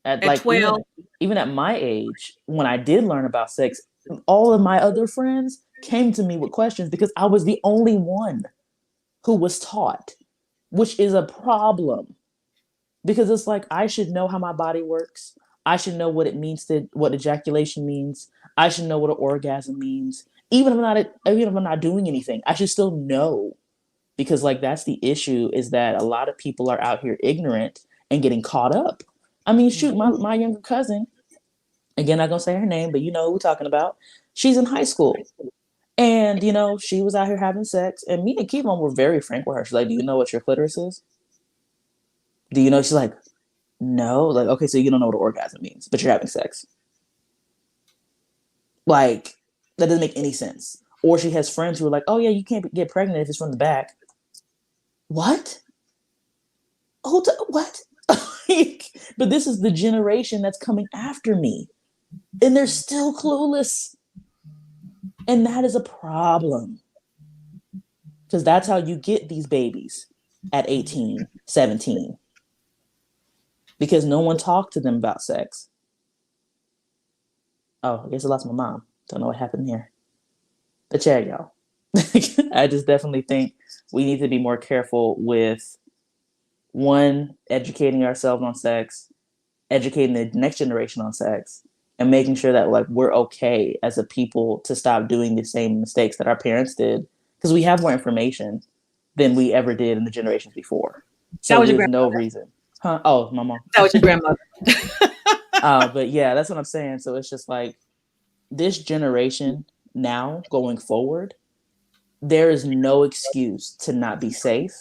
at at like 12. even at my age, when I did learn about sex, all of my other friends came to me with questions because I was the only one who was taught, which is a problem because it's like I should know how my body works. I should know what it means to what ejaculation means. I should know what an orgasm means. Even if I'm not doing anything, I should still know because like that's the issue is that a lot of people are out here ignorant and getting caught up. I mean, shoot, my younger cousin, again, I'm not gonna say her name, but you know who we're talking about. She's in high school. And she was out here having sex, and me and Kevon were very frank with her. She's like, "Do you know what your clitoris is? Do you know?" She's like, "No." Like, okay, so you don't know what an orgasm means, but you're having sex. Like, that doesn't make any sense. Or she has friends who are like, "Oh yeah, you can't get pregnant if it's from the back." What? What? But this is the generation that's coming after me, and they're still clueless, and that is a problem. Because that's how you get these babies at 18, 17. Because no one talked to them about sex. Oh, I guess I lost my mom. Don't know what happened here. But yeah, y'all. I just definitely think we need to be more careful with, one, educating ourselves on sex, educating the next generation on sex, and making sure that like we're okay as a people to stop doing the same mistakes that our parents did. Because we have more information than we ever did in the generations before. That So was your there's no grandmother. reason. Huh? Oh, my mom. That was your grandmother. But yeah, that's what I'm saying. So it's just like this generation now going forward, there is no excuse to not be safe.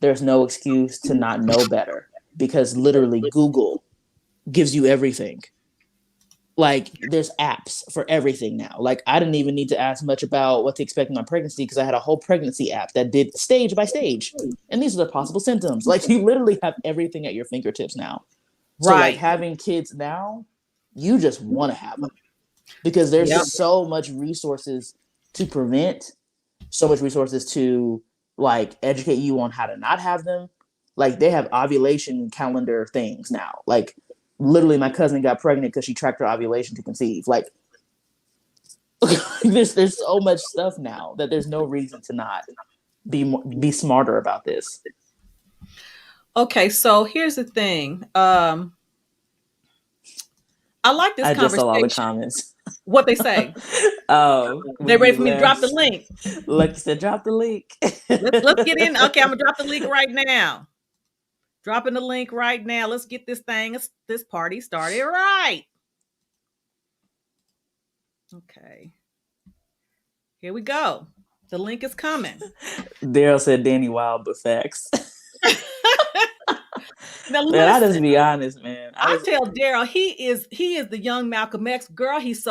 There's no excuse to not know better because literally Google gives you everything. Like there's apps for everything now. Like I didn't even need to ask much about what to expect in my pregnancy because I had a whole pregnancy app that did stage by stage. And these are the possible symptoms. Like you literally have everything at your fingertips now. So like Right. having kids now, you just want to have them because there's Yep. so much resources to prevent, so much resources to like educate you on how to not have them. Like they have ovulation calendar things now. Like literally my cousin got pregnant because she tracked her ovulation to conceive. Like there's so much stuff now that there's no reason to not be smarter about this. Okay, so here's the thing. I like this I just saw all the conversation. comments. What they say? They When ready you for me to drop the left, link. like you said, drop the link. Let's get in. Okay, I'm gonna drop the link right now. Dropping the link right now. Let's get this party started right. Okay, here we go. The link is coming. Daryl said Danny Wild, but facts. Now Man, I listen, just be honest, man. I tell Daryl he is the young Malcolm X girl. He's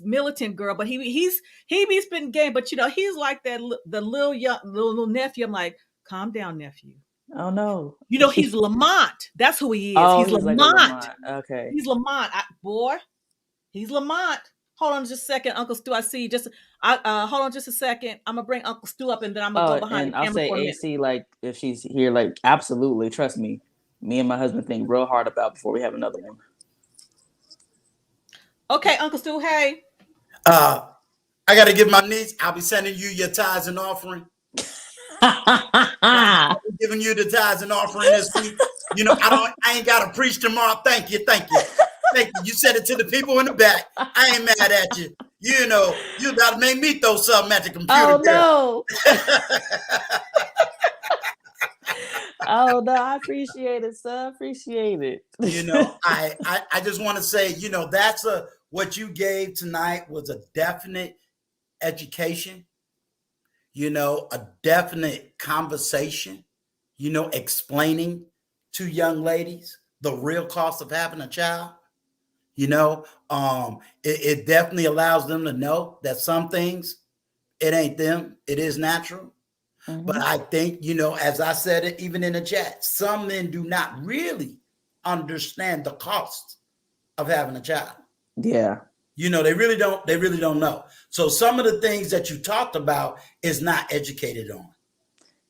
militant girl, but he be spitting game. But he's like the little nephew. I'm like, calm down, nephew. Oh no. He's Lamont. That's who he is. Oh, He's he's like a Lamont. Lamont. Okay. He's Lamont. Boy, he's Lamont. Hold on just a second, Uncle Stu. I see you. I hold on just a second. I'm gonna bring Uncle Stu up, and then I'm gonna go behind the And I'll camera say for a minute. AC, like if she's here, like absolutely, trust me. Me and my husband think real hard about before we have another one. Okay, Uncle Stu. Hey. I got to give my niece. I'll be sending you your tithes and offering. I'll be giving you the tithes and offering this week. I ain't got to preach tomorrow. Thank you. You said it to the people in the back. I ain't mad at you. You about to make me throw something at the computer. Oh no. Oh no, I appreciate it, sir. Appreciate it. I just want to say, that's what you gave tonight was a definite education, a definite conversation, explaining to young ladies the real cost of having a child. It definitely allows them to know that some things, it ain't them, it is natural. Mm-hmm. But I think, as I said it, even in the chat, some men do not really understand the cost of having a child. Yeah. They really don't know. So some of the things that you talked about is not educated on.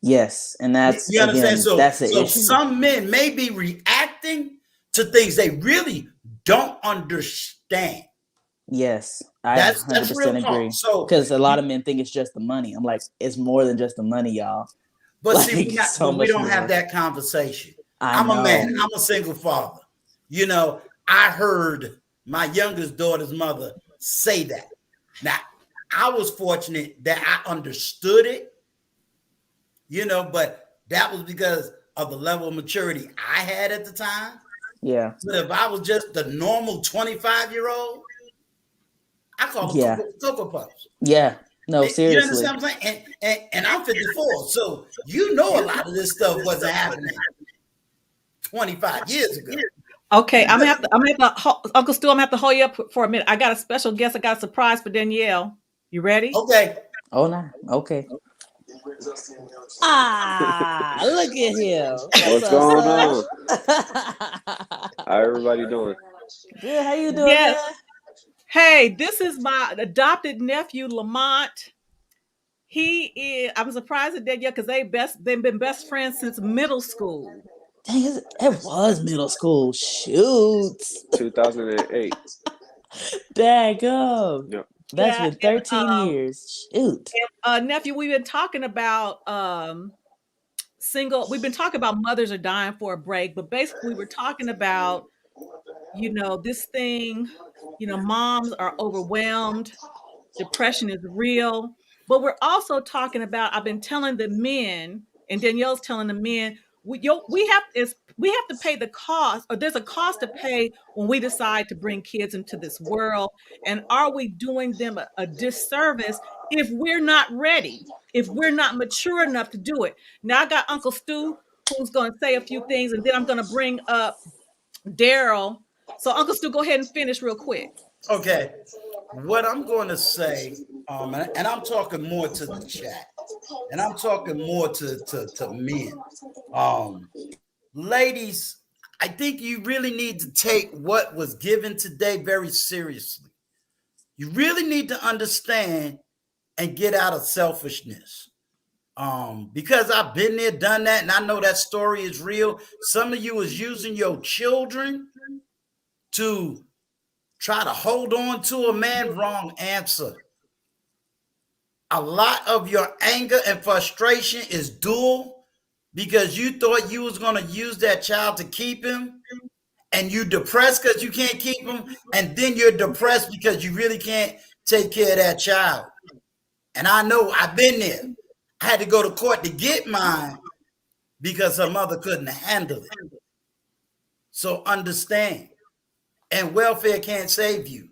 Yes. And that's, you understand? Again, that's the issue. Some men may be reacting to things they really don't understand. Yes, I 100% agree. So, because a lot of men think it's just the money. I'm like, it's more than just the money, y'all. But like, we don't have that conversation. I'm a man. I'm a single father. I heard my youngest daughter's mother say that. Now, I was fortunate that I understood it, but that was because of the level of maturity I had at the time. Yeah. But if I was just the normal 25-year-old, I call them Cocoa Puffs. Yeah. No, seriously. You understand what I'm saying? And I'm 54, so a lot of this stuff wasn't happening 25 years ago. Okay, I'm gonna have to, Uncle Stu, I'm gonna have to hold you up for a minute. I got a special guest. I got a surprise for Danielle. You ready? Okay. Oh no. Okay. Look at him. What's going on? How everybody doing? Good. How you doing? Yes. Man? Hey, this is my adopted nephew, Lamont. I'm surprised at Danielle because they've been best friends since middle school. Dang, it was middle school. Shoot. 2008. Daggum. Yep. That's been 13 years. Shoot. And, nephew, we've been talking about we've been talking about mothers are dying for a break, but basically we're talking about, this thing, moms are overwhelmed. Depression is real. But we're also talking about, I've been telling the men, and Danielle's telling the men, we have to pay the cost, or there's a cost to pay when we decide to bring kids into this world. And are we doing them a disservice if we're not ready, if we're not mature enough to do it? Now I got Uncle Stu who's going to say a few things, and then I'm going to bring up Daryl. So Uncle Stu, go ahead and finish real quick. Okay. What I'm going to say, and I'm talking more to the chat, and I'm talking more to men. Ladies, I think you really need to take what was given today very seriously. You really need to understand and get out of selfishness. Because I've been there, done that, and I know that story is real. Some of you is using your children to try to hold on to a man. Wrong answer. A lot of your anger and frustration is dual because you thought you was going to use that child to keep him, and you depressed because you can't keep him, and then you're depressed because you really can't take care of that child. And I know I've been there. I had to go to court to get mine because her mother couldn't handle it. So understand. And welfare can't save you.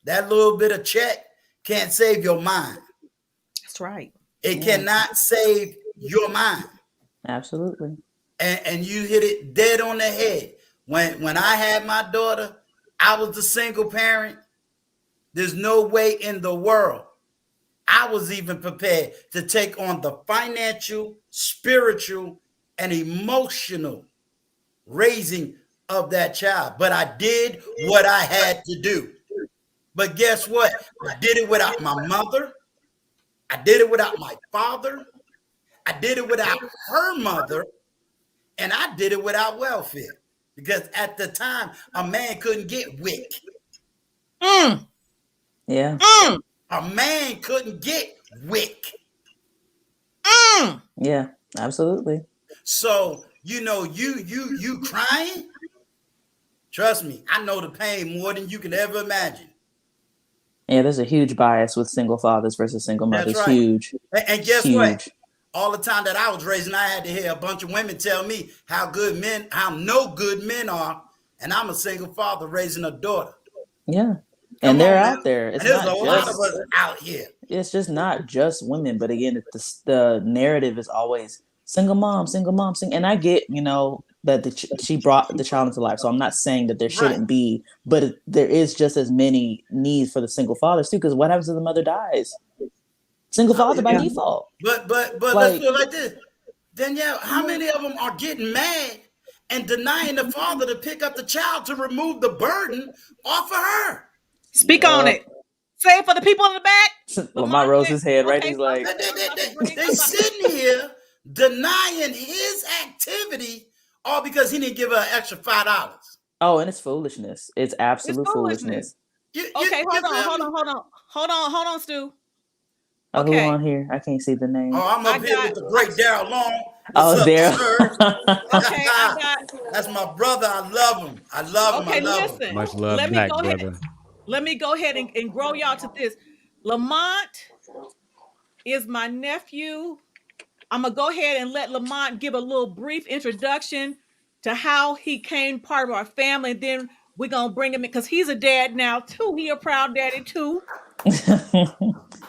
That little bit of check can't save your mind. That's right. It cannot save your mind. Absolutely. and you hit it dead on the head. When I had my daughter, I was the single parent. There's no way in the world I was even prepared to take on the financial, spiritual, and emotional raising of that child. But I did what I had to do. But guess what? I did it without my mother. I did it without my father. I did it without her mother. And I did it without welfare. Because at the time, a man couldn't get WIC. Yeah. A man couldn't get WIC. Yeah, absolutely. So, you crying? Trust me, I know the pain more than you can ever imagine. Yeah, there's a huge bias with single fathers versus single That's mothers. right. Huge. And guess what? Huge. All the time that I was raising, I had to hear a bunch of women tell me how no good men are. And I'm a single father raising a daughter. Yeah. Come And they're on, man. out there. It's And there's not a lot just of us out here. it's just not just women, but again, the narrative is always single mom, and I get, that she brought the child into life, so I'm not saying that there Right. shouldn't be, but there is just as many needs for the single fathers too, because what happens if the mother dies? Single father by default. But let's put it like this, Danielle. How many of them are getting mad and denying the father to pick up the child to remove the burden off of her? Speak on it. Say it for the people in the back. Lamont rose his head, right? Okay, He's like, they sitting here denying his activity all because he didn't give her an extra $5. oh, and it's foolishness. It's absolute foolishness. Okay, hold on, Stu. Who on here? I can't see the name. Oh, I'm up here with the great Daryl Long. What's up, Daryl? Okay, that's my brother. I love him. I love him. Listen. Much love back, brother. Let me go ahead and grow y'all to this. Lamont is my nephew. I'm going to go ahead and let Lamont give a little brief introduction to how he came part of our family. And then we're going to bring him in because he's a dad now, too. He a proud daddy, too.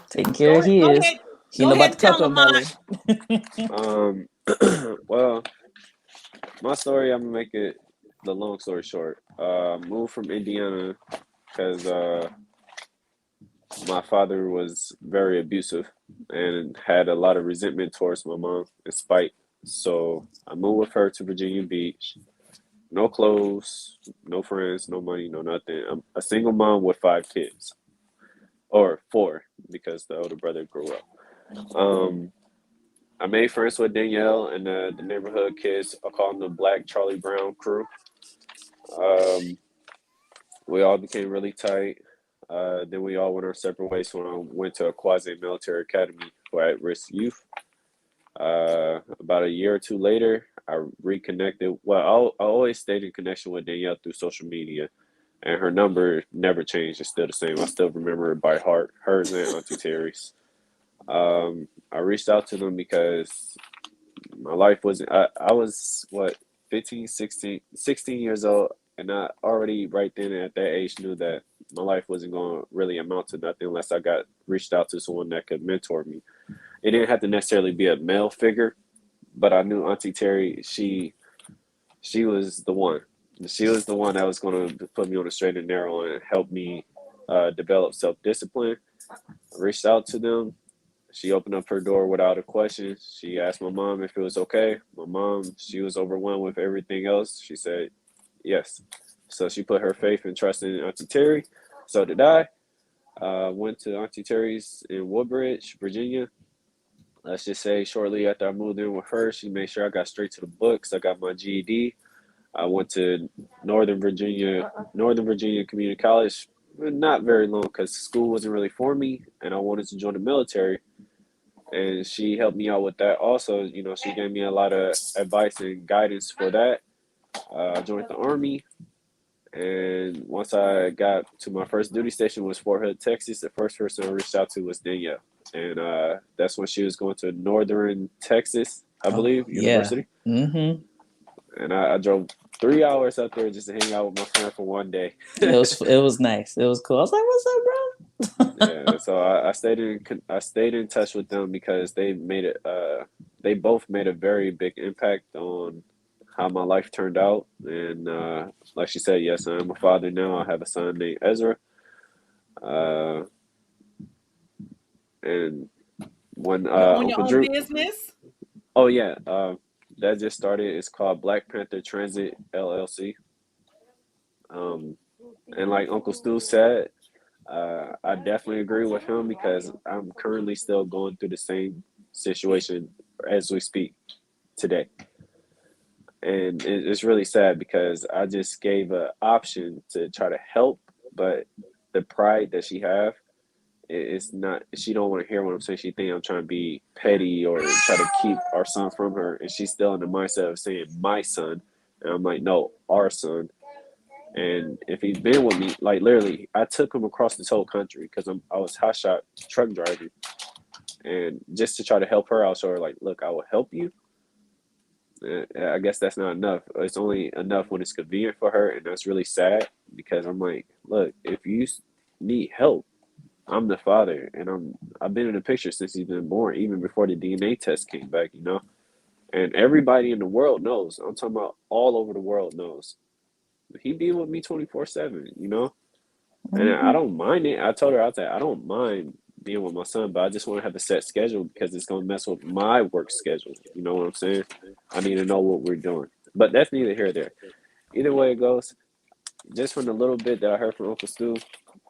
Taking care of his. He know about the cocoa belly. Well, my story, I'm going to make it the long story short. Moved from Indiana because my father was very abusive and had a lot of resentment towards my mom and spite. So I moved with her to Virginia Beach. No clothes, no friends, no money, no nothing. I'm a single mom with 5 kids. Or 4, because the older brother grew up. I made friends with Danielle and the neighborhood kids. I call them the Black Charlie Brown crew. We all became really tight. Then we all went our separate ways when I went to a quasi-military academy for at-risk youth. About a year or 2 later, I reconnected. Well, I always stayed in connection with Danielle through social media, and her number never changed. It's still the same. I still remember it by heart, hers and Auntie Terry's. I reached out to them because my life wasn't, I was, 15, 16 years old, and I already right then at that age knew that my life wasn't going to really amount to nothing unless I got reached out to someone that could mentor me. It didn't have to necessarily be a male figure, but I knew Auntie Terry, she was the one. She was the one that was going to put me on the straight and narrow and help me develop self-discipline. I reached out to them. She opened up her door without a question. She asked my mom if it was okay. My mom, she was overwhelmed with everything else. She said, yes. So she put her faith and trust in Auntie Terry. So did I. Went to Auntie Terry's in Woodbridge, Virginia. Let's just say shortly after I moved in with her, she made sure I got straight to the books. I got my GED. I went to Northern Virginia Community College. Not very long because school wasn't really for me, and I wanted to join the military. And she helped me out with that also. She gave me a lot of advice and guidance for that. I joined the Army. And once I got to my first duty station was Fort Hood, Texas, the first person I reached out to was Danielle. And that's when she was going to Northern Texas, I believe, University. Mm-hmm. And I drove 3 hours up there just to hang out with my friend for one day. It was nice. It was cool. I was like, "What's up, bro?" Yeah. So I stayed in touch with them because they both made a very big impact on how my life turned out. And like she said, yes, I'm a father now. I have a son named Ezra. And when You own your Uncle own Drew, business? oh yeah, that just started. It's called Black Panther Transit LLC. And like Uncle Stu said, I definitely agree with him because I'm currently still going through the same situation as we speak today. And it's really sad because I just gave an option to try to help, but the pride that she have, it's not. She don't want to hear what I'm saying. She think I'm trying to be petty or try to keep our son from her, and she's still in the mindset of saying my son, and I'm like, no, our son. And if he's been with me, like literally, I took him across this whole country because I was hot shot truck driving, and just to try to help her out, show her like, look, I will help you. I guess that's not enough. It's only enough when it's convenient for her, and that's really sad because I'm like, look, if you need help, I'm the father, and I've been in the picture since he's been born, even before the DNA test came back, you know. And everybody in the world knows. I'm talking about all over the world knows. He be with me 24/7, you know. And I don't mind it. I told her, I was like, I don't mind being with my son, but I just want to have a set schedule because it's going to mess with my work schedule. You know what I'm saying? I need to know what we're doing. But that's neither here nor there. Either way it goes, just from the little bit that I heard from Uncle Stu,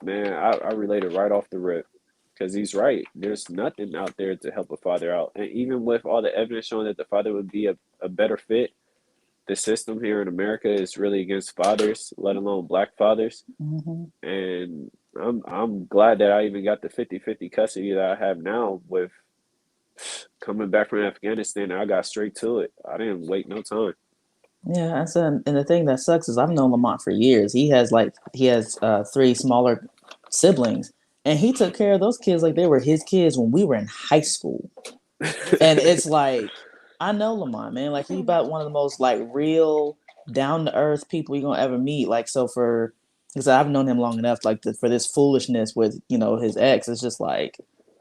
man, I related right off the rip because he's right. There's nothing out there to help a father out. And even with all the evidence showing that the father would be a better fit, the system here in America is really against fathers, let alone black fathers. And I'm glad that I even got the 50-50 custody that I have now with coming back from Afghanistan. I got straight to it. I didn't wait no time. Yeah, and the thing that sucks is I've known Lamont for years. He has three smaller siblings, and he took care of those kids like they were his kids when we were in high school. And it's like, I know Lamont, man. Like he about one of the most like real down to earth people you're gonna ever meet. Like because I've known him long enough, like for this foolishness with his ex. It's just like,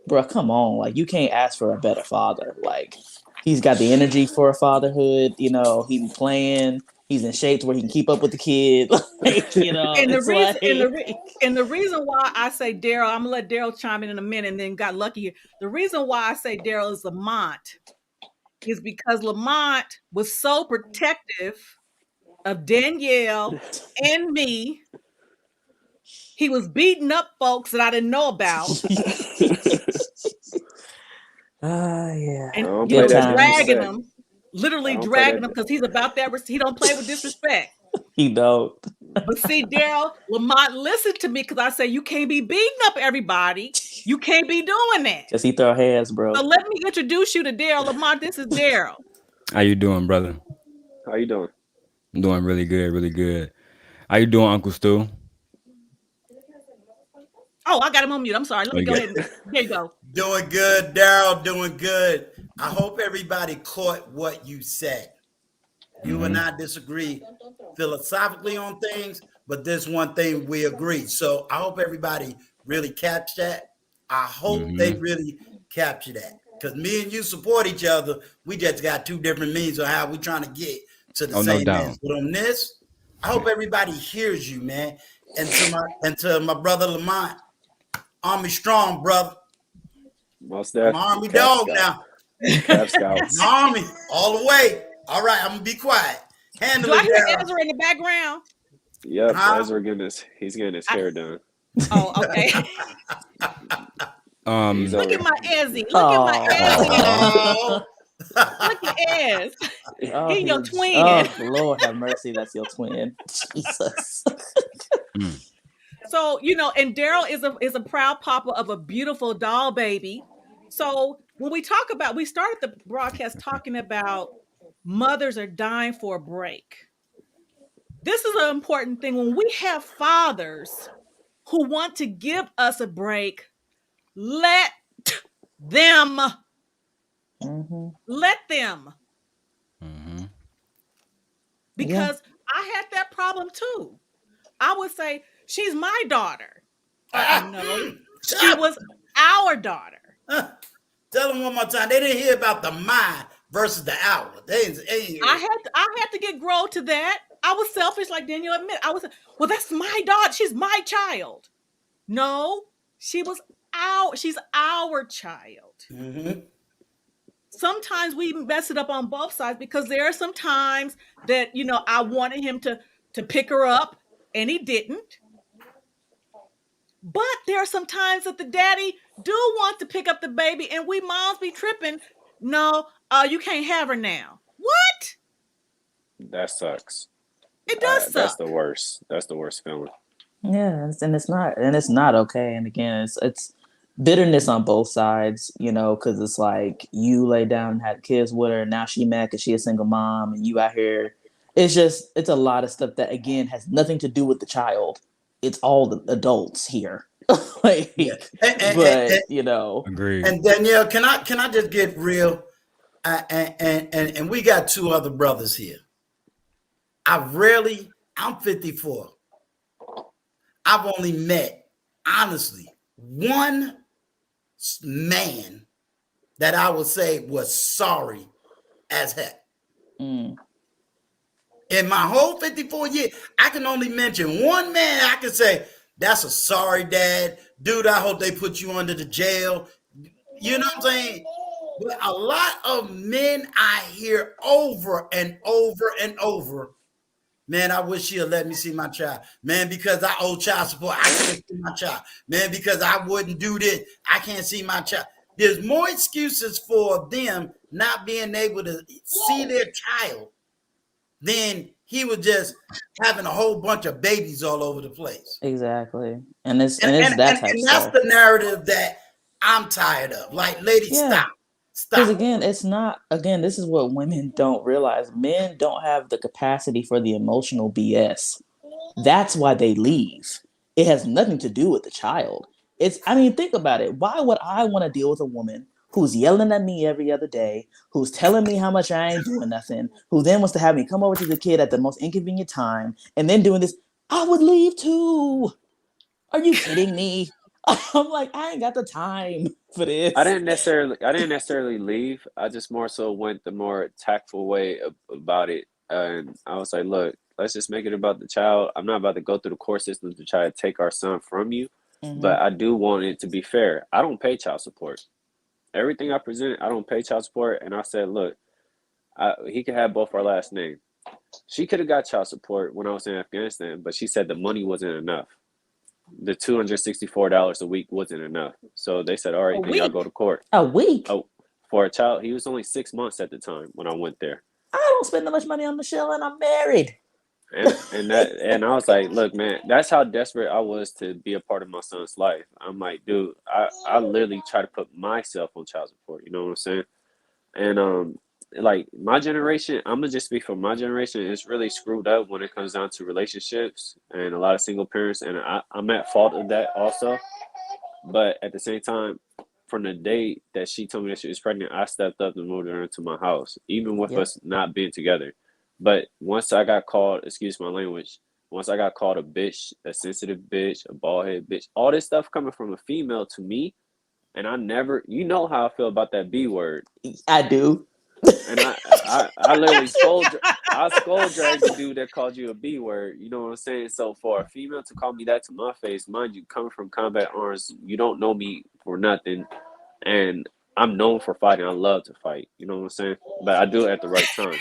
bro, come on, like you can't ask for a better father. Like he's got the energy for a fatherhood. He be playing. He's in shape to where he can keep up with the kid. And the It's reason like and the reason why I say Daryl, I'm gonna let Daryl chime in a minute, and then got lucky here. The reason why I say Daryl is Lamont is because Lamont was so protective of Danielle and me. He was beating up folks that I didn't know about. yeah. And Good times. dragging them, literally dragging them because he's about that. He don't play with disrespect. He don't. But see, Daryl, Lamont listened to me because I say you can't be beating up everybody. You can't be doing that. Just he throw hands, bro. So let me introduce you to Daryl. Lamont, this is Daryl. How you doing, brother? How you doing? I'm doing really good, really good. How you doing, Uncle Stu? Oh, I got him on mute. I'm sorry. Let me go ahead. There you go. Doing good, Daryl. Doing good. I hope everybody caught what you said. You and I disagree philosophically on things, but this one thing we agree. So I hope everybody really catch that. I hope they really capture that. Because me and you support each other. We just got two different means of how we trying to get to the same ends. But on this, I hope everybody hears you, man. And to my brother Lamont, Army strong, brother. Most I'm Army dog now. Cab Scouts. Army all the way. All right, I'm gonna be quiet. Handle Do I it, hear Daryl. Ezra in the background? Yep, Ezra he's getting his hair done. Oh, okay. Look at my Ezzy. Look at my Ezzy. Look at Ez. He's your twin. Oh, Lord have mercy. That's your twin. Jesus. So, and Daryl is a proud papa of a beautiful doll baby. So when we started the broadcast talking about mothers are dying for a break. This is an important thing. When we have fathers who want to give us a break, let them. Let them. Because I had that problem too. I would say, she's my daughter. No, she was our daughter. Tell them one more time. They didn't hear about the mind. versus the hour. I had to get grow to that. I was selfish, like Daniel admit. I was, well, that's my daughter. She's my child. No, she's our child. Mm-hmm. Sometimes we mess it up on both sides because there are some times that, I wanted him to pick her up and he didn't. But there are some times that the daddy do want to pick up the baby and we moms be tripping. No, you can't have her now. What? That sucks. It does That's suck. the worst. That's the worst feeling. Yeah, and it's not okay. And again, it's bitterness on both sides, because it's like you lay down and had kids with her, and now she mad because she a single mom, and you out here. It's a lot of stuff that again has nothing to do with the child. It's all the adults here. Like, Yeah. but Agreed. And Danielle, can I just get real? And we got two other brothers here. I'm 54. I've only met, honestly, one man that I would say was sorry as heck. Mm. In my whole 54 years, I can only mention one man I can say, that's a sorry dad. Dude, I hope they put you under the jail. You know what I'm saying? But a lot of men I hear over and over and over, man, I wish she'd let me see my child. Man, because I owe child support, I can't see my child. Man, because I wouldn't do this, I can't see my child. There's more excuses for them not being able to see their child than he was just having a whole bunch of babies all over the place. Exactly, and it's And, that and, type and, of and that's stuff. the narrative that I'm tired of. Like, lady, Yeah. stop. Because Stop. again, it's not, again, this is what women don't realize. Men don't have the capacity for the emotional BS. That's why they leave. It has nothing to do with the child. Think about it. Why would I want to deal with a woman who's yelling at me every other day, who's telling me how much I ain't doing nothing, who then wants to have me come over to the kid at the most inconvenient time, and then doing this? I would leave too. Are you kidding me? I'm like, I ain't got the time for I this. didn't necessarily leave. I just more so went the more tactful way about it, and I was like, "Look, let's just make it about the child. I'm not about to go through the court system to try to take our son from you, Hmm. but I do want it to be fair. I don't pay child support. Everything I present, I don't pay child support." And I said, "Look, he could have both our last name. She could have got child support when I was in Afghanistan, but she said the money wasn't enough. The $264 a week wasn't enough. So they said, all A right, then y'all week. go to court." A week? Oh, for a child, he was only 6 months at the time when I went there. I don't spend that much money on Michelle, and I'm married. And I was like, look, man, that's how desperate I was to be a part of my son's life. I'm like, dude, I literally try to put myself on child support. You know what I'm saying? And like my generation, I'm gonna just speak for my generation. It's really screwed up when it comes down to relationships and a lot of single parents, and I'm at fault of that also. But at the same time, from the day that she told me that she was pregnant, I stepped up and moved her into my house, even with Yep. us not being together. But once I got called, excuse my language, once I got called a bitch, a sensitive bitch, a bald head bitch, all this stuff coming from a female to me, and I never, you know how I feel about that B word. I do. And I literally Yes, you I skull dragged the dude that called you a B word. You know what I'm saying? So for a female to call me that to my face, mind you, coming from combat arms, you don't know me for nothing, and I'm known for fighting. I love to fight. You know what I'm saying? But I do it at the right times.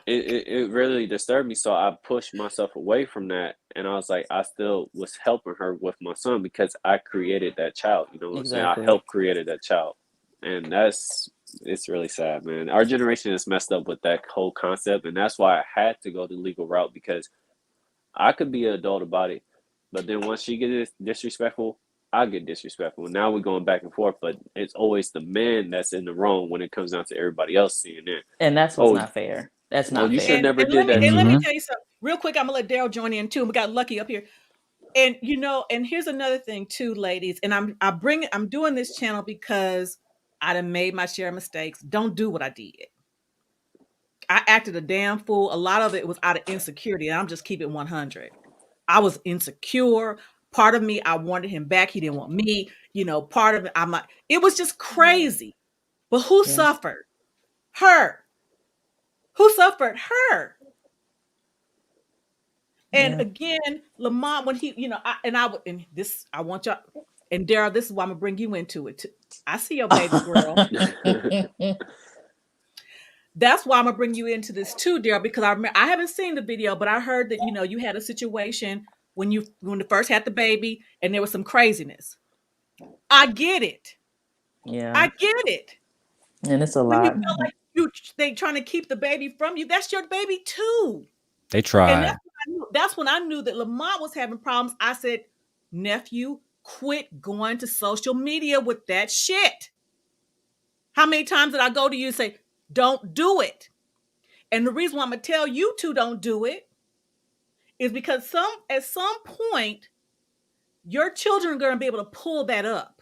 It really disturbed me, so I pushed myself away from that, and I was like, I still was helping her with my son because I created that child. You know what I'm saying? I Exactly. helped created that child, and it's really sad, man. Our generation is messed up with that whole concept, and that's why I had to go the legal route because I could be an adult about it, but then once she gets disrespectful, I get disrespectful. Now we're going back and forth, but it's always the man that's in the wrong when it comes down to everybody else seeing it. And that's what's Oh, not fair. That's oh, not you should fair. never and let did me that and to let me me. Mm-hmm. tell you something real quick. I'm gonna let Daryl join in too. We got Lucky up here, and and here's another thing too, ladies. And I'm doing this channel because I done made my share of mistakes. Don't do what I did. I acted a damn fool. A lot of it was out of insecurity, and I'm just keeping 100. I was insecure. Part of me, I wanted him back. He didn't want me. Part of it, I'm like, it was just crazy. But who Yeah. suffered? Her. Who suffered? Her. And Yeah. again, Lamont, when he, and this, I want y'all, and Daryl, this is why I'm gonna bring you into it too. I see your baby girl. That's why I'm gonna bring you into this too, Daryl, because I haven't seen the video, but I heard that you had a situation when you first had the baby, and there was some craziness. I get it. Yeah. I get it. And it's a When you lot. feel like they trying to keep the baby from you, that's your baby too. They And tried. that's when I knew that Lamont was having problems. I said, nephew, quit going to social media with that shit. How many times did I go to you and say, don't do it? And the reason why I'm gonna tell you two don't do it is because at some point, your children are gonna be able to pull that up.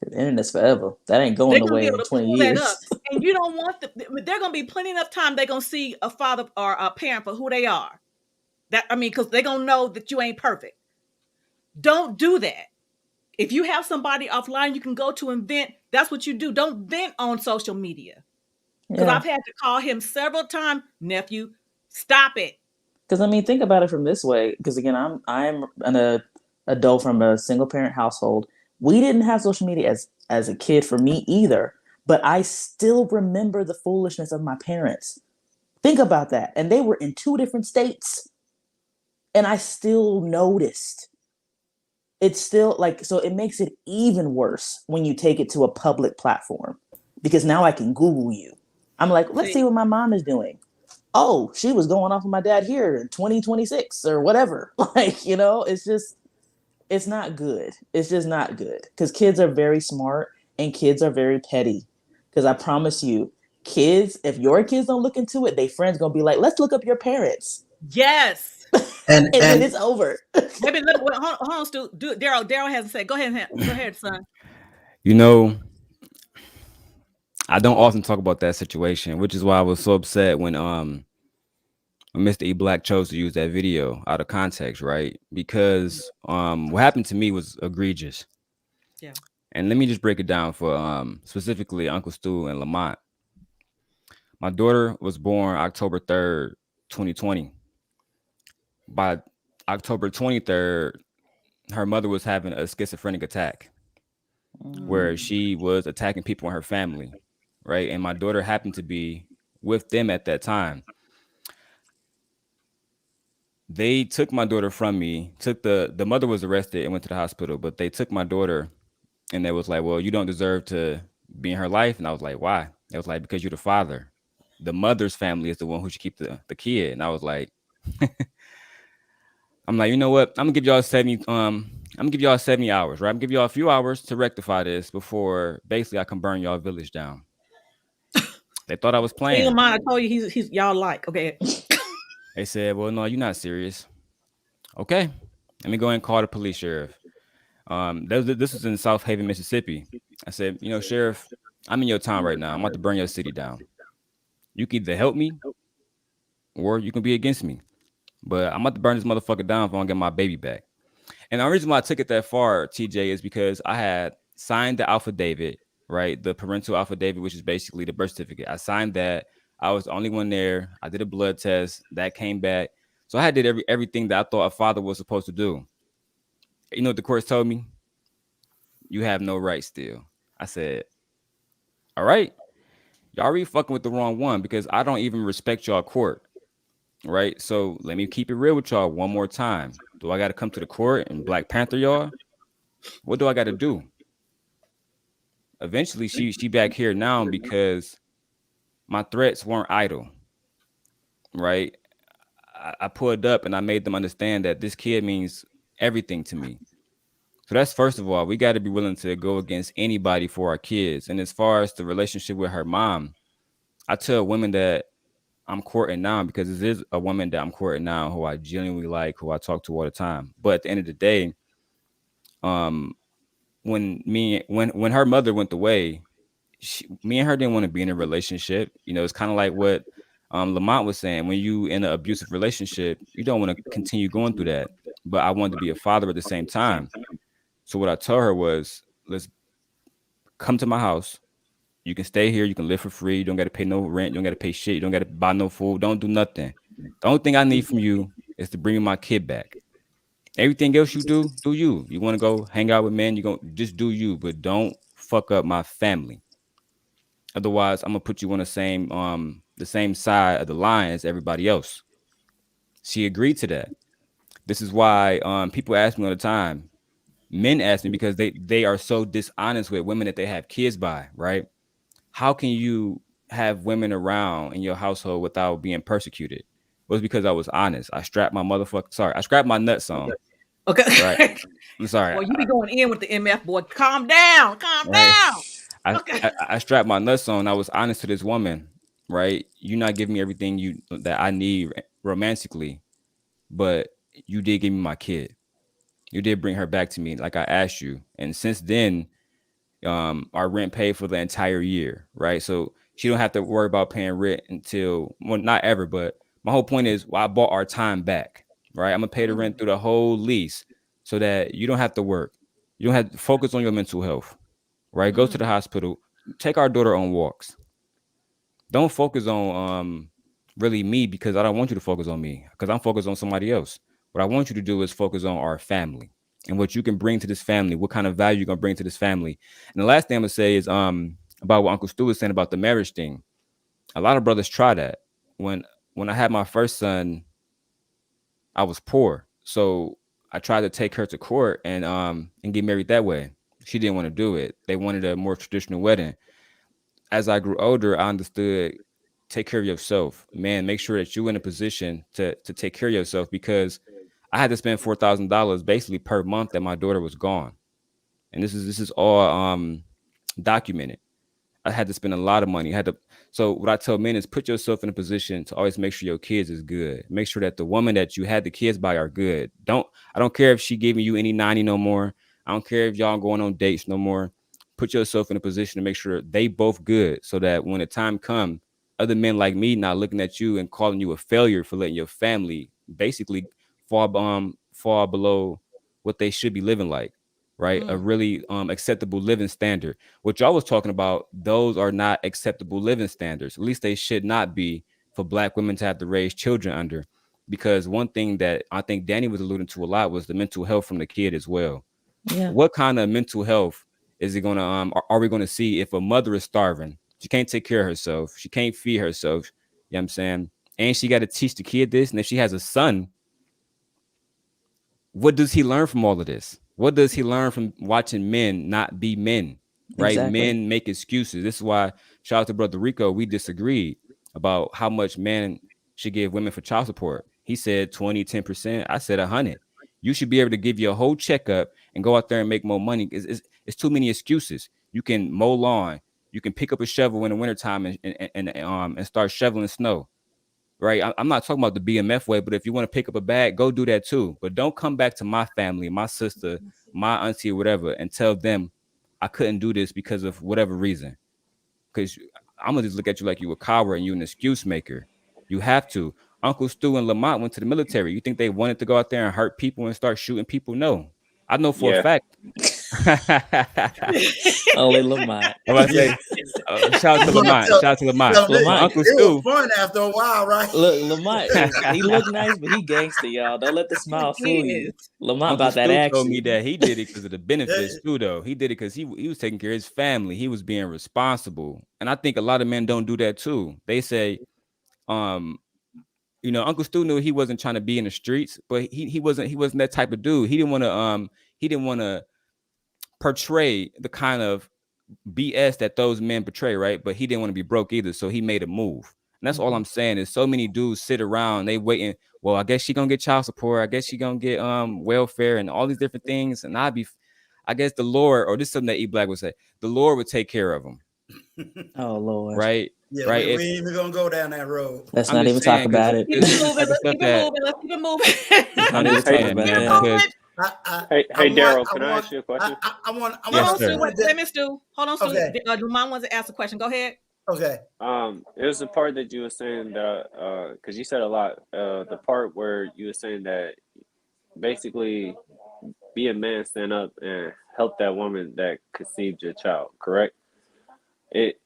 The internet's forever. That ain't They're going gonna be away able in to 20 pull that up. years. And you don't want they're gonna be plenty enough time they're gonna see a father or a parent for who they are. Because they're gonna know that you ain't perfect. Don't do that. If you have somebody offline you can go to and vent, that's what you do. Don't vent on social media. Because Yeah. I've had to call him several times, nephew, stop it. Because I mean, think about it from this way. Because again, I'm an adult from a single parent household. We didn't have social media as a kid for me either, but I still remember the foolishness of my parents. Think about that, and they were in two different states, and I still noticed. It's still like so. It makes it even worse when you take it to a public platform, because now I can Google you. I'm like, let's see See, what my mom is doing. Oh, she was going off with my dad here in 2026 or whatever. Like, it's not good. It's just not good. Because kids are very smart and kids are very petty. Because I promise you, kids, if your kids don't look into it, they friends gonna be like, let's look up your parents. yes. And And then and it's over. Maybe hold on, Stu. Daryl hasn't said. Go ahead, son. You know, I don't often talk about that situation, which is why I was so upset when Mr. E Black chose to use that video out of context, right? Because what happened to me was egregious. Yeah. And let me just break it down for specifically Uncle Stu and Lamont. My daughter was born October 3rd, 2020. By October 23rd, her mother was having a schizophrenic attack where Mm. she was attacking people in her family, right? And my daughter happened to be with them at that time. They took my daughter from me. Took the mother was arrested and went to the hospital, but they took my daughter and they was like, "Well, you don't deserve to be in her life." And I was like, "Why?" It was like, "Because you're the father. The mother's family is the one who should keep the kid." And I was like, I'm like, you know what? I'm gonna give y'all 70 hours, right? I'm gonna give y'all a few hours to rectify this before basically I can burn y'all village down. They thought I was See, playing. Lamont, I told you he's y'all like. Okay. They said, "Well, no, you're not serious." Okay, let me go and call the police sheriff. This was in South Haven, Mississippi. I said, Sheriff, I'm in your town right now. I'm about to burn your city down. You can either help me or you can be against me. But I'm about to burn this motherfucker down if I don't get my baby back. And the reason why I took it that far, TJ, is because I had signed the affidavit, right? The parental affidavit, which is basically the birth certificate. I signed that. I was the only one there. I did a blood test. That came back. So I had did everything that I thought a father was supposed to do. You know what the courts told me? You have no right still. I said, all right, y'all really fucking with the wrong one because I don't even respect y'all court, right? So let me keep it real with y'all one more time. Do I got to come to the court and Black Panther y'all? What do I got to do? Eventually, she back here now because my threats weren't idle, right? I pulled up and I made them understand that this kid means everything to me. So that's first of all, we got to be willing to go against anybody for our kids. And as far as the relationship with her mom, I tell women that I'm courting now because this is a woman that I'm courting now who I genuinely like, who I talk to all the time. But at the end of the day, um, when her mother went away, me and her didn't want to be in a relationship. It's kind of like what Lamont was saying. When you in an abusive relationship, you don't want to continue going through that. But I wanted to be a father at the same time. So what I told her was, let's come to my house. You can stay here. You can live for free. You don't got to pay no rent. You don't got to pay shit. You don't got to buy no food. Don't do nothing. The only thing I need from you is to bring me my kid back. Everything else you do, do you. You want to go hang out with men, you go just do you, but don't fuck up my family. Otherwise, I'm gonna put you on the same side of the line as everybody else. She agreed to that. This is why people ask me all the time. Men ask me because they are so dishonest with women that they have kids by, right? How can you have women around in your household without being persecuted? Well, it's because I was honest. I strapped my nuts on, right? Okay. I'm sorry. Boy, you be going in with the MF, boy. Calm down. Calm Right. down. I, Okay. I strapped my nuts on. I was honest to this woman, right? You're not giving me everything you that I need romantically, but you did give me my kid. You did bring her back to me like I asked you. And since then, our rent paid for the entire year, right? So she don't have to worry about paying rent until, well, not ever, but my whole point is, well, I bought our time back, right? I'm gonna pay the rent through the whole lease so that you don't have to work. You don't have to focus on your mental health, right? Go to the hospital, take our daughter on walks. Don't focus on really me because I don't want you to focus on me because I'm focused on somebody else. What I want you to do is focus on our family and what you can bring to this family, what kind of value you're gonna bring to this family. And the last thing I'm gonna say is about what Uncle Stu was saying about the marriage thing. A lot of brothers try that. When when I had my first son, I was poor. So I tried to take her to court and get married that way. She didn't want to do it. They wanted a more traditional wedding. As I grew older, I understood take care of yourself. Man, make sure that you're in a position to take care of yourself because I had to spend $4,000 basically per month that my daughter was gone. And this is all documented. I had to spend a lot of money. I had to. So what I tell men is put yourself in a position to always make sure your kids is good. Make sure that the woman that you had the kids by are good. I don't care if she giving you any 90 no more. I don't care if y'all going on dates no more. Put yourself in a position to make sure they both good so that when the time comes, other men like me not looking at you and calling you a failure for letting your family basically fall below what they should be living like, right? A really acceptable living standard. What y'all was talking about, those are not acceptable living standards. At least they should not be for black women to have to raise children under. Because one thing that I think Danny was alluding to a lot was the mental health from the kid as well. Yeah. What kind of mental health is it gonna are we gonna see if a mother is starving? She can't take care of herself, she can't feed herself, you know what I'm saying? And she got to teach the kid this, and if she has a son, what does he learn from all of this? What does he learn from watching men not be men? Right? Exactly. Men make excuses. This is why, shout out to Brother Rico, we disagreed about how much men should give women for child support. He said 20, 10%. I said 100. You should be able to give your whole checkup and go out there and make more money. It's too many excuses. You can mow lawn. You can pick up a shovel in the wintertime and start shoveling snow, right? I'm not talking about the BMF way, but if you want to pick up a bag, go do that too. But don't come back to my family, my sister, my auntie, or whatever, and tell them I couldn't do this because of whatever reason. Because I'm gonna just look at you like you a coward and you an excuse maker. You have to. Uncle Stu and Lamont went to the military. You think they wanted to go out there and hurt people and start shooting people? No. I know for a Yeah. fact. Only Lamont. I'm about to Yeah. say, shout out to Lamont. Shout out to Lamont. They, But Lamont. Uncle it was Stu, fun after a while, right? Look, Lamont he look nice, but he gangster, y'all. Don't let the smile fool you. Yes. Lamont Uncle about that Stu told me action. that he did it because of the benefits Yeah. too, though. He did it because he was taking care of his family. He was being responsible. And I think a lot of men don't do that too. They say, um, Uncle Stu knew he wasn't trying to be in the streets, but he wasn't that type of dude. He didn't want to portray the kind of BS that those men portray, right? But he didn't want to be broke either, so he made a move. And that's all I'm saying is so many dudes sit around, they waiting. Well, I guess she gonna get child support. I guess she gonna get welfare and all these different things. And I guess the Lord, or this is something that E Black would say, the Lord would take care of them, Oh Lord. right? Yeah, Right. we If ain't even gonna go down that road. Let's I'm not just even talk saying, because about it. Keep this it is the moving. type of Let's stuff keep it that moving. Let's keep it moving. Let's not I'm even just talk saying, about Keep it man, that. because moving. I Hey, want, Daryl, I can I want, ask you a question? I yes, want, Hold on, I Stu. sir. want Let me, Stu. Hold on, Stu. okay, Mom wants to ask a question. Go ahead. okay. It was the part that you were saying that because you said a lot. The part where you were saying that basically be a man, stand up, and help that woman that conceived your child. Correct? It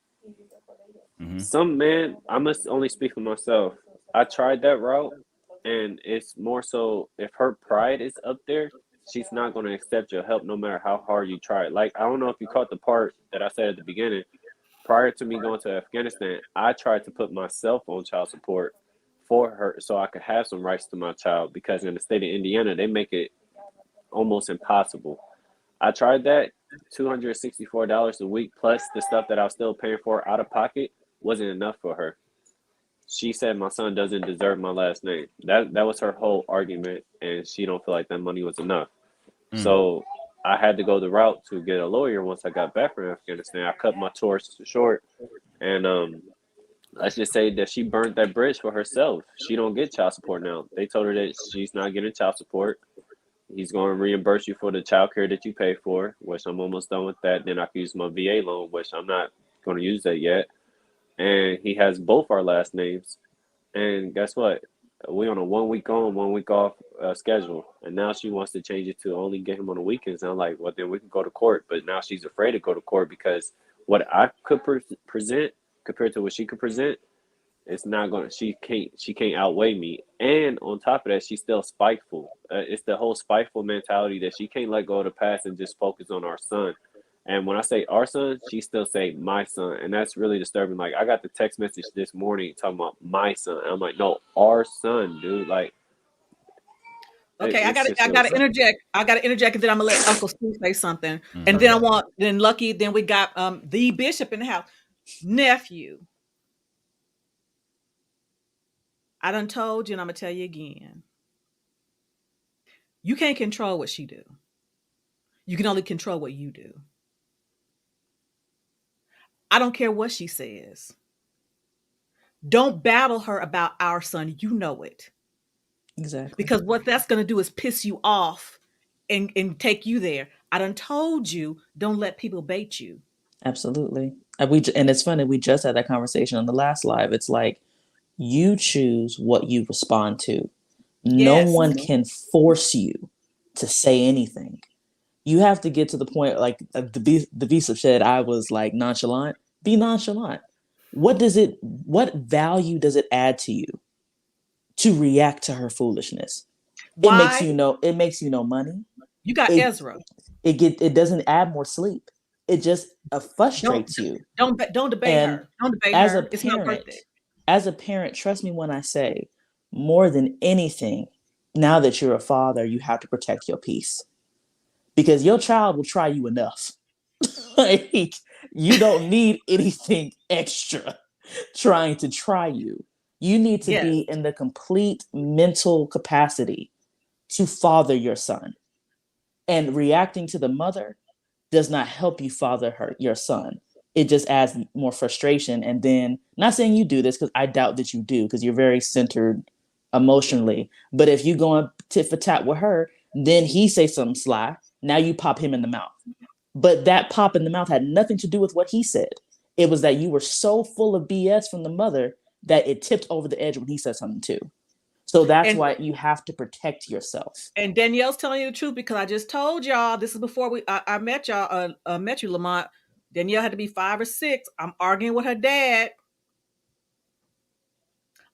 Some man, I must only speak for myself. I tried that route, and it's more so if her pride is up there, she's not going to accept your help no matter how hard you try. Like, I don't know if you caught the part that I said at the beginning. Prior to me going to Afghanistan, I tried to put myself on child support for her so I could have some rights to my child because in the state of Indiana, they make it almost impossible. I tried that. $264 a week plus the stuff that I was still paying for out of pocket wasn't enough for her. She said my son doesn't deserve my last name. That was her whole argument, and she don't feel like that money was enough. So I had to go the route to get a lawyer once I got back from Afghanistan. I cut my tours short, and let's just say that she burnt that bridge for herself. She don't get child support now. They told her that she's not getting child support. He's going to reimburse you for the child care that you pay for, which I'm almost done with that. Then I can use my VA loan, which I'm not going to use that yet. And he has both our last names. And guess what? We on a 1 week on, 1 week off schedule. And now she wants to change it to only get him on the weekends. And I'm like, well, then we can go to court. But now she's afraid to go to court because what I could present compared to what she could present, it's not going to, she can't outweigh me. And on top of that, she's still spiteful. It's the whole spiteful mentality that she can't let go of the past and just focus on our son. And when I say our son, she still say my son. And that's really disturbing. Like, I got the text message this morning talking about my son. And I'm like, no, our son, dude. Like, okay, I gotta interject. I gotta interject, and then I'm gonna let Uncle Steve say something. And then Lucky, then we got the bishop in the house. Nephew. I done told you, and I'm gonna tell you again. You can't control what she do. You can only control what you do. I don't care what she says. Don't battle her about our son. You know it. Exactly. Because what that's going to do is piss you off and take you there. I done told you, don't let people bait you. Absolutely. And it's funny, we just had that conversation on the last live. It's like, you choose what you respond to. No one can force you to say anything. You have to get to the point, like the Bishop said, I was like nonchalant. Be nonchalant. What value does it add to you to react to her foolishness? Why? It makes you no money. You got Ezra. It doesn't add more sleep. It just frustrates you. Don't debate her. Don't debate her. It's not worth it. As a parent, trust me when I say, more than anything, now that you're a father, you have to protect your peace. Because your child will try you enough. Like, you don't need anything extra trying to try you. You need to be in the complete mental capacity to father your son. And reacting to the mother does not help you father your son. It just adds more frustration. And then, not saying you do this, because I doubt that you do, because you're very centered emotionally. But if you go on tit for tat with her, then he say something sly. Now you pop him in the mouth. But that pop in the mouth had nothing to do with what he said. It was that you were so full of BS from the mother that it tipped over the edge when he said something too. So that's why you have to protect yourself. And Danielle's telling you the truth, because I just told y'all, this is before I met y'all, met you, Lamont. Danielle had to be 5 or 6. I'm arguing with her dad.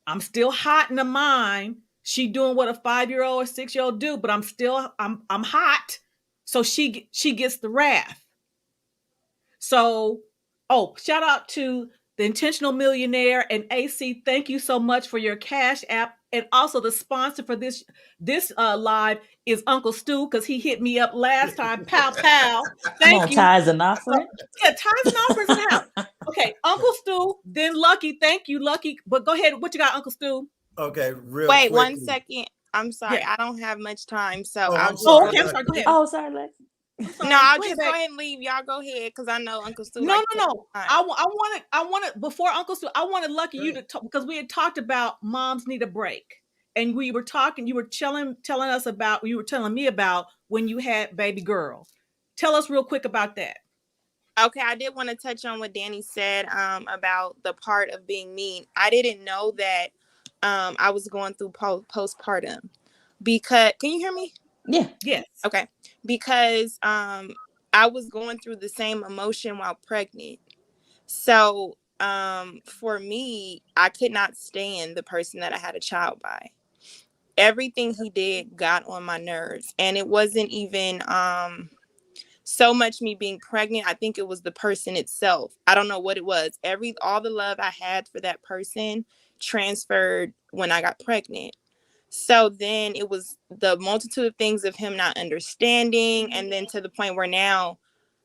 I'm still hot in the mind. She doing what a 5-year-old or 6-year-old do, but I'm hot. So she gets the wrath. So, shout out to the Intentional Millionaire and AC. Thank you so much for your Cash App. And also the sponsor for this live is Uncle Stu, because he hit me up last time. Pow, pow. Thank you. Tithes and offering. Tithes and offerings in the house. Okay, Uncle Stu, then Lucky. Thank you, Lucky. But go ahead. What you got, Uncle Stu? Okay, Wait, 1 second. I'm sorry. I don't have much time. So I'm sorry. Okay, I'm sorry. Go ahead. Oh, sorry, Lex. No, I'll just go ahead and leave. Y'all go ahead, because I know Uncle Stu. No. I wanted before Uncle Stu. I wanted Lucky you to talk, because we had talked about moms need a break, and we were talking. You were telling me about when you had baby girl. Tell us real quick about that. Okay, I did want to touch on what Danny said about the part of being mean. I didn't know that I was going through postpartum, because can you hear me? Yeah. Yes. Okay. Because I was going through the same emotion while pregnant. So for me, I could not stand the person that I had a child by. Everything he did got on my nerves, and it wasn't even so much me being pregnant. I think it was the person itself. I don't know what it was. All the love I had for that person transferred when I got pregnant. So then it was the multitude of things of him not understanding, and then to the point where now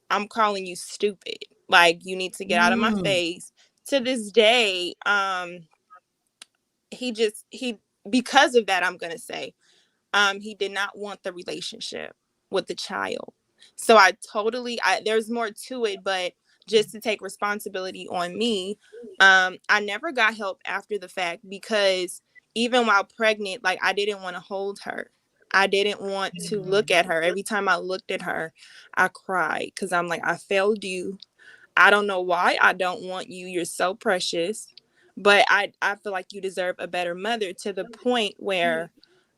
I'm calling you stupid. Like, you need to get out of my face. To this day, he because of that, I'm gonna say, he did not want the relationship with the child. So there's more to it, but just to take responsibility on me, I never got help after the fact, because even while pregnant, like, I didn't want to hold her. I didn't want to look at her. Every time I looked at her, I cried, because I'm like, I failed you. I don't know why I don't want you. You're so precious. But I feel like you deserve a better mother, to the point where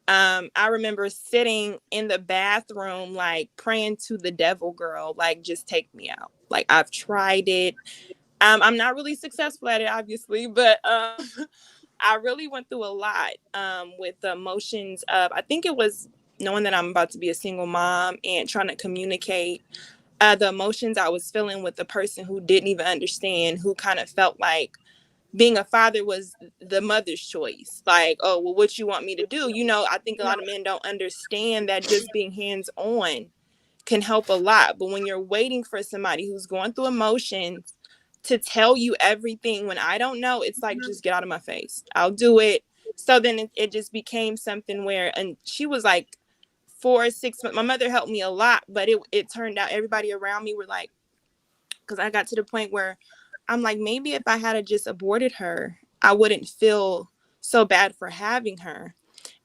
I remember sitting in the bathroom, like, praying to the devil, girl, like, just take me out. Like, I've tried it. I'm not really successful at it, obviously, but I really went through a lot with the emotions of, I think it was knowing that I'm about to be a single mom and trying to communicate the emotions I was feeling with the person who didn't even understand, who kind of felt like being a father was the mother's choice. Like, oh, well, what you want me to do? I think a lot of men don't understand that just being hands on can help a lot. But when you're waiting for somebody who's going through emotions to tell you everything when I don't know, it's like, just get out of my face. I'll do it. So then it just became something where, and she was like 4 or 6 months. My mother helped me a lot, but it turned out everybody around me were like, because I got to the point where I'm like, maybe if I had just aborted her, I wouldn't feel so bad for having her.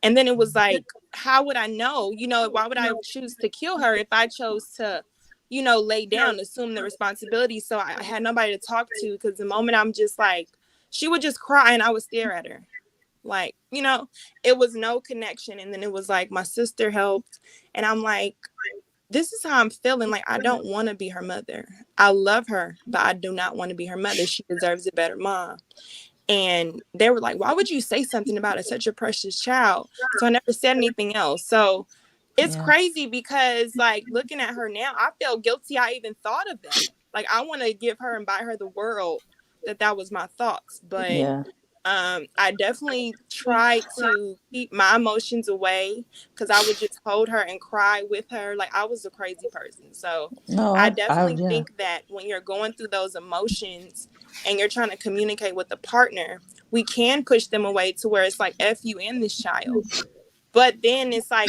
And then it was like, how would I know? Why would I choose to kill her if I chose to, lay down, assume the responsibility? So I had nobody to talk to, because the moment I'm just like, she would just cry and I would stare at her. Like, it was no connection. And then it was like my sister helped. And I'm like, this is how I'm feeling. Like, I don't want to be her mother. I love her, but I do not want to be her mother. She deserves a better mom. And they were like, why would you say something about it? Such a precious child. So I never said anything else. So it's crazy, because, like, looking at her now, I feel guilty I even thought of that. Like, I want to give her and buy her the world that was my thoughts. But Yeah. I definitely tried to keep my emotions away, because I would just hold her and cry with her. Like, I was a crazy person. So No, I I definitely yeah. think that when you're going through those emotions and you're trying to communicate with a partner, we can push them away to where it's like, F you and this child. But then it's like,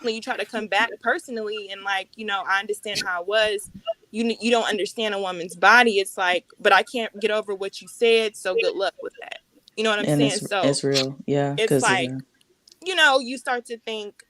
when you try to come back personally and, like, I understand how it was. You don't understand a woman's body. It's like, but I can't get over what you said. So good luck with that. You know what I'm And saying? So it's real. Yeah, it's because like, you start to think,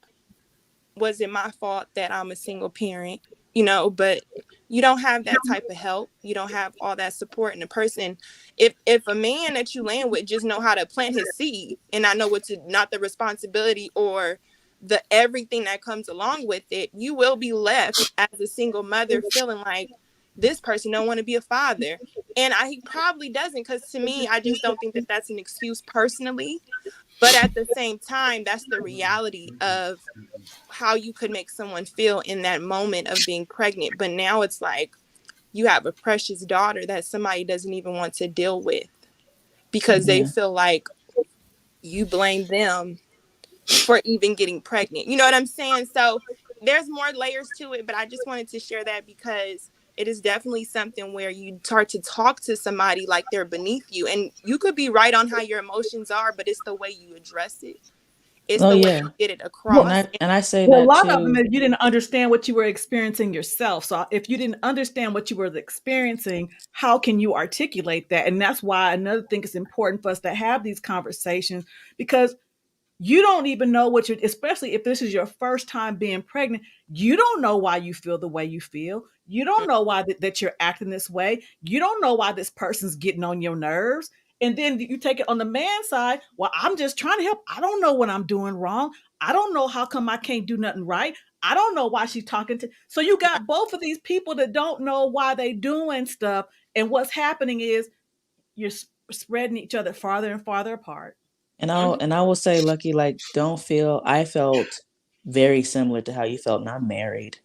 was it my fault that I'm a single parent? But you don't have that type of help. You don't have all that support in a person. If a man that you land with just know how to plant his seed and not know not the responsibility or the everything that comes along with it, you will be left as a single mother feeling like this person don't want to be a father. And he probably doesn't, because to me, I just don't think that that's an excuse personally. But at the same time, that's the reality of how you could make someone feel in that moment of being pregnant. But now it's like, you have a precious daughter that somebody doesn't even want to deal with, because they yeah. feel like you blame them for even getting pregnant. You know what I'm saying? So there's more layers to it, but I just wanted to share that, because it is definitely something where you start to talk to somebody like they're beneath you. And you could be right on how your emotions are, but it's the way you address it. It's Oh the way yeah. you get it Well, across. And I say Well, a that lot of them too. is you didn't understand what you were experiencing yourself. So if you didn't understand what you were experiencing, how can you articulate that? And that's why another thing is important for us to have these conversations, because you don't even know what you're, especially if this is your first time being pregnant, you don't know why you feel the way you feel. You don't know why that you're acting this way. You don't know why this person's getting on your nerves. And then you take it on the man side. Well, I'm just trying to help. I don't know what I'm doing wrong. I don't know how come I can't do nothing right. I don't know why she's talking to. So you got both of these people that don't know why they doing stuff. And what's happening is you're spreading each other farther and farther apart. And I will say, Lucky, like, don't feel. I felt very similar to how you felt not married.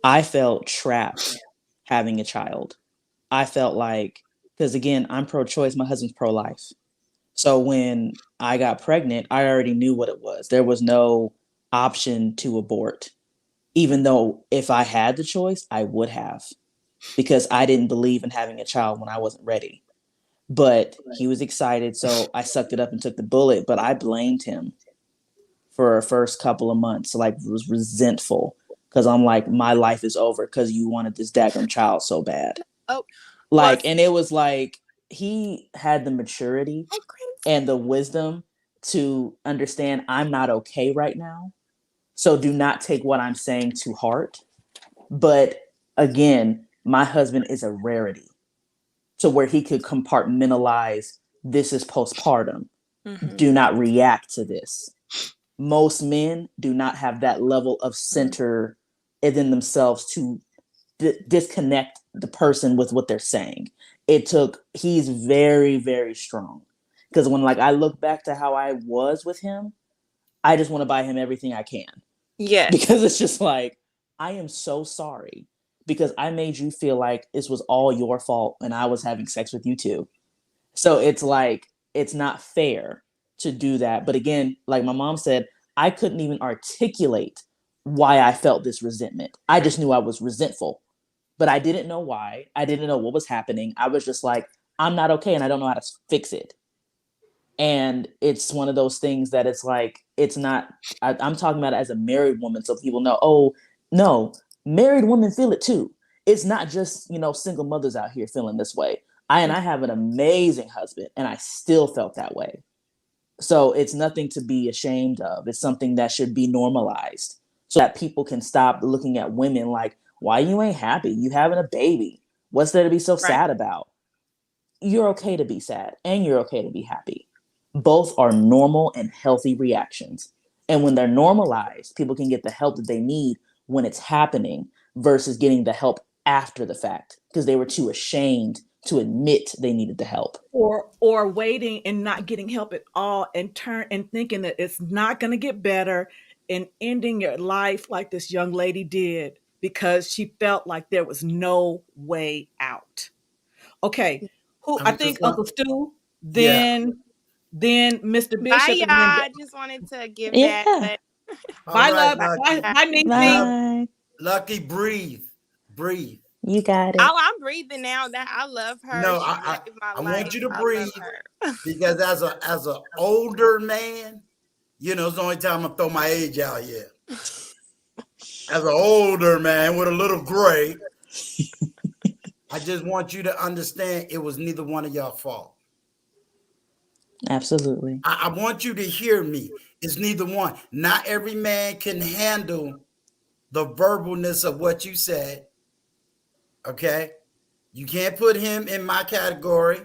I felt trapped having a child. I felt like, because again, I'm pro-choice. My husband's pro-life. So when I got pregnant, I already knew what it was. There was no option to abort, even though if I had the choice, I would have, because I didn't believe in having a child when I wasn't ready. But he was excited, so I sucked it up and took the bullet. But I blamed him for the first couple of months, like was resentful because I'm like, my life is over because you wanted this daggum child so bad. Oh, Like, and it was like he had the maturity oh, crazy. and the wisdom to understand I'm not okay right now. So do not take what I'm saying to heart. But again, my husband is a rarity to where he could compartmentalize, this is postpartum. Mhm. Do not react to this. Most men do not have that level of center within themselves to disconnect the person with what they're saying. He's very, very strong. Because when like I look back to how I was with him, I just want to buy him everything I can. Yes. Because it's just like, I am so sorry because I made you feel like this was all your fault and I was having sex with you too. So it's like, it's not fair to do that. But again, like my mom said, I couldn't even articulate why I felt this resentment. I just knew I was resentful, but I didn't know why. I didn't know what was happening. I was just like, I'm not okay and I don't know how to fix it. And it's one of those things that it's like, it's not, I'm talking about it as a married woman. So people know, oh, no, married women feel it too. It's not just, single mothers out here feeling this way. I have an amazing husband and I still felt that way. So it's nothing to be ashamed of. It's something that should be normalized so that people can stop looking at women like, why you ain't happy? You having a baby. What's there to be so sad about? You're okay to be sad and you're okay to be happy. Both are normal and healthy reactions. And when they're normalized, people can get the help that they need when it's happening versus getting the help after the fact because they were too ashamed to admit they needed the help. Or waiting and not getting help at all and thinking that it's not going to get better and ending your life like this young lady did because she felt like there was no way out. Okay. I think Uncle Stu, Yeah. then Mr. Bye, Bishop, y'all. and then I just wanted to give Yeah. that. All bye, right, love. Lucky. Bye, Nisi. Bye. Lucky, breathe. Breathe. You got it. Oh, I'm breathing now. That I love her. No, She I saved my want life. you to I breathe love her. because as a older man, it's the only time I throw my age out here. As an older man with a little gray, I just want you to understand it was neither one of y'all fault. Absolutely. I want you to hear me. It's neither one. Not every man can handle the verbalness of what you said. Okay? You can't put him in my category.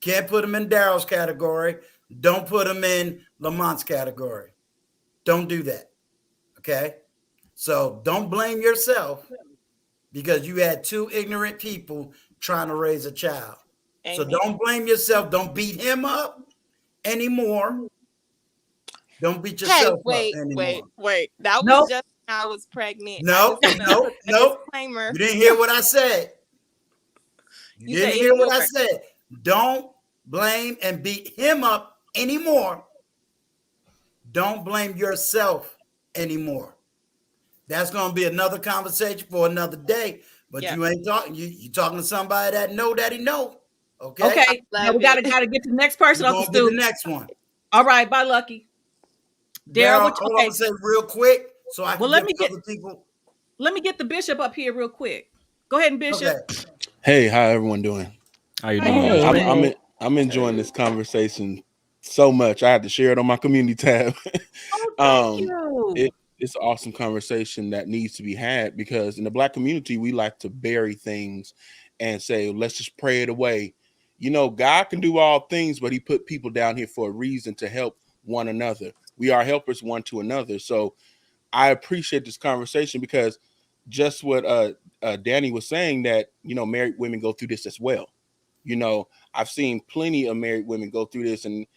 Can't put him in Daryl's category. Don't put him in Lamont's category. Don't do that. Okay? So don't blame yourself because you had two ignorant people trying to raise a child. Amen. So don't blame yourself. Don't beat him up anymore. Don't beat yourself up anymore. Wait. That was Nope. just when I was pregnant. I No, just want to put a disclaimer. You didn't hear what I said. You didn't hear what I said. Don't blame and beat him up anymore. Don't blame yourself anymore. That's going to be another conversation for another day. But you ain't talking. You talking to somebody that know that he know. Okay. Okay. Now we gotta get to the next person. We're gonna get the next one. All right. Bye, Lucky. Daryl, hold on, say real quick so I can let me get other people. Let me get the bishop up here real quick. Go ahead, Bishop. Okay. Hey, how everyone doing? How you doing? Hey. I'm enjoying this conversation so much. I had to share it on my community tab. Oh, thank you. It's an awesome conversation that needs to be had because in the Black community, we like to bury things and say, let's just pray it away. God can do all things, but he put people down here for a reason to help one another. We are helpers one to another. So I appreciate this conversation because just what Danny was saying that, married women go through this as well. You know, I've seen plenty of married women go through this, and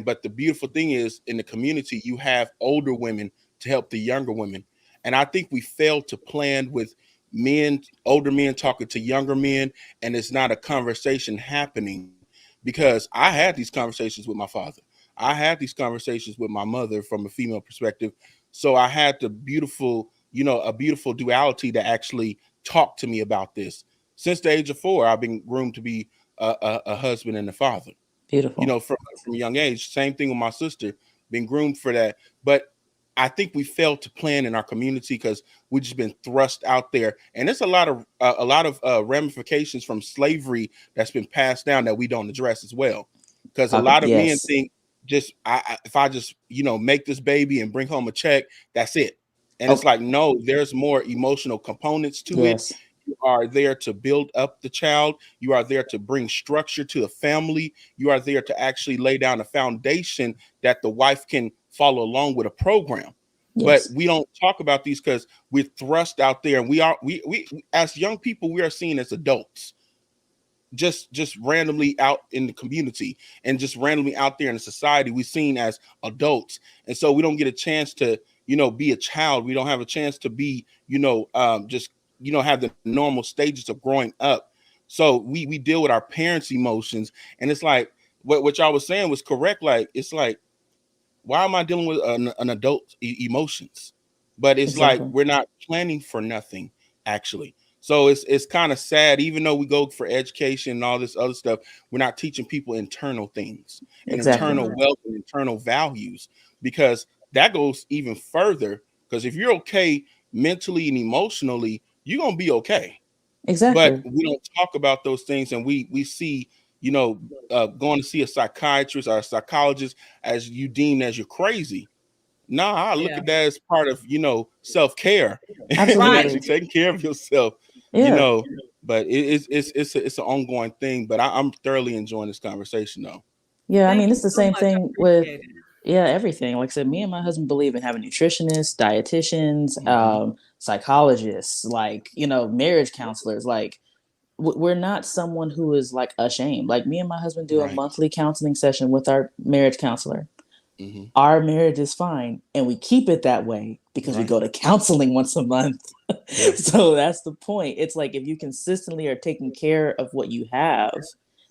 but the beautiful thing is, in the community, you have older women to help the younger women. And I think we fail to plan with men, older men talking to younger men, and it's not a conversation happening, because I had these conversations with my father. I had these conversations with my mother from a female perspective. So I had the beautiful, you know, a beautiful duality to actually talk to me about this. Since the age of 4, I've been groomed to be a husband and a father, you Beautiful. know, from a young age. Same thing with my sister, been groomed for that. But I think we failed to plan in our community because we've just been thrust out there, and there's a lot of ramifications from slavery that's been passed down that we don't address as well. Because a Talk. lot of men Yes. think, just if I just, you know, make this baby and bring home a check, that's it. And it's Okay. like, no, there's more emotional components to it. Yes. You are there to build up the child. You are there to bring structure to the family. You are there to actually lay down a foundation that the wife can follow along with a program. But Yes. we don't talk about these because we're thrust out there, and we as young people, we are seen as adults, just randomly out in the community, and just randomly out there in the society, we're seen as adults. And so we don't get a chance to, you know, be a child. We don't have a chance to be, you know, just, you know, have the normal stages of growing up. So we deal with our parents' emotions, and it's like what y'all was saying was correct. Like, it's like, why am I dealing with an adult emotions? But it's like Exactly. we're not planning for nothing, actually. So it's kind of sad. Even though we go for education and all this other stuff, we're not teaching people internal things and Exactly. internal wealth and internal values, because that goes even further. Because if you're okay mentally and emotionally, you're gonna be okay. But Exactly. we don't talk about those things, and we see, you know, going to see a psychiatrist or a psychologist as you deem as you're crazy. Nah, I look Yeah. at that as part of, you know, self-care and Right. actually Absolutely. taking care of yourself, you Yeah. know. But it's an ongoing thing. But I'm thoroughly enjoying this conversation, though. Yeah. I Thank mean, you it's the so same much. I thing with, appreciate it. yeah, everything. Like I said, me and my husband believe in having nutritionists, dietitians, Mhm. psychologists, like, you know, marriage counselors. Like, we're not someone who is like ashamed. Like, me and my husband do a Right. monthly counseling session with our marriage counselor. Hmm. Our marriage is fine, and we keep it that way because we Right. go to counseling once a month. Yeah. So that's the point. It's like, if you consistently are taking care of what you have,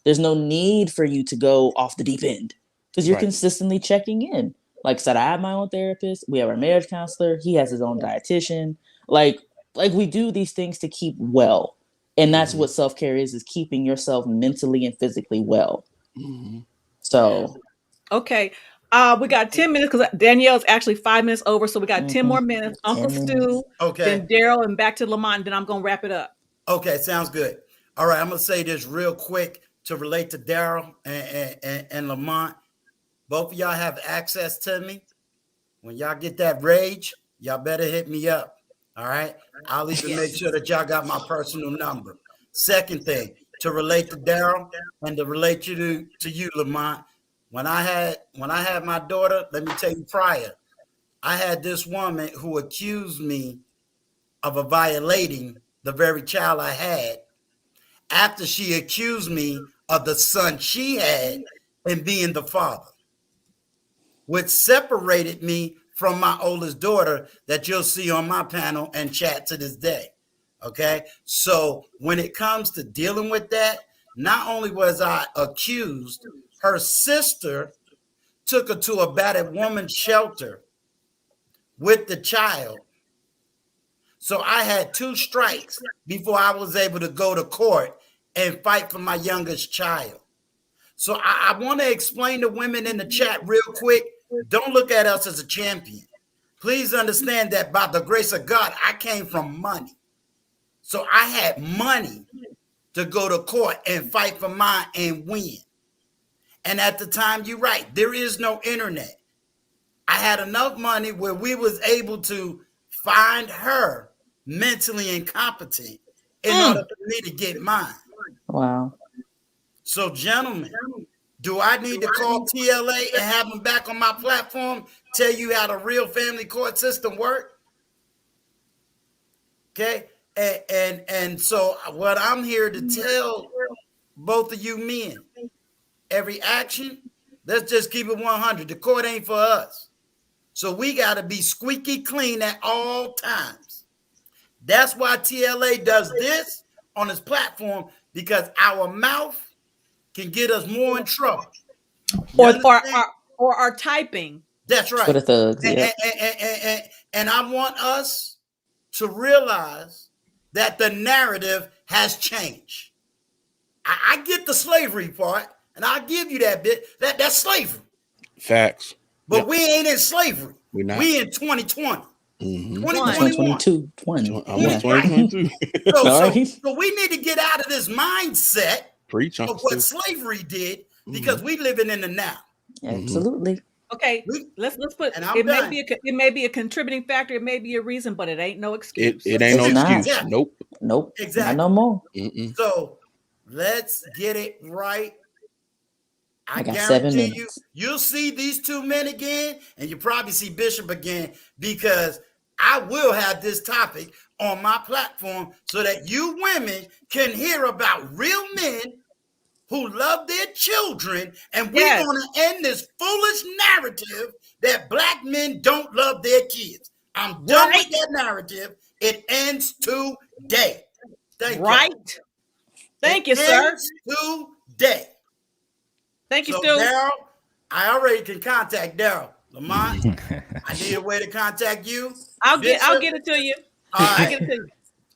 there's no need for you to go off the deep end because you're Right. consistently checking in. Like I said, I have my own therapist. We have our marriage counselor. He has his own dietitian. Like, we do these things to keep well, and that's Hmm. what self care is keeping yourself mentally and physically well. Hmm. So, Okay. We got 10 minutes because Danielle's actually 5 minutes over. So we got 10 mhm, more minutes. Uncle 10 minutes. Stu, Okay. then Daryl, and back to Lamont. Then I'm going to wrap it up. Okay. Sounds good. All right. I'm gonna say this real quick to relate to Daryl and Lamont. Both of y'all have access to me. When y'all get that rage, y'all better hit me up. All right. I'll even make Yes. sure that y'all got my personal number. Second thing, to relate to Daryl and to relate you to you, Lamont. When I had my daughter, let me tell you prior, I had this woman who accused me of a violating the very child I had after she accused me of the son she had and being the father, which separated me from my oldest daughter that you'll see on my panel and chat to this day. Okay. So when it comes to dealing with that, not only was I accused, her sister took her to a battered woman's shelter with the child. So I had 2 strikes before I was able to go to court and fight for my youngest child. So I want to explain to women in the chat real quick. Don't look at us as a champion. Please understand that by the grace of God, I came from money. So I had money to go to court and fight for mine and win. And at the time, you're right, there is no internet. I had enough money where we was able to find her mentally incompetent in order Mm. for me to get mine. Wow. So, gentlemen, do I need to call TLA and have them back on my platform, tell you how the real family court system works? Okay. And so what I'm here to tell both of you men, every action, let's just keep it 100. The court ain't for us. So we got to be squeaky clean at all times. That's why TLA does this on his platform, because our mouth can get us more in trouble. Or our typing. That's right. For the thugs, yeah. And I want us to realize that the narrative has changed. I get the slavery part, and I'll give you that bit. That's slavery. Facts. But we ain't in slavery. We're not. We in 2020. Mm-hmm. 2022. Almost 2022. So we need to get out of this mindset Preach, of what slavery did, because we living in the now. Absolutely. Okay, let's put it. May be a contributing factor. It may be a reason, but it ain't no excuse. It ain't no excuse. Exactly. Nope. Exactly. Not no more. So let's get it right. I got guarantee 7 minutes. You'll see these two men again, and you probably see Bishop again, because I will have this topic on my platform so that you women can hear about real men who love their children, and we're going to end this foolish narrative that Black men don't love their kids. I'm done with that narrative. It ends today. Thank you. Thank you, sir. Today. Thank you, Stu. Daryl, I already can contact Daryl. Lamont, I need a way to contact you. I'll get it to you. All right. I'll get it to you.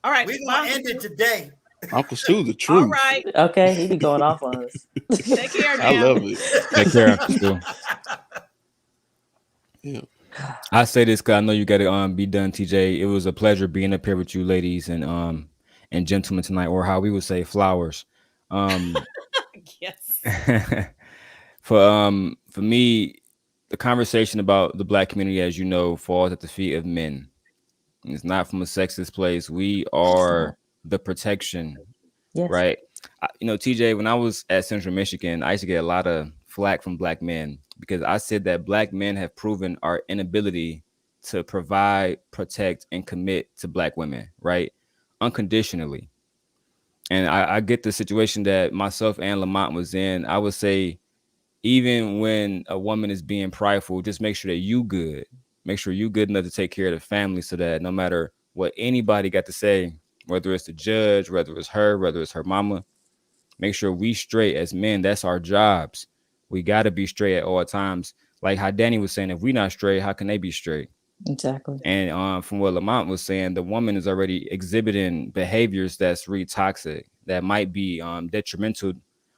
All right. We're going to end it today. Uncle Stu, the truth. All right. Okay, he be going off on us. Take care now. I love it. Take care, Uncle Stu. Yeah. I say this because I know you got to be done, TJ. It was a pleasure being up here with you, ladies and gentlemen tonight, or how we would say, flowers. Yes. For me, the conversation about the Black community, as you know, falls at the feet of men. It's not from a sexist place. We are the protection, right? TJ, when I was at Central Michigan, I used to get a lot of flack from Black men because I said that Black men have proven our inability to provide, protect, and commit to Black women, right? Unconditionally. And I get the situation that myself and Lamont was in. I would say, even when a woman is being prideful, just make sure that you good. Make sure you good enough to take care of the family, so that no matter what anybody got to say, whether it's the judge, whether it's her, whether it's her mama, make sure we straight as men. That's our jobs. We got to be straight at all times. Like how Danny was saying, if we not straight, how can they be straight? Exactly. And from what Lamont was saying, the woman is already exhibiting behaviors that's really toxic, that might be detrimental,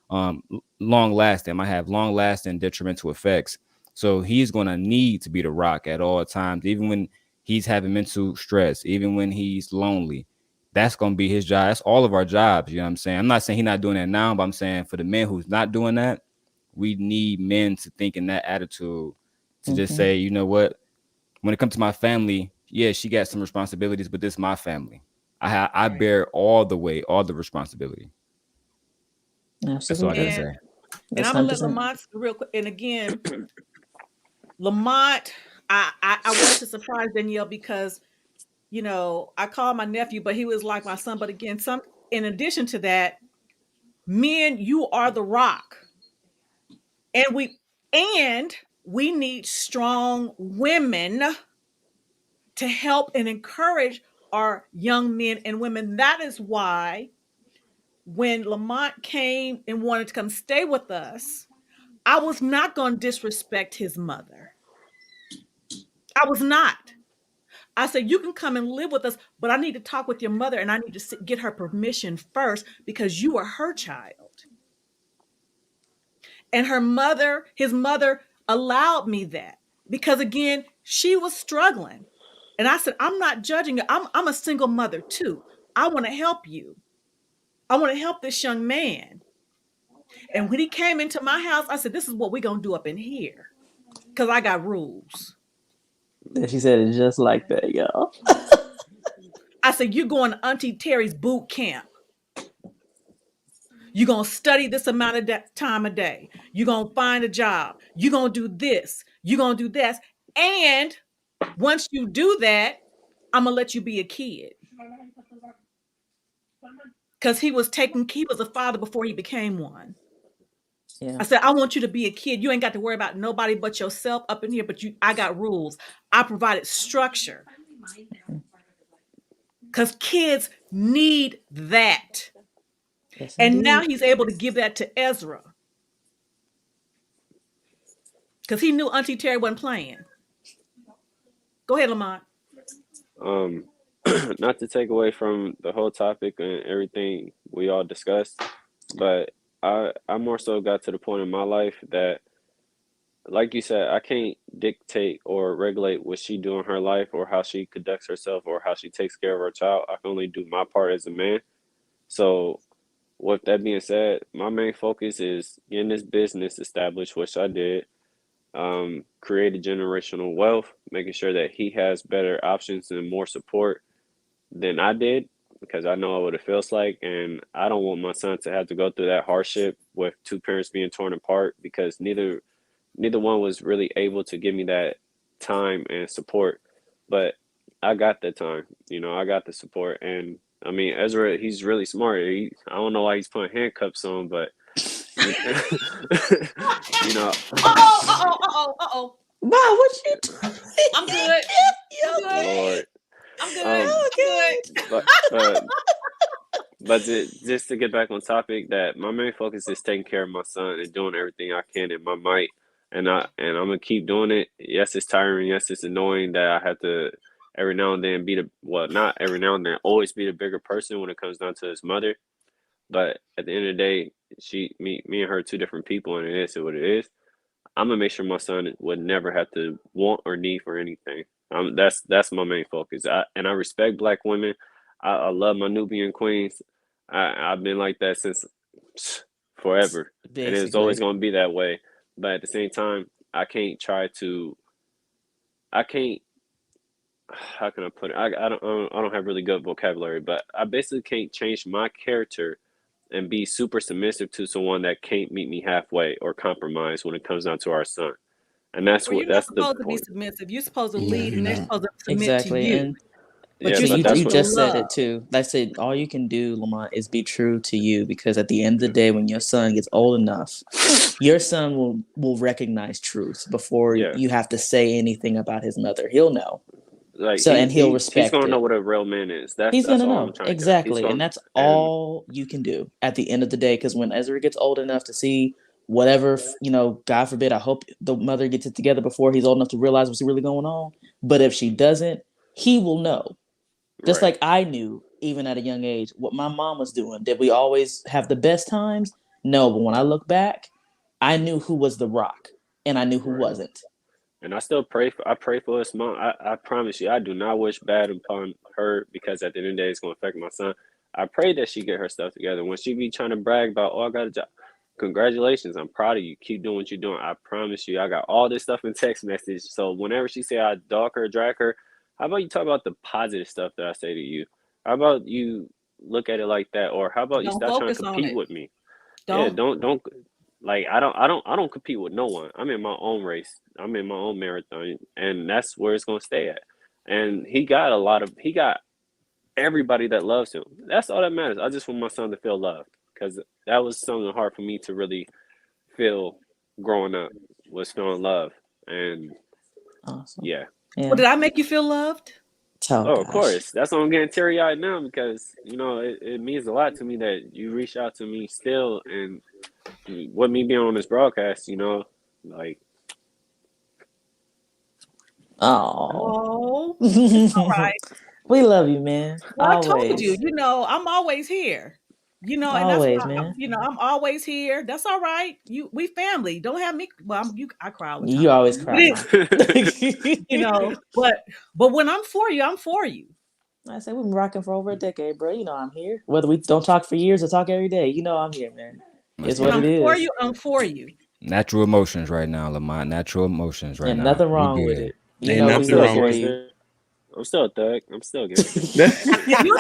long lasting, might have long lasting detrimental effects. So he's going to need to be the rock at all times, even when he's having mental stress, even when he's lonely. That's going to be his job. That's all of our jobs. You know what I'm saying? I'm not saying he's not doing that now, but I'm saying for the men who's not doing that, we need men to think in that attitude, to just say, you know what? When it comes to my family, yeah, she got some responsibilities, but this is my family. I bear all the weight, all the responsibility. Absolutely. That's all I gotta say. And I'm gonna let Lamont real quick. And again, Lamont, I wasn't surprised, Danielle, because I called my nephew, but he was like my son. But again, in addition to that, men, you are the rock, and we need strong women to help and encourage our young men and women. That is why when Lamont came and wanted to come stay with us, I was not going to disrespect his mother. I was not. I said, you can come and live with us, but I need to talk with your mother, and I need to get her permission first, because you are her child. And his mother allowed me that, because again, she was struggling. And I said, I'm not judging you. I'm a single mother too. I want to help you. I want to help this young man. And when he came into my house, I said, this is what we're going to do up in here, because I got rules. She said it just like that, y'all. I said, you're going to Auntie Terry's boot camp. You're going to study this amount of time a day. You're going to find a job. You're going to do this. You're going to do this. And once you do that, I'm going to let you be a kid. because he was a father before he became one. Yeah. I said, I want you to be a kid. You ain't got to worry about nobody but yourself up in here, but I got rules. I provided structure. Because kids need that. Yes, and indeed. now he's able to give that to Ezra. Because he knew Auntie Terry wasn't playing. Go ahead, Lamont. Not to take away from the whole topic and everything we all discussed, but I more so got to the point in my life that, like you said, I can't dictate or regulate what she do in her life or how she conducts herself or how she takes care of her child. I can only do my part as a man. So with that being said, my main focus is getting this business established, which I did. Create a generational wealth, making sure that he has better options and more support than I did, because I know what it feels like, and I don't want my son to have to go through that hardship with two parents being torn apart, because neither one was really able to give me that time and support. But I got the time, I got the support, and I mean Ezra, he's really smart. I don't know why he's putting handcuffs on, but you know. Uh-oh. Wow, what you doing? I'm good. You okay? Lord. I'm good. Okay. But just to get back on topic, that my main focus is taking care of my son and doing everything I can in my might, and I'm gonna keep doing it. Yes, it's tiring. Yes, it's annoying that I have to every now and then not every now and then, always be the bigger person when it comes down to his mother. But at the end of the day, me and her are two different people, and it is what it is. I'm gonna make sure my son would never have to want or need for anything. That's my main focus. I respect Black women. I love my Nubian queens. I've been like that since forever, and it's always Basically. gonna be that way. But at the same time, I can't try to. I can't. How can I put it? I don't have really good vocabulary, but I basically can't change my character and be super submissive to someone that can't meet me halfway or compromise when it comes down to our son. And Well, you're not that's the supposed to be point. submissive. You're supposed to No, lead, you're and they're not. supposed to submit to Exactly. you. And But Yeah, you're so but you that's supposed you to what. just said love. it too. That's it. All you can do, Lamont, is be true to you, because at the end of the day, when your son gets old enough, your son will recognize truth before Yeah, you have to say anything about his mother. He'll know. like So, and he'll he's respect gonna know it. what a real man is. He's That's gonna all I'm know trying to get. He's exactly, and gonna that's and all you can do at the end of the day. Because when Ezra gets old enough to see whatever, God forbid, I hope the mother gets it together before he's old enough to realize what's really going on. But if she doesn't, he will know. Just right, like I knew, even at a young age, what my mom was doing. Did we always have the best times? No, but when I look back, I knew who was the rock, and I knew who right. wasn't. And I pray for his mom. I promise you, I do not wish bad upon her, because at the end of the day, it's gonna affect my son. I pray that she get her stuff together. When she be trying to brag about, oh, I got a job. Congratulations, I'm proud of you. Keep doing what you're doing. I promise you, I got all this stuff in text message. So whenever she say I dog her, drag her, how about you talk about the positive stuff that I say to you? How about you look at it like that? Or how about you Don't stop trying to focus on compete it. with me? Yeah, Don't. don't like I don't compete with no one. I'm in my own race. I'm in my own marathon, and that's where it's gonna stay at. And he got everybody that loves him. That's all that matters. I just want my son to feel loved, because that was something hard for me to really feel growing up, was feeling love. And Awesome. yeah. Well, Yeah. did I make you feel loved? Oh Oh, of gosh. course. That's why I'm getting teary eyed now, because it means a lot to me that you reach out to me still, and with me being on this broadcast, like Oh. Oh, it's all right. We love you, man. Well, I told you, Always. I'm always here. And that's why Always, man. I'm always here. That's all right. We family. Don't have me. Well, I cry all the You time. always But cry, ma. but when I'm for you, I'm for you. I say we've been rocking for over a decade, bro. You know I'm here. Whether we don't talk for years or talk every day, I'm here, man. Let's It's When what get it I'm it. for is. you, I'm for you. Natural emotions right now, Lamont. Natural emotions right And now. nothing We wrong with good. it. Ain't I'm We nothing still here a wrong for with you. gangster. I'm still a thug. I'm still a gangster. it. You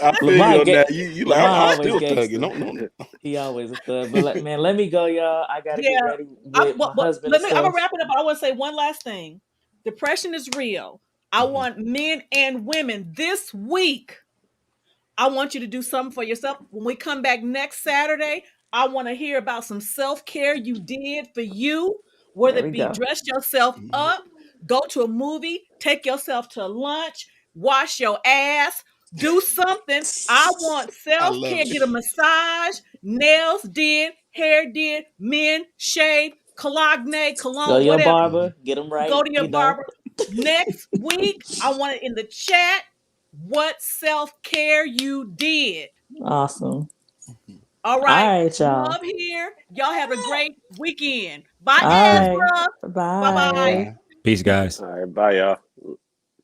I feel you Lamont, on that. You like Lamont I'm always still thugging. gangster. No, no, no. He always a thug. But man, let me go, y'all. I gotta get yeah. ready with my husband and I'm gonna stuff. wrap it up. I want to say one last thing. Depression is real. I Mhm. want men and women this week. I want you to do something for yourself. When we come back next Saturday, I want to hear about some self-care you did for you, whether There it we be go. dress yourself up, go to a movie, take yourself to lunch, wash your ass, do something. I want self-care, it. get a massage, nails did, hair did, men shave, cologne, Go cologne, to your whatever. barber, get them right. Go to your You know. barber. Next week, I want it in the chat what self-care you did. Awesome. All All right. right, y'all. Love here. Y'all have a great weekend. Bye, All right. Ezra. Bye. Bye-bye. Bye. Peace, guys. All right, bye, y'all.